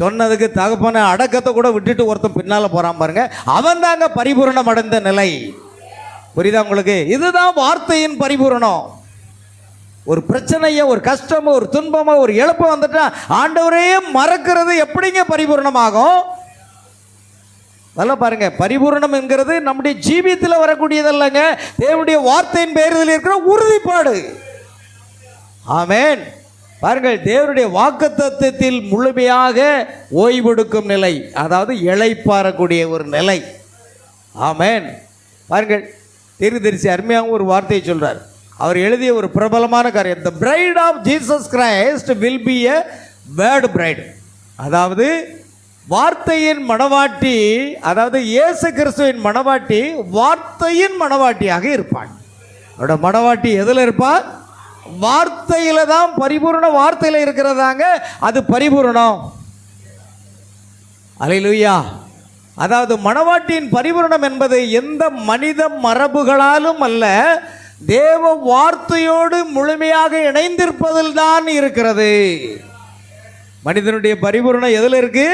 சொன்னதுக்கு தகப்பன அடக்கத்தை கூட விட்டுட்டு ஒருத்தன் பின்னால் போகிறான் பாருங்க, அவன் தாங்க பரிபூரணம் அடைந்த நிலை. புரியுதா உங்களுக்கு? இதுதான் வார்த்தையின் பரிபூரணம். ஒரு பிரச்சனையோ, ஒரு கஷ்டமோ, ஒரு துன்பமோ, ஒரு இழப்போ வந்துட்டா ஆண்டவரையே மறக்கிறது எப்படிங்க பரிபூரணமாகும்? நல்லா பாருங்க, பரிபூரணம் என்கிறது நம்முடைய ஜீவியத்தில் வரக்கூடியதல்லங்க, தேவனுடைய வார்த்தையின் பேரில் இருக்கிற உறுதிப்பாடு. ஆமென். பாருங்கள், தேவனுடைய வாக்குத்தத்தத்தில் முழுமையாக ஓய்வெடுக்கும் நிலை, அதாவது இளைப்பாறக்கூடிய ஒரு நிலை. ஆமென். பாருங்கள், தீர்க்கதரிசி அருமையாக ஒரு வார்த்தையை சொல்றார். அவர் எழுதிய ஒரு பிரபலமான காரியம், the bride of Jesus Christ will be a bad bride. அதாவது வார்த்தையின் மணவாட்டி, அதாவது இயேசு கிறிஸ்துவின் மணவாட்டி வார்த்தையின் மணவாட்டியாக இருப்பாள். அவரோட மணவாட்டி எதில் இருப்பாள்? வார்த்தையில தான். பரிபூர்ண வார்த்தையில் இருக்கிறதாங்க அது பரிபூர்ணம். அல்லேலூயா. அதாவது மணவாட்டியின் பரிபூரணம் என்பது எந்த மனித மரபுகளாலும் அல்ல, தேவ வார்த்தையோடு முழுமையாக இணைந்திருப்பதில் தான் இருக்கிறது. மனிதனுடைய பரிபூரணம் எதில் இருக்கு?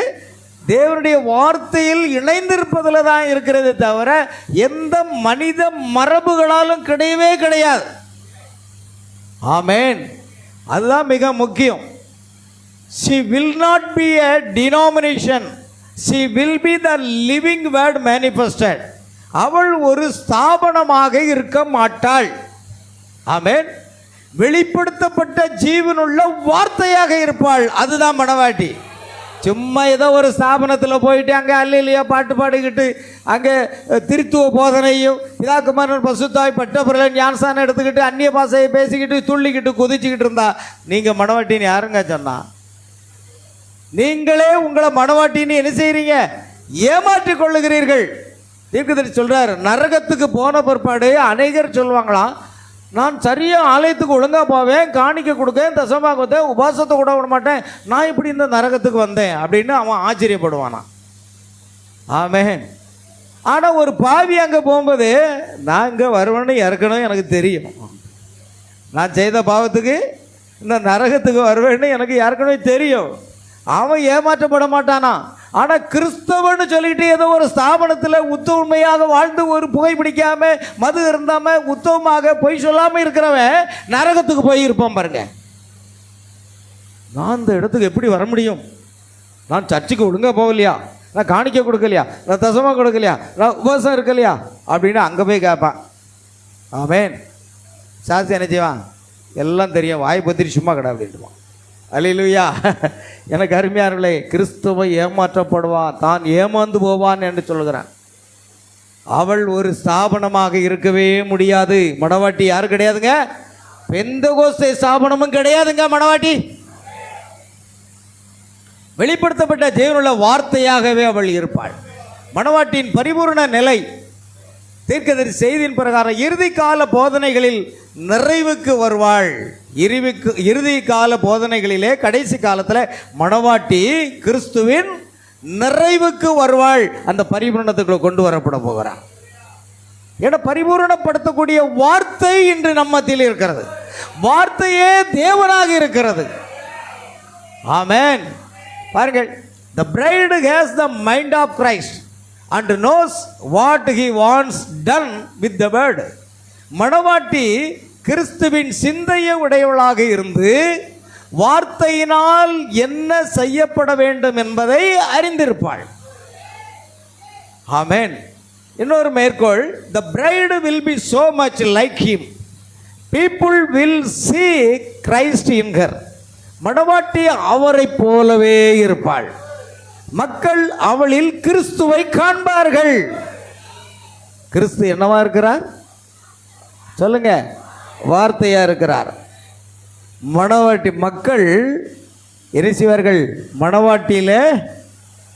தேவனுடைய வார்த்தையில் இணைந்திருப்பதில் தான் இருக்கிறது தவிர எந்த மனித மரபுகளாலும் கிடையவே கிடையாது. ஆமென். அதுதான் மிக முக்கியம். She will not be a denomination. She will be the living word manifested. அவள் ஒரு ஸ்தாபனமாக இருக்க மாட்டாள். ஆமென். வெளிப்படுத்தப்பட்ட ஜீவனுள்ள வார்த்தையாக இருப்பாள். அதுதான் மணவாட்டி. சும்மா ஏதோ ஒரு ஸ்தாபனத்தில் போயிட்டு அங்கே அல்லேலூயா பாட்டு பாடிக்கிட்டு அங்கே திருத்துவ போதனையும் பிதாகுமாரன் பசுத்தாய் பட்டபுரன் ஞானசானம் எடுத்துக்கிட்டு அந்நிய பாஷையை பேசிக்கிட்டு துள்ளிக்கிட்டு குதிச்சுக்கிட்டு இருந்தா நீங்கள் மணவாட்டின்னு யாருங்க சொன்னா? நீங்களே உங்களை மணவாட்டின்னு என்ன செய்கிறீங்க? ஏமாற்றிக் கொள்ளுகிறீர்கள். தீர்க்கதரிசி சொல்றார், நரகத்துக்கு போன பிற்பாடு அநேகர் சொல்லுவாங்களாம், நான் சரியாக ஆலயத்துக்கு ஒழுங்காக போவேன், காணிக்க கொடுக்கேன், தசமாக கொடுத்தேன், உபாசத்தை கூட விட மாட்டேன், நான் இப்படி இந்த நரகத்துக்கு வந்தேன் அப்படின்னு அவன் ஆச்சரியப்படுவானா. ஆமென். ஆனால் ஒரு பாவி அங்கே போகும்போது, நான் இங்கே வருவேன்னு ஏற்கனவே எனக்கு தெரியும், நான் செய்த பாவத்துக்கு இந்த நரகத்துக்கு வருவேன்னு எனக்கு ஏற்கனவே தெரியும். அவன் ஏமாற்றப்பட மாட்டானா. ஆனால் கிறிஸ்தவன்னு சொல்லிட்டு ஏதோ ஒரு ஸ்தாபனத்தில் உத்தவமையாக வாழ்ந்து ஒரு புகைப்பிடிக்காம மது இருந்தாம உத்தவமாக பொய் சொல்லாமல் இருக்கிறவன் நரகத்துக்கு போய் இருப்பான் பாருங்க. நான் இந்த இடத்துக்கு எப்படி வர முடியும்? நான் சர்ச்சுக்கு ஒழுங்காக போகலையா, நான் காணிக்க கொடுக்கலையா, நான் தசமாக கொடுக்கலையா, நான் உபவாசம் இருக்கலையா அப்படின்னு அங்கே போய் கேட்பான். ஆமென். சாட்சி என்ன செய்வான்? எல்லாம் தெரியும், வாய் பத்திரி சும்மா கடை அப்படின்ட்டுவான். அல்லேலூயா. எனக்கு அருமையானவர்களே, கிறிஸ்துவை ஏமாற்றப்படுவான், தான் ஏமாந்து போவான் என்று சொல்கிறான். அவள் ஒரு ஸ்தாபனமாக இருக்கவே முடியாது. மணவாட்டி யாரு கிடையாதுங்க? பெந்தெகோஸ்தே ஸ்தாபனமும் கிடையாதுங்க மணவாட்டி. வெளிப்படுத்தப்பட்ட தேவனுள்ள வார்த்தையாகவே அவள் இருப்பாள். மணவாட்டியின் பரிபூர்ண நிலை தீர்க்கதரிசி செய்தியின் பிரகாரம் இறுதி கால போதனைகளில் நிறைவுக்கு வருவாள். இறுதி கால போதனைகளிலே கடைசி காலத்தில் மணவாட்டி கிறிஸ்துவின் நிறைவுக்கு வருவாள். அந்த பரிபூரணத்துக்குள்ள கொண்டு வரப்பட போகிறார். ஏன்னா பரிபூரணப்படுத்தக்கூடிய வார்த்தை இன்று நம்ம மத்தியில் இருக்கிறது. வார்த்தையே தேவனாக இருக்கிறது. ஆமென். பாருங்கள், the bride has the mind of Christ and knows what he wants done with the word. மணவாட்டி கிறிஸ்துவின் சிந்தையை உடையவளாக இருந்து வார்த்தையினால் என்ன செய்யப்பட வேண்டும் என்பதை அறிந்திருப்பாள். ஆமென். இன்னொரு மேற்கோள், the bride will be so much like him, people will see Christ in her. மணவாட்டி அவரை போலவே இருப்பாள், மக்கள் அவளில் கிறிஸ்துவை காண்பார்கள். கிறிஸ்து என்னவா இருக்கிறார் சொல்லுங்க? வார்த்தையா இருக்கிறார். மணவாட்டி மக்கள் என்ன செய்வார்கள்? மணவாட்டியில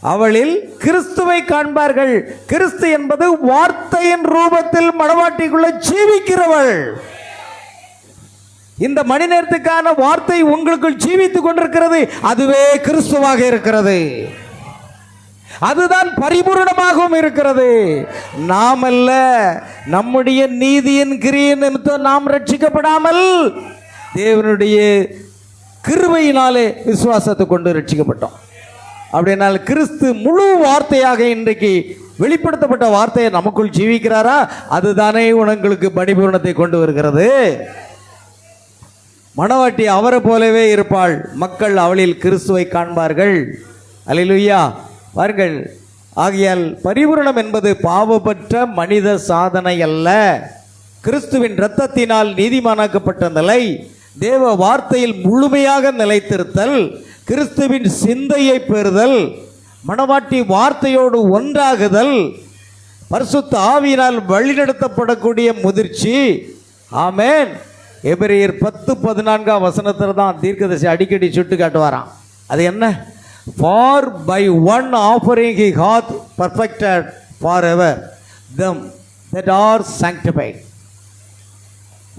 அவளில் கிறிஸ்துவை காண்பார்கள். கிறிஸ்து என்பது வார்த்தையின் ரூபத்தில் மணவாட்டிக்குள்ள ஜீவிக்கிறவள். இந்த மணி நேரத்துக்கான வார்த்தை உங்களுக்குள் ஜீவித்துக் கொண்டிருக்கிறது. அதுவே கிறிஸ்துவாக இருக்கிறது. அதுதான் பரிபூரணமாகவும் இருக்கிறது. நாம் அல்ல, நம்முடைய நீதியின் கிரியின் நிமித்தம் நாம் ரட்சிக்கப்படாமல் தேவனுடைய கிருபையினாலே விசுவாசத்தை கொண்டு ரட்சிக்கப்பட்டோம். அப்படினால் கிறிஸ்து முழு வார்த்தையாக இன்றைக்கு வெளிப்படுத்தப்பட்ட வார்த்தையை நமக்குள் ஜீவிக்கிறாரா? அதுதானே உங்களுக்கு பரிபூரணத்தை கொண்டு வருகிறது. மணவாட்டி அவரை போலவே இருப்பாள், மக்கள் அவளில் கிறிஸ்துவை காண்பார்கள். அல்லேலூயா. பாருங்கள், ஆகையால் பரிபூரணம் என்பது பாவப்பற்ற மனித சாதனை அல்ல, கிறிஸ்துவின் இரத்தத்தினால் நீதிமானாக்கப்பட்ட நிலை, தேவ வார்த்தையில் முழுமையாக நிலைத்திருத்தல், கிறிஸ்துவின் சிந்தையை பெறுதல், மணவாட்டி வார்த்தையோடு ஒன்றாகுதல், பரிசுத்த ஆவியினால் வழிநடத்தப்படக்கூடிய முதிர்ச்சி. ஆமென். எபிரேயர் 10:14 தான் தீர்க்கதரிசி அடிக்கடி சுட்டு காட்டுவாராம். அது என்ன? For by one offering he hath perfected forever them that are sanctified.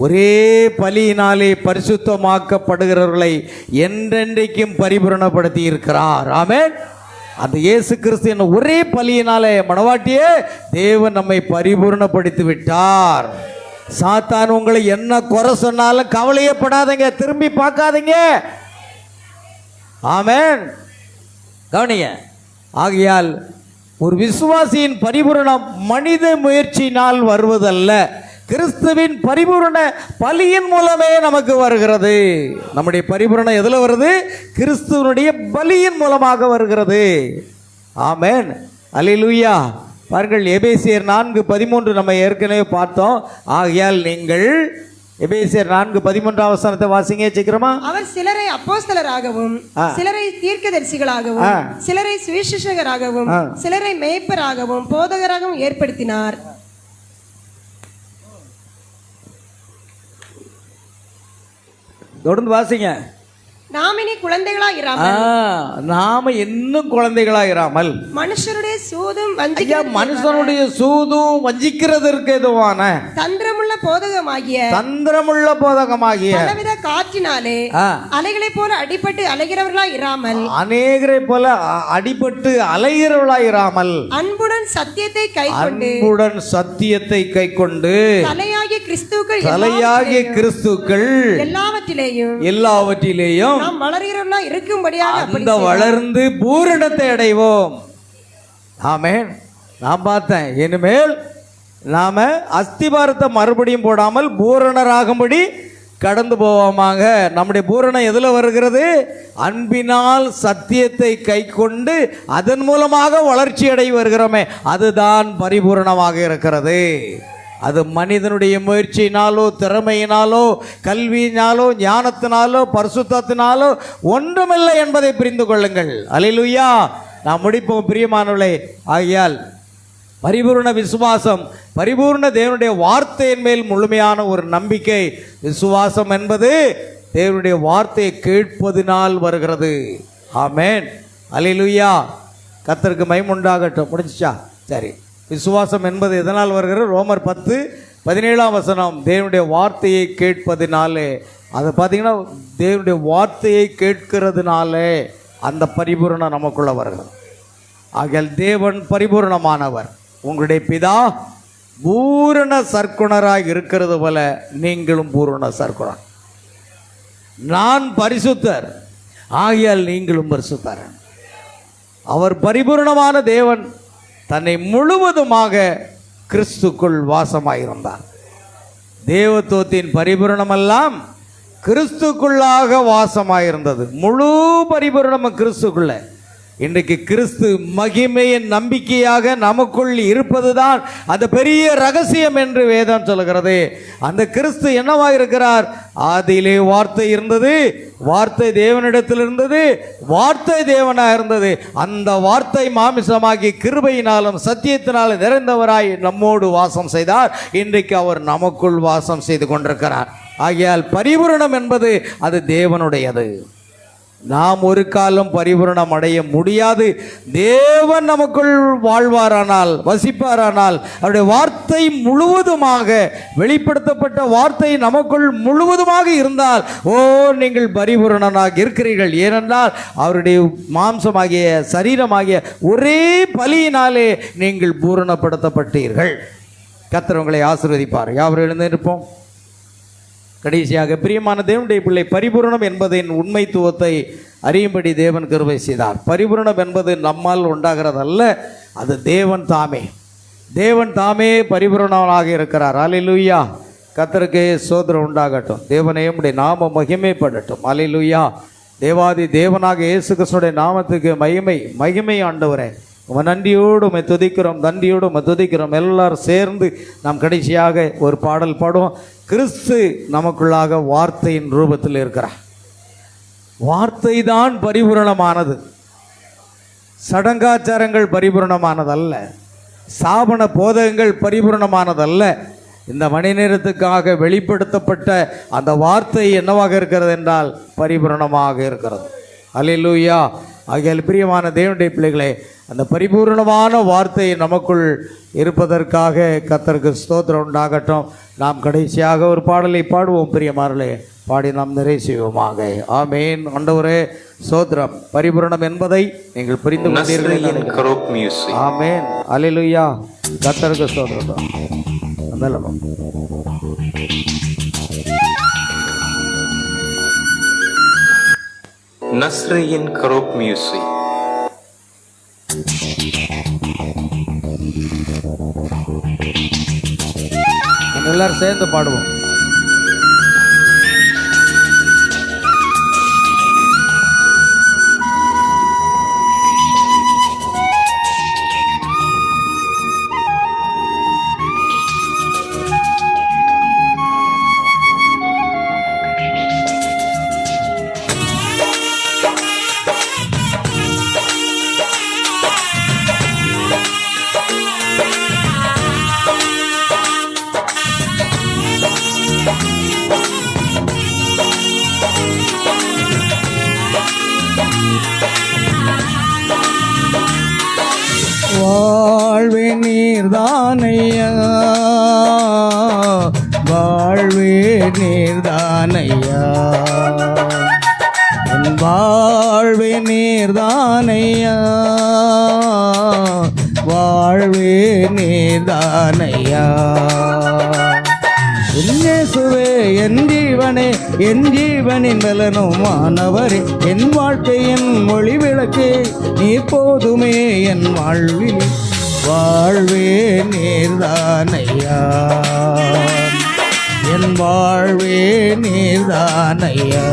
ஒரே பலியினாலே பரிசுத்தமாக்கப்படுகிறவர்களை என்றென்றைக்கும் பரிபூரணப்படுத்தி இருக்கிறார். ஆமென். அந்த இயேசு கிறிஸ்து என்ற ஒரே பலியினாலே மணவாட்டியே தேவன் நம்மை பரிபூரணப்படுத்தி விட்டார். சாத்தான் உங்களை என்ன குறை சொன்னாலும் கவலையப்படாதீங்க, திரும்பி பார்க்காதீங்க. ஆமென். கவனிங்க. ஆகையால் ஒரு விசுவாசியின் பரிபூரணம் மனித முயற்சியினால் வருவதல்ல, கிறிஸ்துவின் பரிபூரண பலியின் மூலமே நமக்கு வருகிறது. நம்முடைய பரிபூரணம் எதில் வருது? கிறிஸ்துவனுடைய பலியின் மூலமாக வருகிறது. ஆமென். அல்லேலூயா. பாருங்கள், எபேசியர் 4:13 நம்ம ஏற்கனவே பார்த்தோம். ஆகையால் நீங்கள் எபேசியர் 4:13 வாசிங்க சீக்கிரமா. அவர் சிலரை அப்போஸ்தலராகவும், சிலரை தீர்க்கதரிசிகளாகவும், சிலரை சுவிசேஷகராகவும், சிலரை மேய்ப்பராகவும் போதகராகவும் ஏற்படுத்தினார். தொடர்ந்து வாசிங்க. நாம் இனி குழந்தைகளாய் இராமல், நாம இன்னும் குழந்தைகளாய் இராமல், மனுஷருடைய சூதும் மனுஷனுடைய சூதும் வஞ்சிக்கிறதற்கு எதுவான தந்திரமுள்ள போதகமாகிய பலவித காற்றினாலே அலைகளை போல அடிபட்டு அலைகிறவர்களாய் இராமல், அநேகரை போல அடிபட்டு அலைகிறவர்களாய் இராமல், அன்புடன் சத்தியத்தை கைக்கொண்டு தலையாகிய கிறிஸ்துக்கள் எல்லாவற்றிலேயும் நாம் வளர்கிறவர்களா இருக்கும்படியாக அந்த வளர்ந்து பூரணத்தை அடைவோம். ஆமென். நான் பார்த்தேன், இனிமேல் நாம அஸ்திபாரத்தை மறுபடியும் போடாமல் பூரணராகும்படி கடந்து போவோமாக. நம்முடைய பூரணம் எதில் வருகிறது? அன்பினால் சத்தியத்தை கை கொண்டு அதன் மூலமாக வளர்ச்சி அடை வருகிறோமே, அதுதான் பரிபூரணமாக இருக்கிறது. அது மனிதனுடைய முயற்சியினாலோ திறமையினாலோ கல்வியினாலோ ஞானத்தினாலோ பரிசுத்தத்தினாலோ ஒன்றுமில்லை என்பதை புரிந்து கொள்ளுங்கள். அல்லேலூயா. நாம் முடிப்போம் பிரியமானவர்களே. ஆகையால் பரிபூர்ண விசுவாசம், பரிபூர்ண தேவனுடைய வார்த்தையின் மேல் முழுமையான ஒரு நம்பிக்கை. விசுவாசம் என்பது தேவனுடைய வார்த்தையை கேட்பதினால் வருகிறது. ஆமென். அல்லேலூயா. கர்த்தருக்கு மகிமை உண்டாகட்டும். முடிஞ்சிச்சா? சரி. விசுவாசம் என்பது எதனால் வருகிறது? ரோமர் 10:17 தேவனுடைய வார்த்தையை கேட்பதினாலே. அதை பார்த்தீங்கன்னா தேவனுடைய வார்த்தையை கேட்கிறதுனாலே அந்த பரிபூரணம் நமக்குள்ள வருகிறது. ஆகையால் தேவன் பரிபூரணமானவர். உங்களுடைய பிதா பூரண சற்குணராக இருக்கிறது போல நீங்களும் பூரண சற்குணர். நான் பரிசுத்தர், ஆகையால் நீங்களும் பரிசுத்தர். அவர் பரிபூரணமான தேவன் தன்னை முழுவதுமாக கிறிஸ்துக்குள் வாசமாயிருந்தார். தேவத்துவத்தின் பரிபூரணமெல்லாம் கிறிஸ்துக்குள்ளாக வாசமாயிருந்தது. முழு பரிபூரணமும் கிறிஸ்துக்குள்ள. இன்றைக்கு கிறிஸ்து மகிமையின் நம்பிக்கையாக நமக்குள் இருப்பதுதான் அந்த பெரிய ரகசியம் என்று வேதம் சொல்கிறது. அந்த கிறிஸ்து என்னவாக இருக்கிறார்? ஆதியிலே வார்த்தை இருந்தது, வார்த்தை தேவனிடத்தில் இருந்தது, வார்த்தை தேவனாக இருந்தது. அந்த வார்த்தை மாமிசமாகி கிருபையினாலும் சத்தியத்தினாலும் நிறைந்தவராய் நம்மோடு வாசம் செய்தார். இன்றைக்கு அவர் நமக்குள் வாசம் செய்து கொண்டிருக்கிறார். ஆகையால் பரிபூரணம் என்பது அது தேவனுடையது. நாம் ஒரு காலம் பரிபூரணம் அடைய முடியாது. தேவன் நமக்குள் வாழ்வாரானால், வசிப்பாரானால், அவருடைய வார்த்தை முழுவதுமாக வெளிப்படுத்தப்பட்ட வார்த்தை நமக்குள் முழுவதுமாக இருந்தால், நீங்கள் பரிபூரணனாக இருக்கிறீர்கள். ஏனென்றால் அவருடைய மாம்சமாகிய சரீரமாகிய ஒரே பலியினாலே நீங்கள் பூரணப்படுத்தப்பட்டீர்கள். கர்த்தர் உங்களை ஆசீர்வதிப்பார். யாவரும் எழுந்திருப்போம். கடைசியாக, பிரியமான தேவனுடைய பிள்ளை, பரிபூரணம் என்பதின் உண்மைத்துவத்தை அறியும்படி தேவன் கிருபை செய்தார். பரிபூரணம் என்பது நம்மால் உண்டாகிறதல்ல, அது தேவன் தாமே. தேவன் தாமே பரிபூரணனாக இருக்கிறார். அல்லேலூயா. கர்த்தருக்கு ஸ்தோத்திரம் உண்டாகட்டும். தேவனே உம்முடைய நாமம் மகிமைப்படட்டும். அல்லேலூயா. தேவாதி தேவனாக இயேசு கிறிஸ்துவின் நாமத்துக்கு மகிமை ஆண்டவரே. நன்றியோடு உம்மை துதிக்கிறோம், நன்றியோடு உம்மை துதிக்கிறோம். எல்லாரும் சேர்ந்து நாம் கடைசியாக ஒரு பாடல் பாடுவோம். கிறிஸ்து நமக்குள்ளாக வார்த்தையின் ரூபத்தில் இருக்கிறார். வார்த்தை தான் பரிபூரணமானது. சடங்காச்சாரங்கள் பரிபூரணமானதல்ல, சாபன போதகங்கள் பரிபூரணமானதல்ல. இந்த மணி நேரத்துக்காக வெளிப்படுத்தப்பட்ட அந்த வார்த்தை என்னவாக இருக்கிறது என்றால் பரிபூரணமாக இருக்கிறது. அல்லேலூயா. ஆகையால் பிரியமான தேவனுடைய பிள்ளைகளே, அந்த பரிபூர்ணமான வார்த்தை நமக்குள் இருப்பதற்காக கர்த்தருக்கு ஸ்தோத்திரம் உண்டாகட்டும். நாம் கடைசியாக ஒரு பாடலை பாடுவோம். பிரியமானவர்களே, பாடி நாம் நிறைவு செய்வோமாக. ஆமேன். ஆண்டவரே ஸ்தோத்திரம். பரிபூரணம் என்பதை நீங்கள் புரிந்து கொண்டீர்கள். ஆமேன். அல்லேலூயா. கர்த்தருக்கு ஸ்தோத்திரம். நஸ்ரீன் கரோப் மியூசிக். எல்லாரும் சேர்ந்து பாடுவோம். வாழ்வே நீர்தானையா, வாழ்வே நீர்தானையா, என் வாழ்வே நீர்தானையா, வாழ்வே நீர்தானையா. என் இயேசுவே, என் ஜீவனே, என் ஜீவனின் பலனுமானவரே, என் வாழ்க்கையின் மொழி விளக்கே, நீ போதுமே என் வாழ்வில். வாழ்வே நீர்தானையா, என் வாழ்வே நீர்தானையா.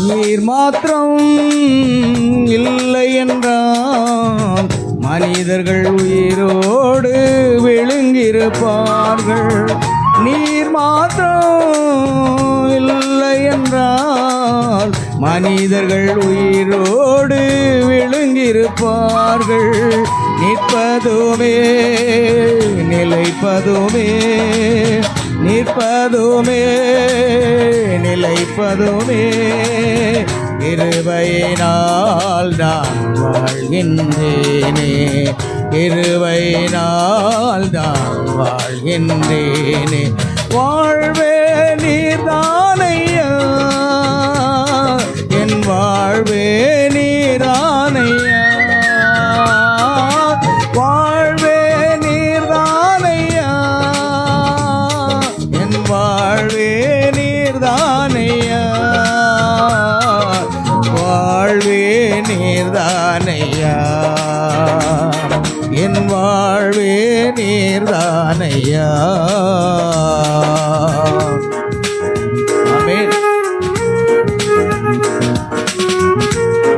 நீர் மாத்திரம் இல்லை என்றால் மனிதர்கள் உயிரோடு விழுங்கியிருப்பார்கள். நீர் மாத்திரம் இல்லை என்றால் மனிதர்கள் உயிரோடு விழுங்கியிருப்பார்கள். நிற்பதுமே நிலைப்பதுமே நிற்பதுமே நிலைப்பதுமே கிருபையினால் நான் வாழ்கின்றேனே. கிருபையினால் நான் வாழ்கின்றேனே. வாழ்வே நீர்தானையா என் வாழ்வே நீரானையா. வாழ்வே நீர்தானையா என் வாழ்வே நீர்தானையா. வாழ்வே நீர்தானையா என் வாழ்வே நீர்தானையா. ஆமென்.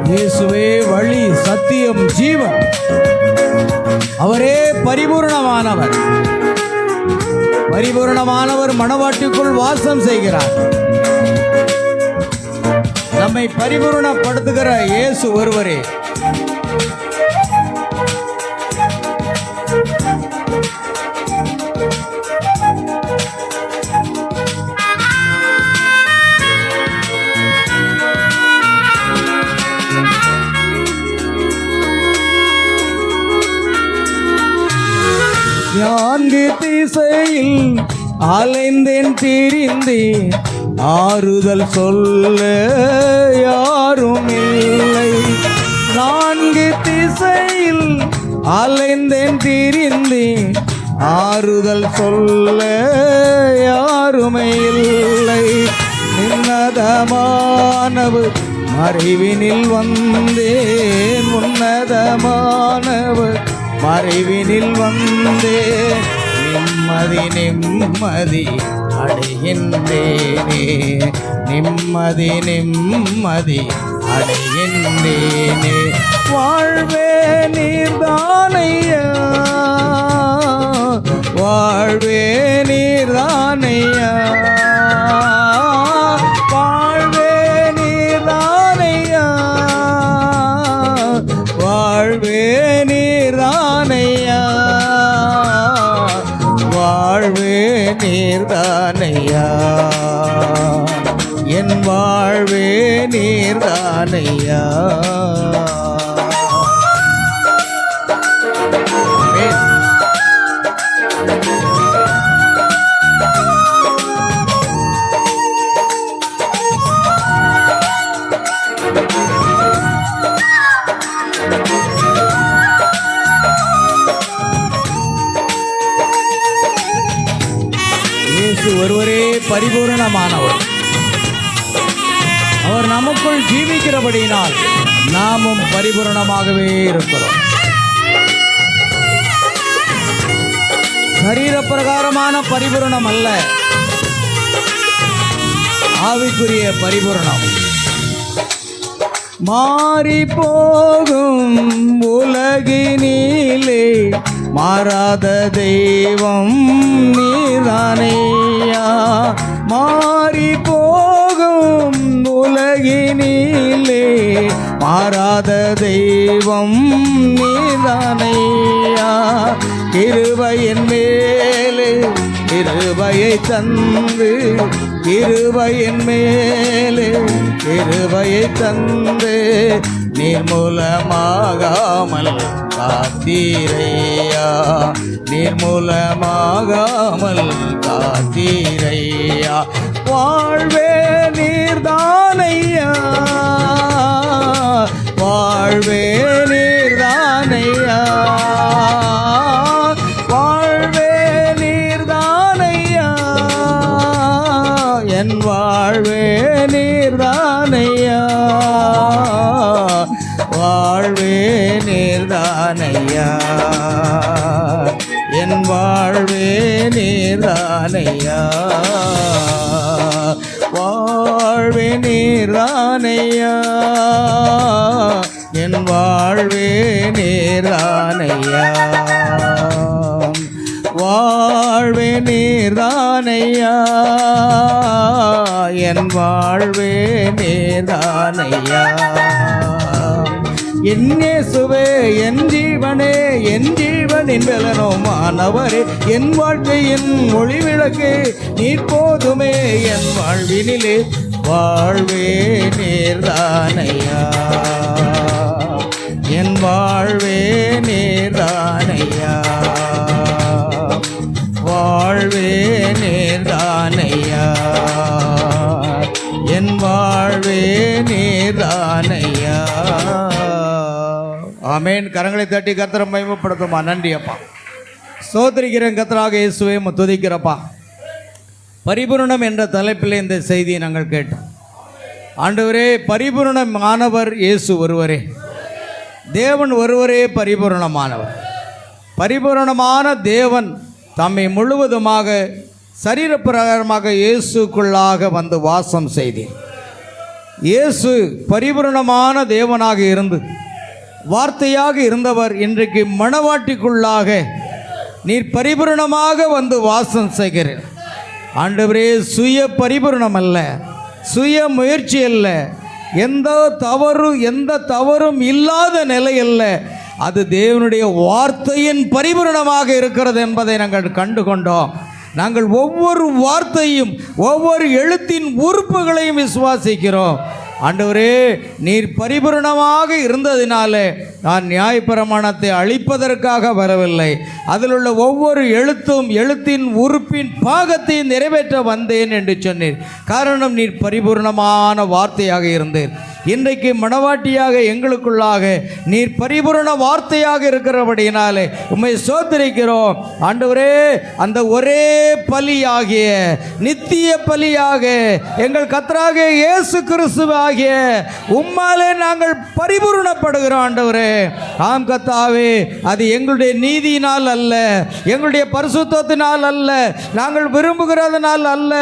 இயேசுவே வழி, சத்தியம், ஜீவன். அவரே பரிபூர்ணமானவர். பரிபூர்ணமானவர் மணவாட்டிக்குள் வாசம் செய்கிறார். நம்மை பரிபூர்ணப்படுத்துகிற இயேசு ஒருவரே. நான்கு திசையில் அலைந்தேன் திரிந்தேன், ஆறுதல் சொல்ல யாரும் இல்லை. நான்கு திசையில் அலைந்தேன் திரிந்தேன், ஆறுதல் சொல்ல யாருமே இல்லை. உன்னதமானவர் மறைவினில் வந்தேன், உன்னதமானவர் மறைவினில் வந்தே நிம்மதி நிம்மதி அடைகின்றேனே. நிம்மதி நிம்மதி அடைகின்றேனே. வாழ்வே நீர்தானையா வாழ்வே நீர்தானையா. வாழ்வே நீர்தானையா வாழ்வே நீர்தானையா. வாழ்வே நீர்தானையா என் வாழ்வே நீர்தானையா. ஒருவரே பரிபூரணமானவர். அவர் நமக்குள் ஜீவிக்கிறபடியினால் நாமும் பரிபூரணமாகவே இருக்கிறோம். சரீர பிரகாரமான பரிபூரணம் அல்ல, ஆவிக்குரிய பரிபூரணம். மாறி போகும் உலகினிலே மாறாத தெய்வம் நீதானையா. மாறி போகும் உலகினிலே மாறாத தெய்வம் நீதானையா. கிருபையின் மேலே கிருபையை தந்து, கிருபையின் மேலே கிருபையை தந்து நிர்மூலமாகாமல் காத்தீரையா. நிர்மூலமாகாமல் காத்தீரையா. வாழ்வே நீர்தானையா வாழ்வே நீர்தானையா. வாழ்வே நீர்தானையா என் வாழ்வே நீர்தானையா. வாழ்வே நீர்தானையா என் வாழ்வே நீர்தானையா. வாழ்வே நீர்தானையா என் வாழ்வே நீர்தானையா. வாழ்வே நீர்தானையா, என் வாழ்வே நீர்தானையா. என் இயேசுவே, என் ஜீவனே, என் ஜீவனின் பலனுமானவரே, என் வாழ்க்கையின் ஒளிவிளக்கு நீர் போதுமே என் வாழ்வினிலே. வாழ்வே நீர்தானையா, என் வாழ்வே நீர்தானையா, வாழ்வே நீர்தானையா, என் வாழ்வே நீர்தானையா. ஆமென். கரங்களை தட்டி கர்த்தரை மகிமைப்படுத்துமா. நன்றி அப்பா. ஸ்தோத்திரிக்கிறேன் கர்த்தராக இயேசுவே, துதிக்கிறப்பா. பரிபூரணம் என்ற தலைப்பில் இந்த செய்தியை நாங்கள் கேட்டோம். ஆண்டவரே, பரிபூரணமானவர் இயேசு ஒருவரே, தேவன் ஒருவரே பரிபூரணமானவர். பரிபூரணமான தேவன் தம்மை முழுவதுமாக சரீரப்பிரகாரமாக இயேசுக்குள்ளாக வந்து வாசம் செய்தேன். இயேசு பரிபூரணமான தேவனாக இருந்து வார்த்தையாக இருந்தவர் இன்றைக்கு மணவாட்டிக்குள்ளாக நீர் பரிபூரணமாக வந்து வாசம் செய்கிறேன். ஆண்டவரே, சுய பரிபூரணம் அல்ல, சுய முயற்சி அல்ல, எந்த தவறும் இல்லாத நிலை அல்ல, அது தேவனுடைய வார்த்தையின் பரிபூரணமாக இருக்கிறது என்பதை நாங்கள் கண்டு கொண்டோம். நாங்கள் ஒவ்வொரு வார்த்தையும் ஒவ்வொரு எழுத்தின் உறுப்புகளையும் விசுவாசிக்கிறோம். ஆண்டவரே, நீர் பரிபூரணமாக இருந்ததினாலே நான் நியாயப்பிரமாணத்தை அழிப்பதற்காக வரவில்லை, அதில் உள்ள ஒவ்வொரு எழுத்தின் உறுப்பின் பாகத்தையும் நிறைவேற்ற வந்தேன் என்று சொன்னீர். காரணம், நீர் பரிபூரணமான வார்த்தையாக இருந்தீர். இன்றைக்கு மணவாட்டியாக எங்களுக்குள்ளாக நீர் பரிபூரண வார்த்தையாக இருக்கிறபடியினாலே உம்மை ஸ்தோத்திரிக்கிறோம். ஆண்டவரே, அந்த ஒரே பலியாகிய நித்திய பலியாக எங்கள் கர்த்தராகிய இயேசு கிறிஸ்துவாகிய உம்மாலே நாங்கள் பரிபூரணப்படுகிறோம். ஆண்டவரே, ஆம் கர்த்தாவே, அது எங்களுடைய நீதியினால் அல்ல, எங்களுடைய பரிசுத்தத்தினால் அல்ல, நாங்கள் விரும்புகிறதுனால் அல்ல,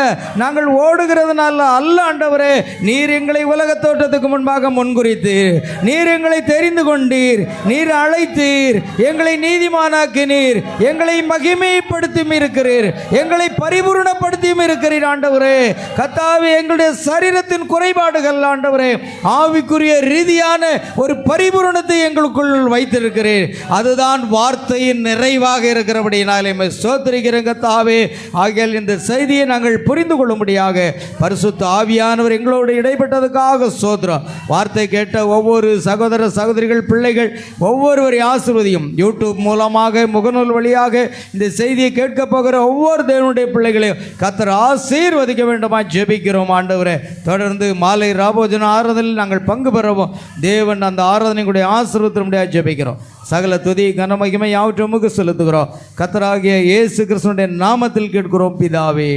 நாங்கள் ஓடுகிறதுனால அல்ல. ஆண்டவரே, நீர் எங்களை உலகத் தோற்றத்துக்கு முன்பாக முன்குறித்தீர், நீர் எங்களை தெரிந்து கொண்டீர், நீர் அழைத்தீர், எங்களை நீதிமானாக்கினீர், எங்களை மகிமைப்படுத்தியும் இருக்கிறீர், எங்களை பரிபூரணப்படுத்தியும் இருக்கிறீர். ஆண்டவரே கர்த்தாவே, எங்களுடைய சரீரத்தின் குறைபாடுகள் ஆண்டவரே ஆவிக்குரிய ரீதியான ஒரு பரிபூரணத்தை எங்களுக்குள் வைத்திருக்கிறீர். அதுதான் வார்த்தையின் நிறைவாக இருக்கிறபடியினாலே ஸ்தோத்திரிக்கிறேன் கர்த்தாவே. ஆகையால் இந்த செய்தியை நாங்கள் புரிந்து கொள்ளும்படியாக பரிசுத்த ஆவியானவர் எங்களோடு இடைப்பட்டதுக்காக ஸ்தோத்திரம். வார்த்தை கேட்ட ஒவ்வொரு சகோதர சகோதரிகள் பிள்ளைகள் ஒவ்வொருவரை ஆசீர்வதியும். யூடியூப் மூலமாக முகநூல் வழியாக இந்த செய்தியை கேட்க போகிற ஒவ்வொரு தேவனுடைய பிள்ளைகளையும் கர்த்தர் ஆசீர்வதிக்க வேண்டுமா ஜெபிக்கிறோம். ஆண்டவரே, தொடர்ந்து மாலை ராபோஜன ஆராதனையில் நாங்கள் பங்கு பெறவும் தேவன் அந்த ஆராதனைக்குடைய ஆசீர்வதிக்க ஜெபிக்கிறோம். சகல துதி கனமகிமை யாவற்றுமுக்கு செலுத்துகிறோம். கர்த்தராகிய இயேசு கிறிஸ்துவினுடைய நாமத்தில் கேட்கிறோம் பிதாவே,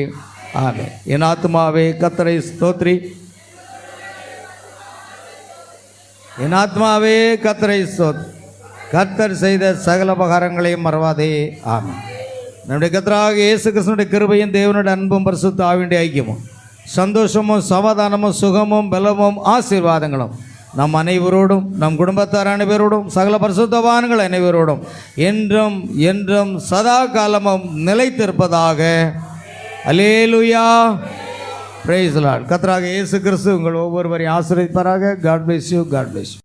ஆமென். என் ஆத்துமாவே கர்த்தரை ஸ்தோத்திரி, என் ஆத்மாவே கர்த்தரை ஸ்தோத்திரி, கர்த்தர் செய்த சகல உபகாரங்களையும் மறவாதே, ஆமென். நம்முடைய கர்த்தராகிய இயேசு கிறிஸ்துவினுடைய கிருபையும் தேவனுடைய அன்பும் பரிசுத்த ஆவியுடைய ஐக்கியமும் சந்தோஷமும் சமாதானமும் சுகமும் பலமும் ஆசீர்வாதங்களும் நம் அனைவரோடும், நம் குடும்பத்தார் அனைவரோடும், சகல பரிசுத்தவான்கள் அனைவரோடும் என்றும் என்றும் சதா காலமும் நிலைத்திருப்பதாக. அல்லேலூயா, பிரைஸ் தி லார்ட். கர்த்தராகிய இயேசு கிறிஸ்து உங்கள் ஒவ்வொருவரையும் ஆசீர்வதிப்பாராக. God bless you, God bless you.